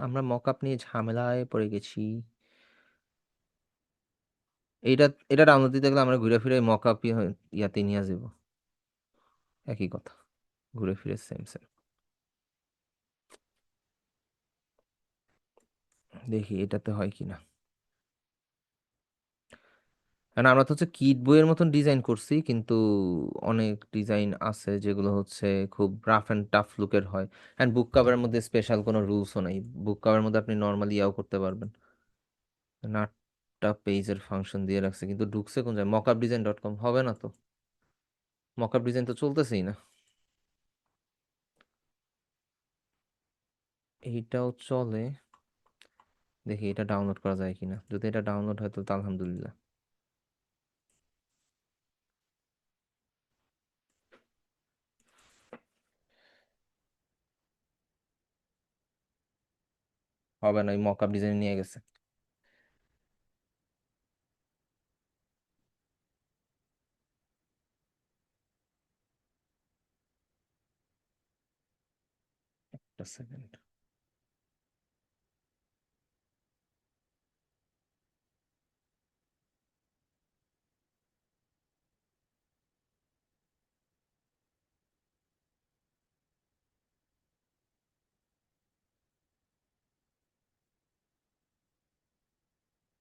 আমরা মক আপ নিয়ে ঝামেলায় পড়ে গেছি। এইটা, এটা ডাউনলোড দিতে গেলে আমরা ঘুরে ফিরে মক আপ ইয়াতে নিয়ে যাবো, একই কথা, ঘুরে ফিরে সেম সেম। দেখি এটাতে হয় কিনা। কারণ আমরা তো হচ্ছে কিট বইয়ের মতন ডিজাইন করছি, কিন্তু অনেক ডিজাইন আছে যেগুলো হচ্ছে খুব রাফ অ্যান্ড টাফ লুকের হয়। অ্যান্ড বুক কাভারের মধ্যে স্পেশাল কোনো রুলসও নেই, বুক কাভারের মধ্যে আপনি নর্মালি ইয়াও করতে পারবেন। নাটটা পেজের ফাংশন দিয়ে রাখছে, কিন্তু ঢুকছে কোন জায়গায়? mockup.design.com হবে না তো, মকআপ ডিজাইন তো চলতেছেই না। এইটাও চলে, দেখি এটা ডাউনলোড করা যায় কিনা। যদি এটা ডাউনলোড হয় তো আলহামদুলিল্লাহ। হবে না, ওই মকআপ ডিজাইন নিয়ে গেছে। একটা সেকেন্ড।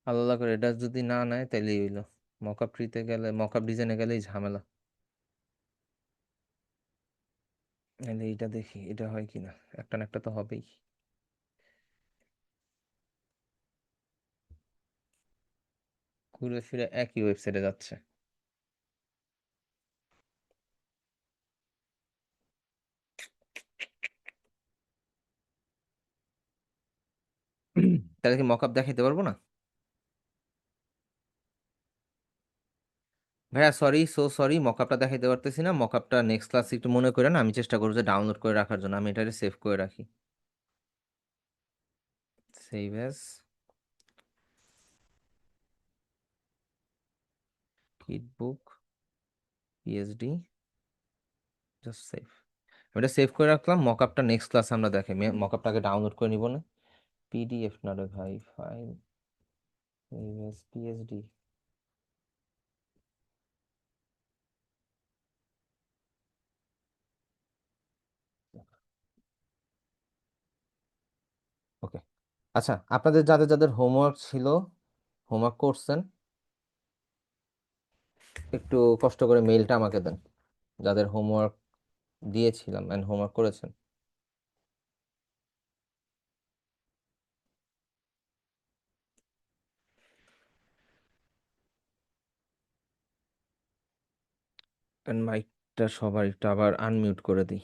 আল্লাহ করে এটা যদি না নেয় তাইলেই হইলো। মকআপ ট্রিতে গেলে, মকআপ ডিজাইনে গেলেই ঝামেলা। নাহলে এইটা দেখি এটা হয় কিনা, একটা না একটা তো হবেই। ঘুরে ফিরে একই ওয়েবসাইটে যাচ্ছে। তাহলে কি মকআপ দেখাইতে পারবো না? ভাইয়া সরি, সো সরি, মকআপটা দেখাইতে পারতেছি না। মকআপটা নেক্সট ক্লাস একটু মনে করে না, আমি চেষ্টা করবো যে ডাউনলোড করে রাখার জন্য, আমি এটা সেভ করে রাখি। সেভ অ্যাজ, কিট বুক, পিএসডি, জাস্ট সেভ। আমি এটা সেভ করে রাখলাম, মকআপটা নেক্সট ক্লাসে আমরা দেখাই। মকআপটাকে ডাউনলোড করে নিব না, পিডিএফ না রে ভাই, ফাইল, সেভ অ্যাজ পিএসডি। আচ্ছা, আপনাদের যাদের যাদের হোমওয়ার্ক ছিল, হোমওয়ার্ক করছেন, একটু কষ্ট করে মেইলটা আমাকে দেন, যাদের হোমওয়ার্ক দিয়েছিলাম এন্ড হোমওয়ার্ক করেছেন। এন্ড মাইকটা সবার একটু আবার আনমিউট করে দিই।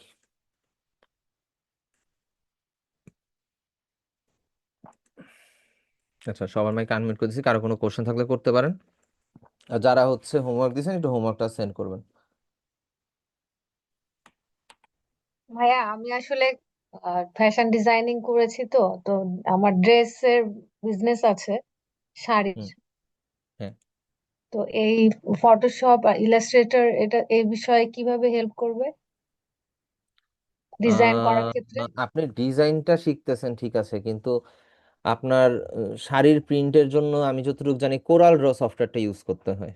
আচ্ছা, সবার মাইক আনমিউট করে দিচ্ছি, কারো কোনো কোশ্চেন থাকলে করতে পারেন। আর যারা হচ্ছে হোমওয়ার্ক দিয়েছেন একটু হোমওয়ার্কটা সেন্ড করবেন। ভাইয়া আমি আসলে ফ্যাশন ডিজাইনিং করেছি, তো তো আমার ড্রেসের বিজনেস আছে, শাড়ির। হুম। হ্যাঁ। তো এই ফটোশপ আর ইলাস্ট্রেটর এটা এই বিষয়ে কিভাবে হেল্প করবে ডিজাইন করার ক্ষেত্রে? আপনি ডিজাইনটা শিখতেছেন ঠিক আছে, কিন্তু আপনার শাড়ির প্রিন্টের জন্য আমি যতটুকু জানি কোরাল ড্র সফটওয়্যারটা ইউজ করতে হয়।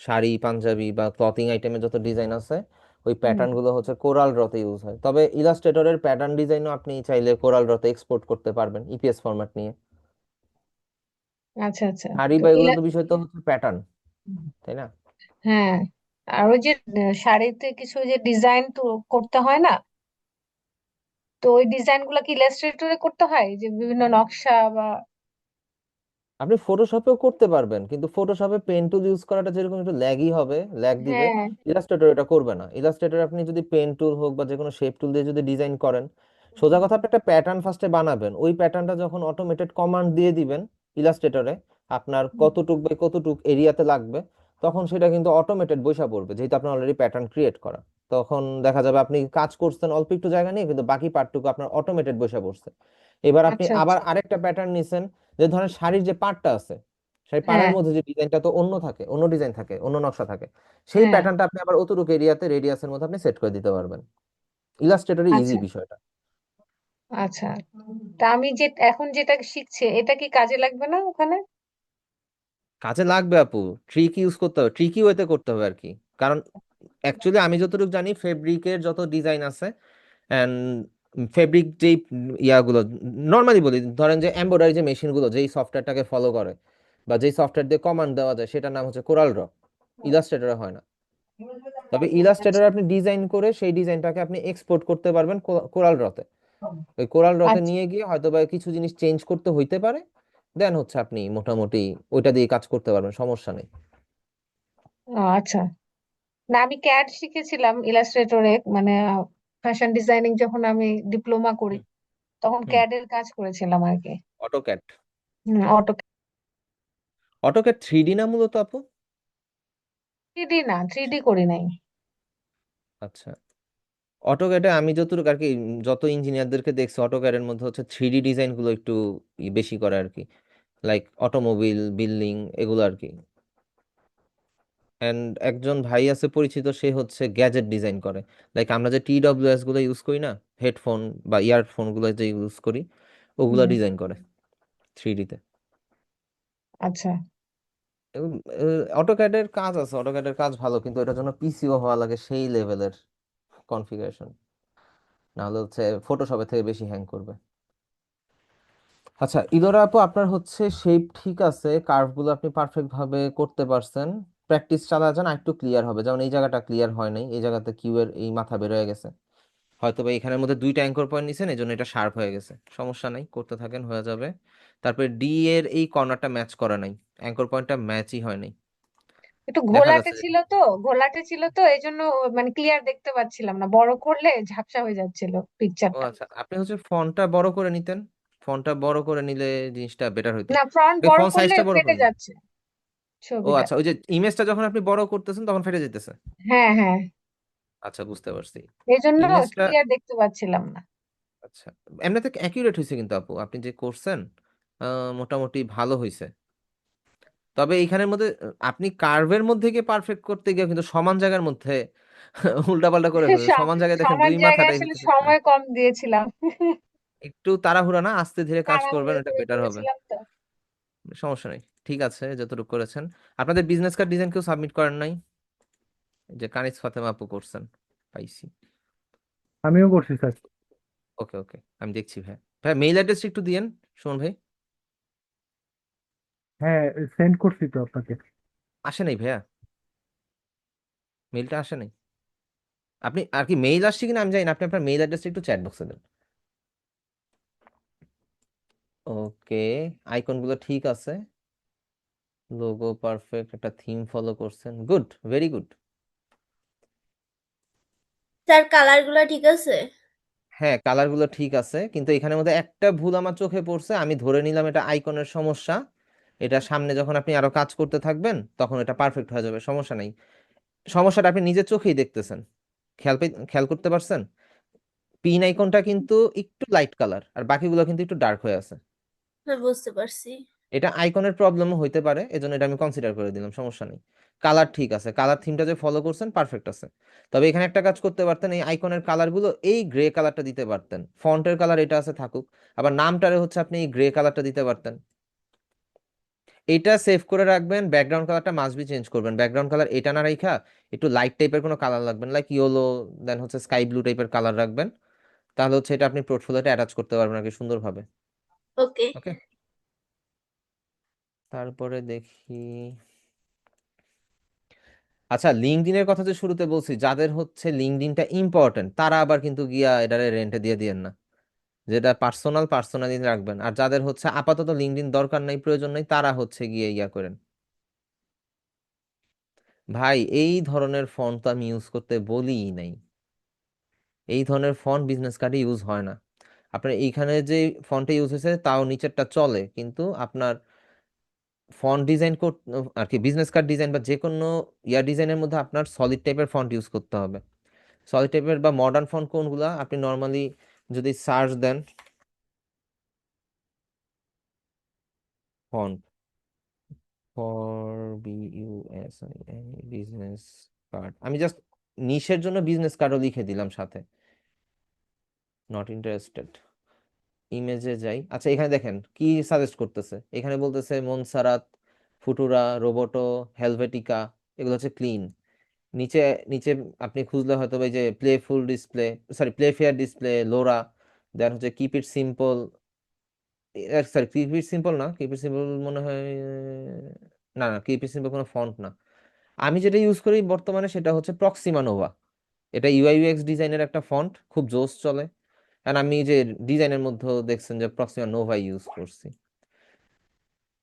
শাড়ি, পাঞ্জাবি বা ক্লথিং আইটেমের যত ডিজাইন আছে ওই হুম। প্যাটার্ন গুলো হচ্ছে কোরাল ড্রতে ইউজ হয়। তবে ইলাস্ট্রেটরের প্যাটার্ন ডিজাইনও আপনি চাইলে কোরাল ড্রতে এক্সপোর্ট করতে পারবেন ইপিএস ফরম্যাট নিয়ে। আচ্ছা আচ্ছা। শাড়ি তো বা এগুলো তো বিষয় তো হচ্ছে প্যাটার্ন, তাই না? হ্যাঁ, আর ওই যে শাড়িতে কিছু যে ডিজাইন তো করতে হয় না, তো ওই ডিজাইন গুলা কি ইলাস্ট্রেটরে করতে হয়, যে বিভিন্ন নকশা বা? আপনি ফটোশপেও করতে পারবেন, কিন্তু ফটোশপে পেন টুল ইউজ করাটা যেরকম একটু ল্যাগই হবে, ল্যাগ দিবে। হ্যাঁ। ইলাস্ট্রেটর এটা করবে না। ইলাস্ট্রেটর আপনি যদি পেন টুল হোক বা যে কোনো শেপ টুল দিয়ে যদি ডিজাইন করেন, সোজা কথা আপনি একটা প্যাটার্ন ফার্স্টে বানাবেন, ওই প্যাটার্নটা যখন অটোমেটেড কমান্ড দিয়ে দিবেন ইলাস্ট্রেটরে, আপনার কতটুক বাই কতটুক এরিয়াতে লাগবে, তখন সেটা কিন্তু অটোমেটেড বইসা পড়বে, যেহেতু আপনার অলরেডি প্যাটার্ন ক্রিয়েট করা। তখন দেখা যাবে আপনি কাজ করছেন অল্প একটু জায়গা নিয়ে, কিন্তু বাকি পার্টটুকু আপনার অটোমেটেড বইসা পড়ছে। এবার আপনি আচ্ছা আবার আচ্ছা। আরেকটা প্যাটার্ন নিছেন, যে ধরেন শাড়ির যে পাড়টা আছে, সেই পাড়ের হ্যাঁ মধ্যে যে ডিজাইনটা তো অন্য থাকে, অন্য ডিজাইন থাকে, অন্য নকশা থাকে, সেই হ্যাঁ। প্যাটার্নটা আপনি আবার অতটুকু এরিয়াতে রেডিয়াসের মধ্যে আপনি সেট করে দিতে পারবেন। ইলাস্ট্রেটরে ইজি আচ্ছা বিষয়টা। আচ্ছা। তা আমি যে এখন যেটা শিখছে এটা কি কাজে লাগবে না ওখানে? কাজে লাগবে আপু, ট্রিক ইউজ করতে হবে, ট্রিকি ওয়েতে করতে হবে আর কি। কারণ অ্যাকচুয়ালি আমি যতটুকু জানি ফেব্রিকের যত ডিজাইন আছে অ্যান্ড ফেব্রিক যেই ইয়াগুলো, নর্মালি বলি, ধরেন যে এমব্রয়ডারি যে মেশিনগুলো যেই সফটওয়্যারটাকে ফলো করে বা যেই সফটওয়্যার দিয়ে কমান্ড দেওয়া যায়, সেটার নাম হচ্ছে কোরাল ড্র। ইলাস্ট্রেটরে হয় না। তবে আচ্ছা ইলাস্ট্রেটর আপনি ডিজাইন করে সেই ডিজাইনটাকে আপনি এক্সপোর্ট করতে পারবেন কোরাল ড্রতে। ওই কোরাল ড্রতে আচ্ছা। নিয়ে গিয়ে হয়তো বা কিছু জিনিস চেঞ্জ করতে হইতে পারে, দেন হচ্ছে আপনি মোটামুটি ওইটা দিয়ে কাজ করতে পারবেন, সমস্যা নেই। আচ্ছা। না আমি ক্যাড শিখেছিলাম ইলাস্ট্রেটরে, মানে ফ্যাশন ডিজাইনিং যখন আমি ডিপ্লোমা করি হুম। তখন হুম। ক্যাড এর কাজ করেছিলাম আর কি। অটোক্যাড। অটো। অটোক্যাড 3D না মূলত আপু? 3D না, 3D করি নাই। আচ্ছা, অটোক্যাডে আমি যতটুকু আর কি, যত ইঞ্জিনিয়ারদেরকে দেখছি অটোক্যাডের মধ্যে হচ্ছে 3D ডিজাইন গুলো একটু বেশি করে আর কি, লাইক অটোমোবিল, বিল্ডিং, এগুলো আর কি। এন্ড একজন ভাই আছে পরিচিত, সে হচ্ছে গ্যাজেট ডিজাইন করে, লাইক আমরা যে TWS গুলো ইউজ করি না, হেডফোন বা ইয়ারফোন গুলো যে ইউজ করি, ওগুলা হুম। ডিজাইন করে 3D তে। আচ্ছা। অটোক্যাডের কাজ আছে, অটোক্যাডের কাজ ভালো, কিন্তু এটার জন্য পিসিও হওয়া লাগে সেই লেভেলের কনফিগারেশন, না হলে হচ্ছে ফটোশপের থেকে বেশি হ্যাং করবে। আচ্ছা, ইলোরা আপু, আপনার হচ্ছে শেপ ঠিক আছে, কার্ভ গুলো আপনি পারফেক্ট ভাবে করতে পারছেন, প্র্যাকটিস চালা যান, একটু ক্লিয়ার হবে। যেমন এই জায়গাটা ক্লিয়ার হয় নাই, এই জায়গাতে কিউ এর এই মাথা বের হয়ে গেছে, হয়তো বা এখানের মধ্যে দুইটা অ্যাঙ্কর পয়েন্ট নিছেন, এই জন্য এটা শার্প হয়ে গেছে। সমস্যা নাই, করতে থাকেন, হয়ে যাবে। তারপরে ডি এর এই কর্নারটা ম্যাচ করে নাই, অ্যাঙ্কর পয়েন্টটা ম্যাচই হয় নাই, একটু দেখা ঘোলাটে যাচ্ছে যে। ছিল তো, ঘোলাটে ছিল তো এই জন্য মানে ক্লিয়ার দেখতে পাচ্ছিলাম না, বড় করলে ঝাপসা হয়ে যাচ্ছিল ও পিকচারটা। আচ্ছা, আপনি হচ্ছে ফন্টটা বড় করে নিতেন, ফন্টটা বড় করে নিলে জিনিসটা বেটার হইতো। না, ফ্রন্ট বড় ফন্ট করলে সাইজটা বড় ফেটে করে নিন। যাচ্ছে ও ছবিটা। আচ্ছা, ওই যে ইমেজটা যখন আপনি বড় করতেছেন তখন ফেটে যেতেছে। হ্যাঁ হ্যাঁ। আচ্ছা, বুঝতে পারছি। এই জন্য ইমেজটা, ক্লিয়ার দেখতে পাচ্ছিলাম না। আচ্ছা, এমনিতে অ্যাকিউরেট হয়েছে কিন্তু আপু, আপনি যে করছেন মোটামুটি ভালো হয়েছে। তবে এইখানের মধ্যে আপনি কার্ভের মধ্যে গিয়ে পারফেক্ট করতে গিয়ে কিন্তু সমান জায়গার মধ্যে উল্টাপাল্টা করে ফেলছে। সমান জায়গায় দেখেন সমান দুই জায়গায় মাথাটাই আসলে হচ্ছে না। সময় কম দিয়েছিলাম। একটু তাড়াহুড়া না, আস্তে ধীরে কাজ করবেন, তাড়াহুড়ো এটা করে বেটার হবে। করেছিলাম তো। সমস্যা নেই, ঠিক আছে যতটুকু করেছেন। আপনাদের বিজনেস কার্ড ডিজাইন কেউ সাবমিট করেন নাই? যে কানিজ ফাতেমা আপু করছেন, পাইছি। আমিও করছি স্যার। ওকে ওকে, আমি দেখছি ভাই। ভাই মেইল অ্যাড্রেস একটু দিয়েন, সুমন ভাই? হ্যাঁ, সেন্ড করছি তো আপনাকে। আসে নাই ভাইয়া, মেইলটা আসে নাই। আপনি আর কি মেইল আসছে কিনা আমি জানি না, আপনি আপনার মেইল অ্যাড্রেসটা একটু চ্যাট বক্সে দেন। ওকে, আইকনগুলো ঠিক আছে, লোগো পারফেক্ট, একটা থিম ফলো করছেন, good, very good. Sir colour গুলা ঠিক আছে? হ্যাঁ, কালারগুলো ঠিক আছে, কিন্তু এখানের মধ্যে একটা ভুল আমার চোখে পড়ছে, আমি ধরে নিলাম এটা আইকনের সমস্যা। এটা সামনে যখন আপনি আরো কাজ করতে থাকবেন তখন এটা পারফেক্ট হয়ে যাবে, সমস্যা নেই। সমস্যাটা আপনি নিজের চোখেই দেখতেছেন, খেয়াল করতে পারছেন? পিন আইকনটা কিন্তু একটু লাইট কালার আর বাকিগুলো কিন্তু একটু ডার্ক হয়ে আছে। হ্যাঁ বুঝতে পারছি। এটা আইকনের প্রবলেমও হইতে পারে, এজন্য এটা আমি কনসিডার করে দিলাম, সমস্যা নেই। কালার ঠিক আছে, কালার থিমটা যে ফলো করছেন পারফেক্ট আছে। তবে এখানে একটা কাজ করতে পারতেন, এই আইকনের কালারগুলো এই গ্রে কালারটা দিতে পারতেন, ফন্টের কালার এটা আছে থাকুক, আবার নামটারে হচ্ছে আপনি এই গ্রে কালারটা দিতে পারতেন। এটা সেভ করে রাখবেন, ব্যাকগ্রাউন্ড কালারটা মাস্ট বি চেঞ্জ করবেন, ব্যাকগ্রাউন্ড কালার এটা না রাখা একটু লাইট টাইপের কোনো কালার রাখবেন, লাইক ইয়েলো, দেন হচ্ছে স্কাই ব্লু টাইপের কালার রাখবেন, তাহলে হচ্ছে এটা আপনি পোর্টফোলিওতে অ্যাটাচ করতে পারবেন আর কি সুন্দরভাবে। ওকে। ওকে, তারপরে দেখি। আচ্ছা, লিঙ্কডইনের কথা যে শুরুতে বলছি, যাদের হচ্ছে লিঙ্কডইনটা ইম্পর্টেন্ট তারা আবার কিন্তু গিয়া এটারে রেন্টে দিয়ে দিয়েন না, যেটা পার্সোনালি রাখবেন। আর যাদের হচ্ছে আপাতত লিঙ্কডইন দরকার নাই, প্রয়োজন নাই, তারা হচ্ছে গিয়ে ইয়া করেন। ভাই এই ধরনের ফন্ট তো আমি ইউজ করতে বলিই নাই, এই ধরনের ফন্ট বিজনেস কার্ডে ইউজ হয় না। আপনার এইখানে যে ফন্টে ইউজ হয়েছে তাও নিচেরটা চলে, কিন্তু আপনার ফন্ট ডিজাইন আর কি বিজনেস কার্ড ডিজাইন বা যে কোনো ইয়া ডিজাইনের মধ্যে আপনার সলিড টাইপের ফন্ট ইউজ করতে হবে। সলিড টাইপের বা মডার্ন ফন্ট কোনগুলা আপনি নর্মালি যদি সার্চ দেন, font for BUS business card, আমি জাস্ট নিশের জন্য বিজনেস কার্ডও লিখে দিলাম সাথে, নট ইন্টারেস্টেড। ইমেজে যাই, আচ্ছা এখানে দেখেন কি সাজেস্ট করতেছে, এখানে বলতেছে মনসারাত, ফুটুরা, রোবোটো, হেলভেটিকা, এগুলো হচ্ছে ক্লিন। নিচে নিচে আপনি খুঁজলে হয়তো বা এই যে playful display, sorry play fair display, Lora, then হচ্ছে keep it simple, sorry keep it simple না, কিপ ইট সিম্পল মনে হয়, না না কিপ ইট সিম্পল কোনো ফন্ট না। আমি যেটা ইউজ করি বর্তমানে সেটা হচ্ছে প্রক্সিমা নোভা, এটা ইউআই ইউএক্স ডিজাইনের একটা ফন্ট, খুব জোস চলে। আর আমি যে ডিজাইনের মধ্যে দেখছেন যে প্রক্সিমা নোভা ইউজ করছি।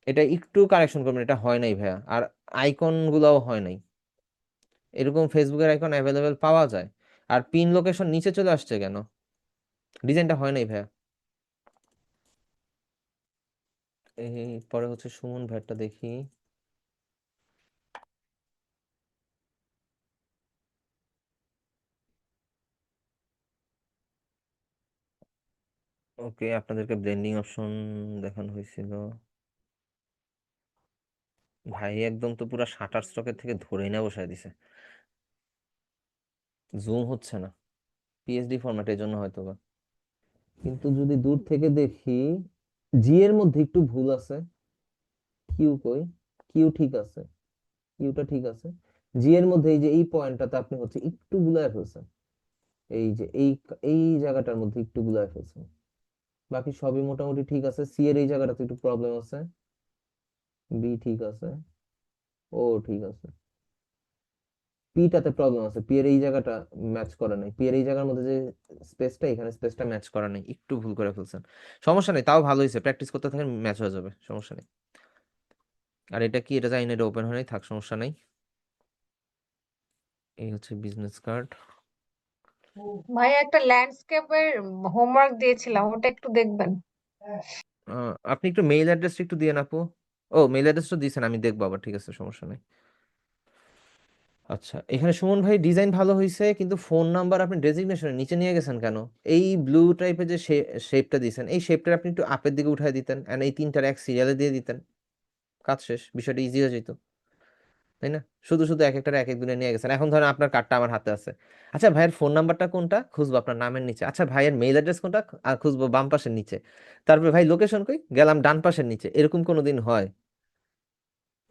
এটা একটু কারেকশন করবেন, এটা হয় নাই ভাইয়া, আর আইকন গুলাও হয় নাই। এরকম ফেসবুকের আইকন অ্যাভেলেবেল পাওয়া যায়, আর পিন লোকেশন নিচে চলে আসছে কেন? ডিজাইনটা হয় নাই ভাইয়া। এই পরে হচ্ছে সুমন ভাইয়ারটা দেখি। ওকে, আপনাদেরকে ব্লেন্ডিং অপশন দেখানো হয়েছিল। ভাই একদম তো পুরো শাটার স্টকের থেকে ধরেই না বসায় দিছে, জুম হচ্ছে না, পিএসডি ফরম্যাট এর জন্য হয়তো বা। কিন্তু যদি দূর থেকে দেখি, জি এর মধ্যে একটু ভুল আছে, কিউ কই, কিউ ঠিক আছে, কিউটা ঠিক আছে। জি এর মধ্যে এই যে এই পয়েন্টটাতে আপনি হচ্ছে একটু গুলায় ফেলছেন, এই যে এই জায়গাটার মধ্যে একটু গুলায় ফেলছেন, বাকি সবই মোটামুটি ঠিক আছে। সি এর এই জায়গাটাতে একটু প্রবলেম আছে, বি ঠিক আছে, ও ঠিক আছে, পিটাতে প্রবলেম আছে, পি এর এই জায়গাটা ম্যাচ করে নাই, পি এর এই জায়গার মধ্যে যে স্পেসটা, এখানে স্পেসটা ম্যাচ করা নাই, একটু ভুল করে ফেলছেন। সমস্যা নেই, তাও ভালো হয়েছে, প্র্যাকটিস করতে থাকেন, ম্যাচ হয়ে যাবে, সমস্যা নেই। আর এটা কি, এটা জানি না, এটা ওপেন হয় নাই, থাক সমস্যা নাই। এই হচ্ছে বিজনেস কার্ড। ভাই একটা ল্যান্ডস্কেপের হোমওয়ার্ক দিয়েছিলাম, ওটা একটু দেখবেন। আপনি একটু মেইল অ্যাড্রেসটা একটু দিয়ে আপু। ও মেইল অ্যাড্রেসটা দিয়েছেন, আমি দেখবো আবার, ঠিক আছে সমস্যা নেই। আচ্ছা, এখানে সুমন ভাই ডিজাইন ভালো হয়েছে, কিন্তু ফোন নাম্বার আপনি ডেজিগনেশনের নিচে নিয়ে গেছেন কেন? এই ব্লু টাইপের যে শেপটা দিয়েছেন, এই শেপটা আপনি একটু আপের দিকে উঠায় দিতেন, এন্ড এই তিনটার এক সিরিয়ালে দিয়ে দিতেন, কাজ শেষ, বিষয়টা ইজি হয়ে যেত, তাই না? শুধু শুধু এক একটার এক এক দিনে নিয়ে গেছেন। এখন ধরেন আপনার কার্ডটা আমার হাতে আছে, আচ্ছা ভাইয়ের ফোন নাম্বারটা কোনটা খুঁজবো আপনার নামের নিচে, আচ্ছা ভাইয়ের মেইল অ্যাড্রেস কোনটা খুঁজবো বাম পাশের নিচে, তারপরে ভাই লোকেশন কই গেলাম ডান পাশের নিচে, এরকম কোনোদিন হয়?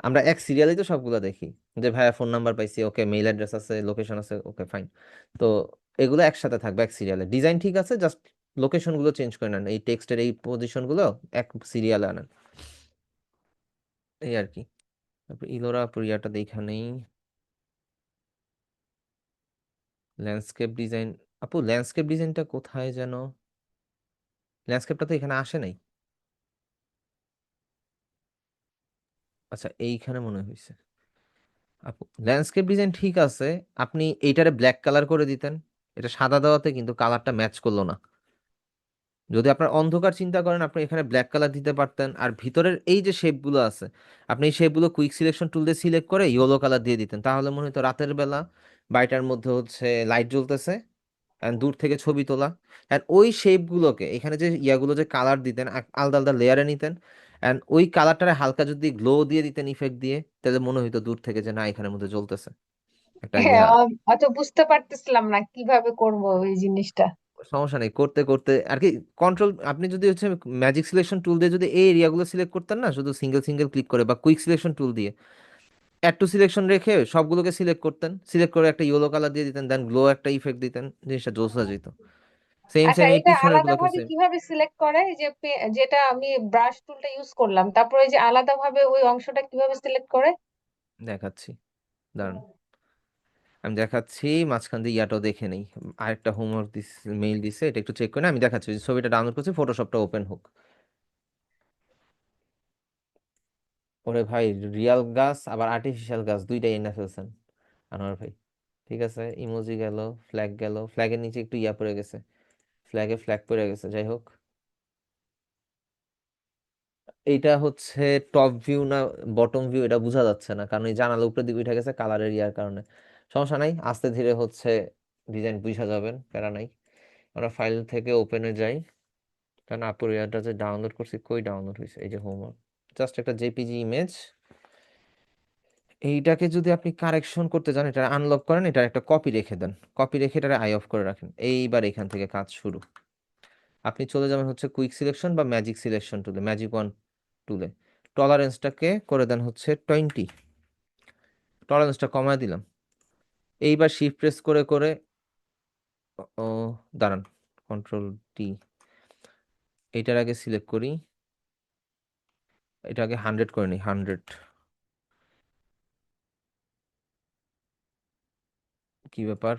আমরা এক সিরিয়ালেই তো সবগুলো দেখি, যে ভাইয়া ফোন নাম্বার পাইছি, ওকে মেইল অ্যাড্রেস আছে, লোকেশন আছে, ওকে ফাইন। তো এগুলো একসাথে থাকবে এক সিরিয়ালে, ডিজাইন ঠিক আছে, জাস্ট লোকেশন গুলো চেঞ্জ করে নেন, এই টেক্সটের এই পজিশন গুলো এক সিরিয়ালে আনেন, এই আর কি। তারপর ইলোরা প্রিয়াটা দেখা নেই। ল্যান্ডস্কেপ ডিজাইন, আপু ল্যান্ডস্কেপ ডিজাইনটা কোথায় যেন, ল্যান্ডস্কেপটা তো এখানে আসে নাই। আচ্ছা এইখানে মনে হয়েছে। আপু ল্যান্ডস্কেপ ডিজাইন ঠিক আছে, আপনি এইটারে ব্ল্যাক কালার করে দিতেন, এটা সাদা দেওয়াতে কিন্তু কালারটা ম্যাচ করলো না। যদি আপনার অন্ধকার চিন্তা করেন আপনি এখানে ব্ল্যাক কালার দিতে পারতেন, আর ভিতরের এই যে শেপগুলো আছে আপনি এই শেপগুলো কুইক সিলেকশন টুল দিয়ে সিলেক্ট করে ইয়েলো কালার দিয়ে দিতেন, তাহলে মনে হতো রাতের বেলা বাড়িটার মধ্যে হচ্ছে লাইট জ্বলতেছে and দূর থেকে ছবি তোলা। অ্যান্ড ওই শেপগুলোকে এখানে যে ইয়াগুলো যে কালার দিতেন আলাদা আলাদা লেয়ারে নিতেন, অ্যান্ড ওই কালারটারে হালকা যদি গ্লো দিয়ে দিতেন ইফেক্ট দিয়ে, তাহলে মনে হইতো দূর থেকে যে না এখানের মধ্যে জ্বলতেছে একটা হ্যাঁ, ইয়া। অত বুঝতে পারতেছিলাম না কিভাবে করব এই জিনিসটা। সমস্যা নেই, করতে করতে আর কি কন্ট্রোল, আপনি যদি হচ্ছে ম্যাজিক সিলেকশন টুল দিয়ে যদি এই এরিয়াগুলো সিলেক্ট করতেন না শুধু সিঙ্গেল সিঙ্গেল ক্লিক করে, বা কুইক সিলেকশন টুল দিয়ে অ্যাড টু সিলেকশন রেখে সবগুলোকে সিলেক্ট করতেন, সিলেক্ট করে একটা ইয়েলো কালার দিয়ে দিতেন, দেন গ্লো একটা ইফেক্ট দিতেন, জিনিসটা জোস হয়ে যেত। সেম আচ্ছা, সেম এই এটা পিছনের আলাদা গুলোকে ভাবে সেম। কিভাবে সিলেক্ট করে? এই যে যেটা আমি ব্রাশ টুলটা ইউজ করলাম, তারপরে এই যে আলাদা ভাবে ওই অংশটা কিভাবে সিলেক্ট করে? দেখাচ্ছি, দাঁড়ান আমি দেখাচ্ছি, মাঝখান দিয়ে ইয়াটাও দেখে নেই। আরেকটা হোমওয়ার্ক দিস, মেইল দিছে, এটা একটু চেক করে না, আমি দেখাচ্ছি, ওই যে ছবিটা ডাউনলোড করছি, ফটোশপটা ওপেন হোক। ওরে ভাই, রিয়াল গাছ আবার আর্টিফিশিয়াল গাছ দুইটাই এনে ফেলছেন আনোয়ার ভাই। ঠিক আছে, ইমোজি গেল, ফ্ল্যাগ গেল, ফ্ল্যাগের নিচে একটু ইয়া পড়ে গেছে, ফ্ল্যাগ পড়ে গেছে, যাই হোক। এইটা হচ্ছে টপ ভিউ না বটম ভিউ এটা বোঝা যাচ্ছে না, কারণ এই জানালা উপরের দিকে উঠে গেছে কালারের ইয়ার কারণে। সমস্যা নাই, আস্তে ধীরে হচ্ছে ডিজাইন বুঝা যাবেন, প্যারা নাই। আমরা ফাইল থেকে ওপেনে যাই, কারণ আপুর ইয়ারটা যে ডাউনলোড করছি, কই ডাউনলোড হয়েছে, এই যে হোমওয়ার্ক, জাস্ট একটা জেপিজি ইমেজ। এইটাকে যদি আপনি কারেকশন করতে চান এটা আনলক করেন, এটার একটা কপি রেখে দেন, কপি রেখে এটা আই অফ করে রাখেন, এইবার এখান থেকে কাজ শুরু। আপনি চলে যাবেন হচ্ছে কুইক সিলেকশন বা ম্যাজিক সিলেকশন টুলে, ম্যাজিক ওয়ান টুলে, টলারেন্সটাকে করে দেন হচ্ছে 20, টলারেন্সটা কমায় দিলাম। এইবার শিফট প্রেস করে করে ও দাঁড়ান, কন্ট্রোল টি, এইটার আগে সিলেক্ট করি, এটা আগে 100 করে নিই, 100। কি ব্যাপার,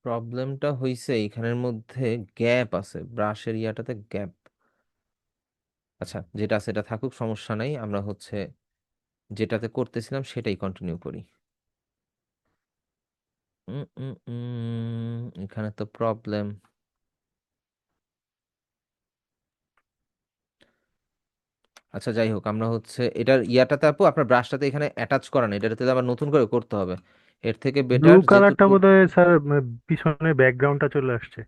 প্রবলেমটা হইছে এইখানের মধ্যে গ্যাপ আছে, ব্রাশের ইয়াটাতে গ্যাপ। আচ্ছা যেটা সেটা থাকুক, সমস্যা নাই, আমরা হচ্ছে যেটাতে করতেছিলাম সেটাই কন্টিনিউ করি। এখানে তো প্রবলেম। আচ্ছা যাই হোক, আমরা হচ্ছে এটার ইয়াটাতে আপু আপনার ব্রাশটাতে এখানে অ্যাটাচ করা নেই, এটাতে আবার নতুন করে করতে হবে। এর থেকে ব্লু বেটার কালারটা যেহেতু, বোধহয় স্যার পিছনের ব্যাকগ্রাউন্ডটা চলে আসছে।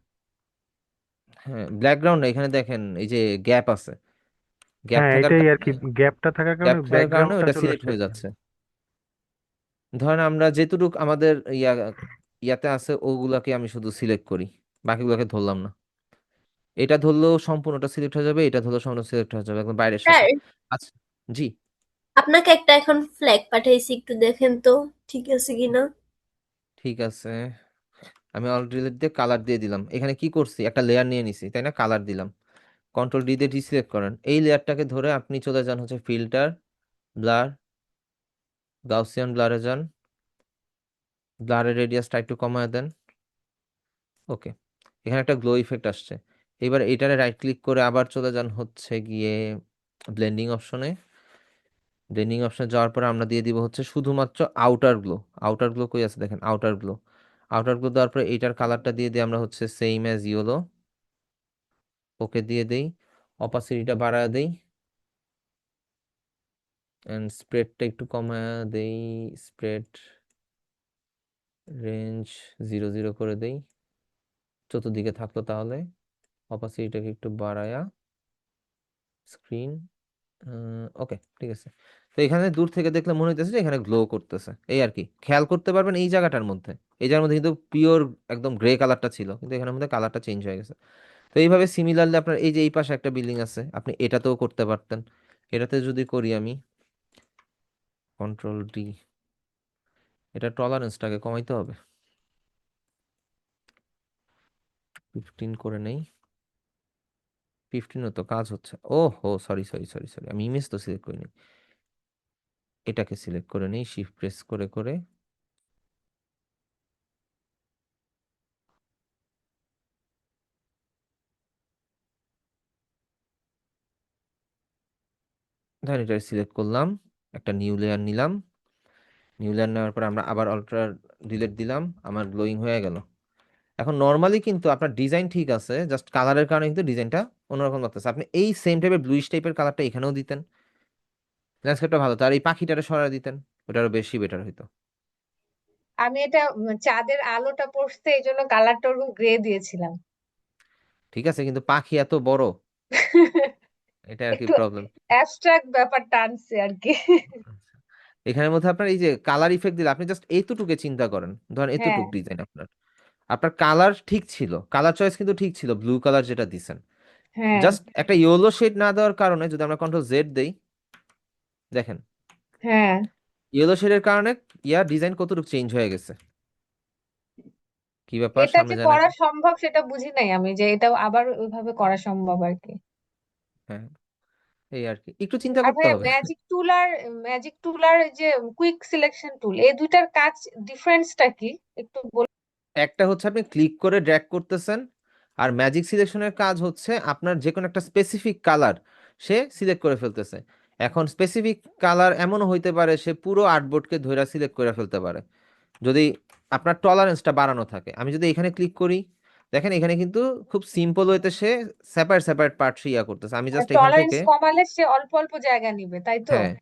হ্যাঁ ব্যাকগ্রাউন্ড এখানে দেখেন এই যে গ্যাপ আছে, গ্যাপ হ্যাঁ, থাকার এটাই আর কারণে, কি, গ্যাপটা থাকার কারণে গ্যাপ থাকার কারণে ব্যাকগ্রাউন্ডটা ওটা চলে সিলেক্ট আসছে হয়ে পিছনে। যাচ্ছে। ধরেন আমরা যেটুকু আমাদের ইয়াতে আছে ওগুলাকে আমি শুধু সিলেক্ট করি, বাকিগুলোকে ধরলাম না। এটা ধরলেও সম্পূর্ণটা সিলেক্ট হয়ে যাবে, এটা ধরলেও সম্পূর্ণ সিলেক্ট হয়ে যাবে একদম বাইরের সাথে। স্যার, আচ্ছা, জি, আপনাকে একটা এখন ফ্ল্যাগ পাঠাইছি, একটু দেখেন তো ঠিক আছে কিনা। ঠিক আছে। আমি অলরেডি দিয়ে কালার দিয়ে দিলাম, এখানে কি করছি একটা লেয়ার নিয়ে নিছি তাই না, কালার দিলাম, কন্ট্রোল ডি দিয়ে ডিসিলেক্ট করেন, এই লেয়ারটাকে ধরে আপনি চলে যান হচ্ছে ফিল্টার, ব্লার, গাউসিয়ান ব্লারে যান, ব্লারের রেডিয়াসটা একটু কমায় দেন। ওকে, এখানে একটা গ্লো ইফেক্ট আসছে। এবার এটারে রাইট ক্লিক করে আবার চলে যান হচ্ছে গিয়ে ব্লেন্ডিং অপশনে, ব্লেন্ডিং অপশনে যাওয়ার পরে আমরা দিয়ে দিব হচ্ছে শুধুমাত্র আউটার গ্লো। আউটার গ্লো কই আছে দেখেন, আউটার গ্লো, আউটার গ্লো দেওয়ার পরে এইটার কালারটা দিয়ে দিই আমরা হচ্ছে সেম অ্যাজ ইয়েলো, ওকে দিয়ে দেই, অপাসিটিটা বাড়ায় দেই, এন্ড স্প্রেডটা একটু কমায় দেই, স্প্রেড রেঞ্জ 0 0 করে দেই, চতুর্দিকে থাকলো তাহলে। অপাসিটিটাকে একটু বাড়ায়া স্ক্রিন, ওকে ঠিক আছে। তো এখানে দূর থেকে দেখলে মনে হইতেছে যে এখানে গ্লো করতেছে, এই আর কি খেয়াল করতে পারবেন এই জায়গাটার মধ্যে, এই জায়গার মধ্যে কিন্তু পিওর একদম গ্রে কালারটা ছিল, কিন্তু এখানের মধ্যে কালারটা চেঞ্জ হয়ে গেছে। তো এইভাবে সিমিলারলি আপনার এই যে এই পাশে একটা বিল্ডিং আছে আপনি এটাতেও করতে পারতেন। এটাতে যদি করি আমি কন্ট্রোল ডি, এটা টলারেন্সটাকে কমাইতে হবে, 15 করে নেই। 15ও তো কাজ হচ্ছে। ও হো, সরি সরি সরি সরি, আমি ইমেজ তো সিলেক্ট করিনি। এটাকে সিলেক্ট করে নেই শিফট প্রেস করে করে। ধরেন এটা সিলেক্ট করলাম, একটা নিউ লেয়ার নিলাম। নিউ লেয়ার নেওয়ার পর আমরা আবার অল্টার ডিলিট দিলাম, আমার গ্লোয়িং হয়ে গেল। এখন নর্মালি কিন্তু আপনার ডিজাইন ঠিক আছে, জাস্ট কালারের কারণে কিন্তু ডিজাইনটা অন্যরকম লাগতেছে। আপনি এই সেম টাইপের ব্লুইশ টাইপের কালারটা এখানেও দিতেন, ল্যান্ডস্কেপটা ভালো, তার এই পাখিটারে সরাই দিতেন, ওটা আরো বেশি বেটার হইতো। আমি এটা চাঁদের আলোটা পড়ছে এই জন্য কালারটা ওরকম গ্রে দিয়েছিলাম। ঠিক আছে, কিন্তু পাখি এত বড়, এটা আর কি একটু প্রবলেম। অ্যাবস্ট্রাক্ট ব্যাপার টানছে আর কি। এখানের মধ্যে আপনার এই যে কালার ইফেক্ট দিলে, আপনি জাস্ট এইটুকুকে চিন্তা করেন, ধরেন হ্যাঁ, এতটুক ডিজাইন আপনার, আপনার কালার ঠিক ছিল, কালার চয়েস কিন্তু ঠিক ছিল, ব্লু কালার যেটা দিছেন, হ্যাঁ, জাস্ট একটা ইয়েলো শেড না দেওয়ার কারণে যদি আমরা কন্ট্রোল জেড দেই, দেখেন হ্যাঁ। ইয়েলো শেডের কারণে ডিজাইন কতটুকু চেঞ্জ হয়ে গেছে। কি ব্যাপার, এটা সামনে যে যায় করা নাকি? সম্ভব সেটা বুঝি নাই আমি, যে এটা আবার ওইভাবে করা সম্ভব আর কি। হ্যাঁ, এই আর কি, একটু চিন্তা আর করতে ভাইয়া হবে। ম্যাজিক টুল আর যে কুইক সিলেকশন টুল, এই দুইটার কাজ ডিফারেন্সটা কি একটু একটা হচ্ছে আপনি ক্লিক করে ড্র্যাগ করতেছেন, আর ম্যাজিক সিলেকশনের কাজ হচ্ছে আপনার যে কোনো একটা স্পেসিফিক কালার সে সিলেক্ট করে ফেলতেছে। এখন স্পেসিফিক কালার এমনও হইতে পারে সে পুরো আর্টবোর্ডকে ধরে সিলেক্ট করে ফেলতে পারে, যদি আপনার টলারেন্সটা বাড়ানো থাকে। আমি যদি এখানে ক্লিক করি, দেখেন এখানে কিন্তু খুব সিম্পল হইতে সে সেপারেট সেপারেট পার্ট করতেছে। আমি জাস্ট এখান টলারেন্স থেকে, কমালে সে অল্প অল্প জায়গা নিবে, তাই তো? হ্যাঁ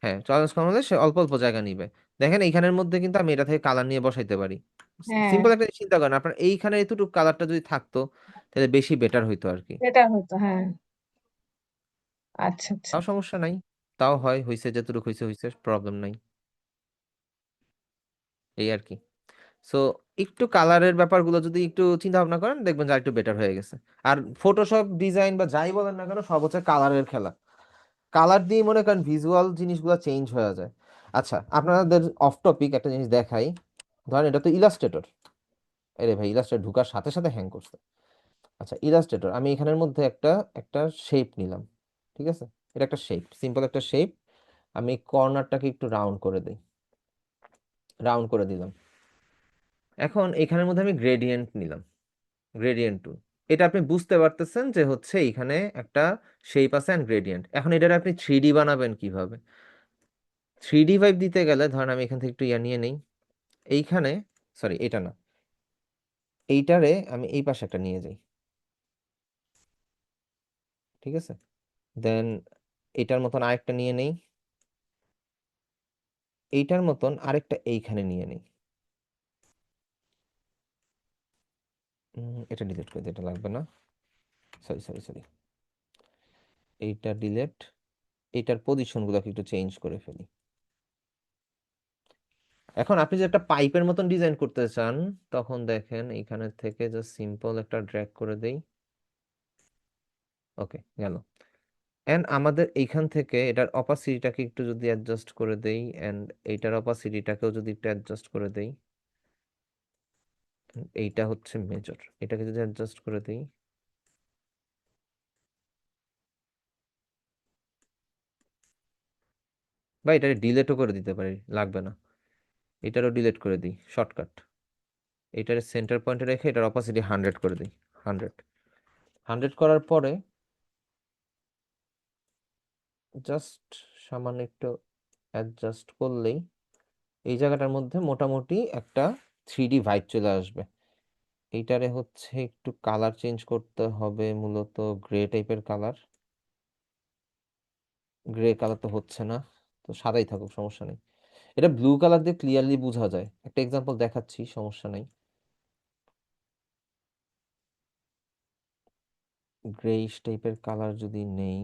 হ্যাঁ, টলারেন্স কম হলে সে অল্প অল্প জায়গা নিবে। দেখেন এইখানের মধ্যে কিন্তু আমি এটা থেকে কালার নিয়ে বসাইতে পারি। হ্যাঁ, সিম্পল একটা জিনিস চিন্তা করেন, আপনার এইখানে এতটুকু কালারটা যদি থাকতো তাহলে বেশি বেটার হইতো আর কি। সেটা হতো, হ্যাঁ। আচ্ছা, আচ্ছা। তাও সমস্যা নাই, তাও হয়, হইছে যতটুকু হইছে হইছে, প্রবলেম নাই, এই আর কি। সো একটু কালারের ব্যাপারগুলো যদি একটু চিন্তা ভাবনা করেন, দেখবেন যে একটু বেটার হয়ে গেছে। আর ফটোশপ ডিজাইন বা যাই বলেন না কেন, সব হচ্ছে কালারের খেলা। কালার দিয়ে মনে করেন ভিজুয়াল জিনিসগুলো চেঞ্জ হয়ে যায়। আচ্ছা, আপনাদের অফ টপিক একটা জিনিস দেখাই। ধরেন এটা তো ইলাস্ট্রেটর, আরে ভাই ইলাস্ট্রেটর ঢুকার সাথে সাথে হ্যাং করছে। আচ্ছা, ইলাস্ট্রেটর আমি এখানের মধ্যে একটা একটা শেপ নিলাম, ঠিক আছে, এটা একটা শেপ, সিম্পল একটা শেপ। আমি কর্নারটাকে একটু রাউন্ড করে দিই, রাউন্ড করে দিলাম। এখন এখানের মধ্যে আমি গ্রেডিয়েন্ট নিলাম, গ্রেডিয়েন্ট টুল। এটা আপনি বুঝতে পারতেছেন যে হচ্ছে এখানে একটা শেপ আছে এন্ড গ্রেডিয়েন্ট। এখন এটার আপনি 3D বানাবেন কিভাবে? 3D ভাইব দিতে গেলে ধরেন আমি এখান থেকে একটু নিয়ে নেই, এইখানে, সরি এটা না, এইটারে আমি এই পাশে একটা নিয়ে যাই, ঠিক আছে। দেন এটার মতন আরেকটা নিয়ে নেই, এইটার মতন আরেকটা এইখানে নিয়ে নেই। এটা ডিলিট করে দিই, এটা লাগবে না, সরি সরি সরি, এইটা ডিলিট। এইটার পজিশনগুলোকে একটু চেঞ্জ করে ফেলি। এখন আপনি যে একটা পাইপের মতন ডিজাইন করতে চান, তখন দেখেন এইখানে থেকে জাস্ট সিম্পল একটা ড্র্যাগ করে দেই, ওকে গেল। এন্ড আমাদের এইখান থেকে এটার অপাসিটিটাকে একটু যদি অ্যাডজাস্ট করে দেই, এন্ড এইটার অপাসিটিটাকেও যদি একটু অ্যাডজাস্ট করে দেই, এইটা হচ্ছে মেজর, এটাকে যদি অ্যাডজাস্ট করে দেই, বা এটা ডিলেটও করে দিতে পারি, লাগবে না, এটারও ডিলিট করে দিই শর্টকাট। এটার সেন্টার পয়েন্টে রেখে এটার অপাসিটি 100 করে দিই, 100। 100 করার পরে জাস্ট সামান্য একটু অ্যাডজাস্ট করলেই এই জায়গাটার মধ্যে মোটামুটি একটা 3D ভাইব চলে আসবে। এইটারে হচ্ছে একটু কালার চেঞ্জ করতে হবে, মূলত গ্রে টাইপের কালার। গ্রে কালার তো হচ্ছে না, তো সাদাই থাকুক, সমস্যা নেই। এটা ব্লু কালার দিয়ে ক্লিয়ারলি বোঝা যায়, একটা এক্সাম্পল দেখাচ্ছি, সমস্যা নেই। গ্রেইশ টাইপের কালার যদি নেই,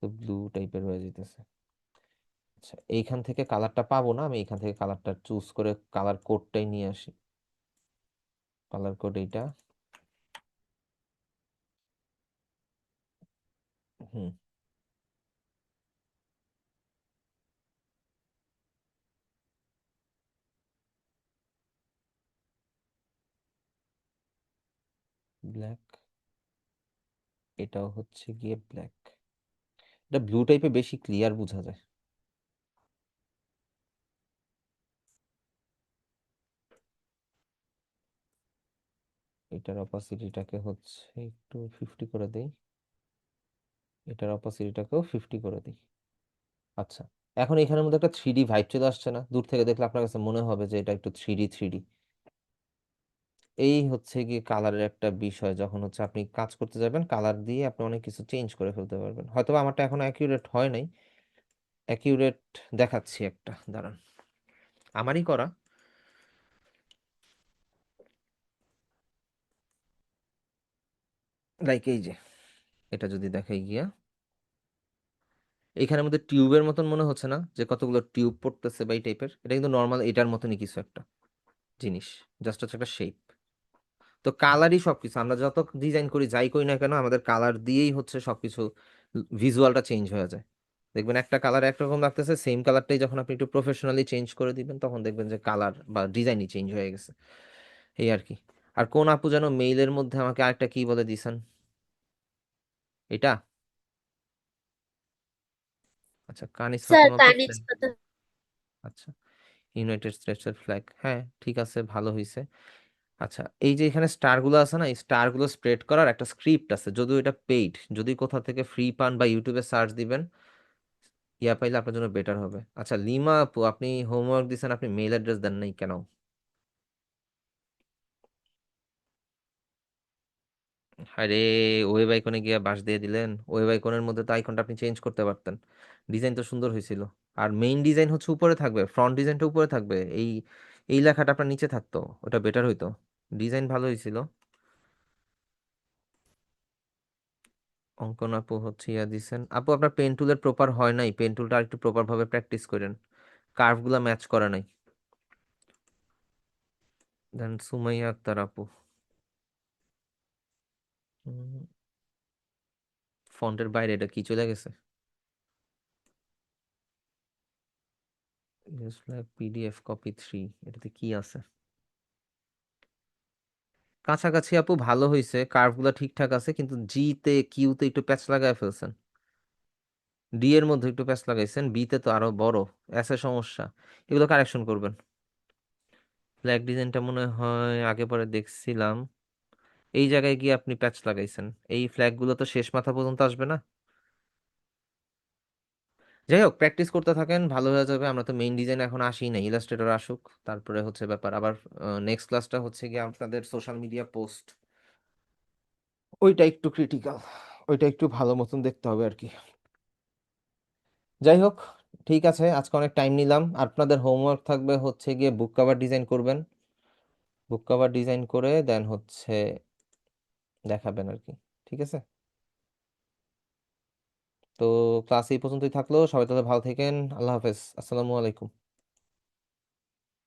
তো ব্লু টাইপের হয়ে যেতেছে। আচ্ছা, এইখান থেকে কালারটা পাবো না, আমি এইখান থেকে কালারটা চুজ করে কালার কোডটাই নিয়ে আসি। কালার কোড এইটা, হুম, ব্ল্যাক, এটাও হচ্ছে গিয়ে ব্ল্যাক। এটা ব্লু টাইপে বেশি ক্লিয়ার বোঝা যায়। এটার অপাসিটিটাকে হচ্ছে একটু 50 করে দেই, এটার অপাসিটিটাকেও 50 করে দিই। আচ্ছা, এখন এখানের মধ্যে একটা 3D ভাইব চলে আসছে না? দূর থেকে দেখলে আপনার কাছে মনে হবে যে এটা একটু 3D। এই হচ্ছে গিয়ে কালারের একটা বিষয়, যখন হচ্ছে আপনি কাজ করতে যাবেন কালার দিয়ে আপনি অনেক কিছু চেঞ্জ করে ফেলতে পারবেন। হয়তো বা আমারটা এখন অ্যাকিউরেট হয় নাই, অ্যাকিউরেট দেখাচ্ছি একটা, দাঁড়ান, আমারই করা। লাইক এই যে এটা যদি দেখাই গিয়া, এইখানের মধ্যে টিউবের মতন মনে হচ্ছে না, যে কতগুলো টিউব পড়তেছে বা এই টাইপের? এটা কিন্তু নর্মাল এটার মতনই কিছু একটা জিনিস, জাস্ট হচ্ছে একটা শেপ। তো কালারই সবকিছু, আমরা যত ডিজাইন করি যাই করি না কেন, আমাদের কালার দিয়েই হচ্ছে সবকিছু, ভিজুয়ালটা চেঞ্জ হয়ে যায়। দেখবেন একটা কালার একরকম লাগতেছে, সেম কালারটাই যখন আপনি একটু প্রফেশনালি চেঞ্জ করে দিবেন তখন দেখবেন যে কালার বা ডিজাইনই চেঞ্জ হয়ে গেছে। এই আর কি। আর কোন আপু যেন মেইলের মধ্যে আমাকে আরেকটা কি বলে দিছেন, এটা? আচ্ছা, কানিজ স্যার ফাতেমাতে কানিজ flag। পাতা। আচ্ছা, ইউনাইটেড স্টেটসের ফ্ল্যাগ, হ্যাঁ ঠিক আছে, ভালো হয়েছে। আচ্ছা, এই যে এখানে স্টারগুলো আছে না, এই স্টারগুলো স্প্রেড করার একটা স্ক্রিপ্ট আছে, যদিও এটা পেইড, যদি কোথা থেকে ফ্রি পান বা ইউটিউবে সার্চ দিবেন ইয়া পাইলে আপনার জন্য বেটার হবে। আচ্ছা লিমা আপু, আপনি হোমওয়ার্ক দিছেন, আপনি মেইল অ্যাড্রেস দেন নাই কেন? আরে, ওয়েব আইকনে গিয়ে বাস দিয়ে দিলেন। ওয়েব আইকনের মধ্যে তো আইকনটা আপনি চেঞ্জ করতে পারতেন। ডিজাইন তো সুন্দর হয়েছিল। আর মেইন ডিজাইন হচ্ছে উপরে থাকবে, ফ্রন্ট ডিজাইনটা উপরে থাকবে, এই এই লেখাটা আপনার নিচে থাকতো, ওটা বেটার হইতো। ডিজাইন ভালো হয়েছিল। অঙ্কন আপু হচ্ছে ইয়া দিছেন। আপু আপনার পেন টুলের প্রপার হয় নাই, পেন টুলটা একটু প্রপার ভাবে প্র্যাকটিস করেন, কার্ভ গুলা ম্যাচ করে নাই। দেন সুমাইয়া আক্তার আপু, ফন্টের বাইরে এটা কি চলে গেছে? পিডিএফ কপি 3, এটাতে কি আছে? কাছাকাছি আপু, ভালো হয়েছে, কার্ভ গুলা ঠিকঠাক আছে, কিন্তু জি তে কিউ তে একটু প্যাচ লাগায় ফেলছেন, ডি এর মধ্যে একটু প্যাচ লাগাইছেন, বি তে তো আরো বড়, এস এর সমস্যা, এগুলো কারেকশন করবেন। ফ্ল্যাগ ডিজাইনটা মনে হয় আগে পরে দেখছিলাম, এই জায়গায় গিয়ে আপনি প্যাচ লাগাইছেন, এই ফ্ল্যাগ গুলো তো শেষ মাথা পর্যন্ত আসবে না। যাই হোক, প্র্যাকটিস করতে থাকেন, ভালো হয়ে যাবে। আমরা তো মেইন ডিজাইন এখন আসি না, ইলাস্ট্রেটর আসুক, তারপরে হচ্ছে ব্যাপার। আবার নেক্সট ক্লাসটা হচ্ছে গিয়ে আপনাদের সোশ্যাল মিডিয়া পোস্ট, ওইটা একটু ক্রিটিক্যাল, ওইটা একটু ভালো মতন দেখতে হবে আর কি। যাই হোক, ঠিক আছে, আজকে অনেক টাইম নিলাম। আপনাদের হোমওয়ার্ক থাকবে হচ্ছে গিয়ে বুক কভার ডিজাইন করবেন, বুক কভার ডিজাইন করে দেন হচ্ছে দেখাবেন আর কি। ঠিক আছে, তো ক্লাস এই পর্যন্তই থাকলো, সবাই তাহলে ভালো থাকেন, আল্লাহ হাফেজ, আসসালামু আলাইকুম।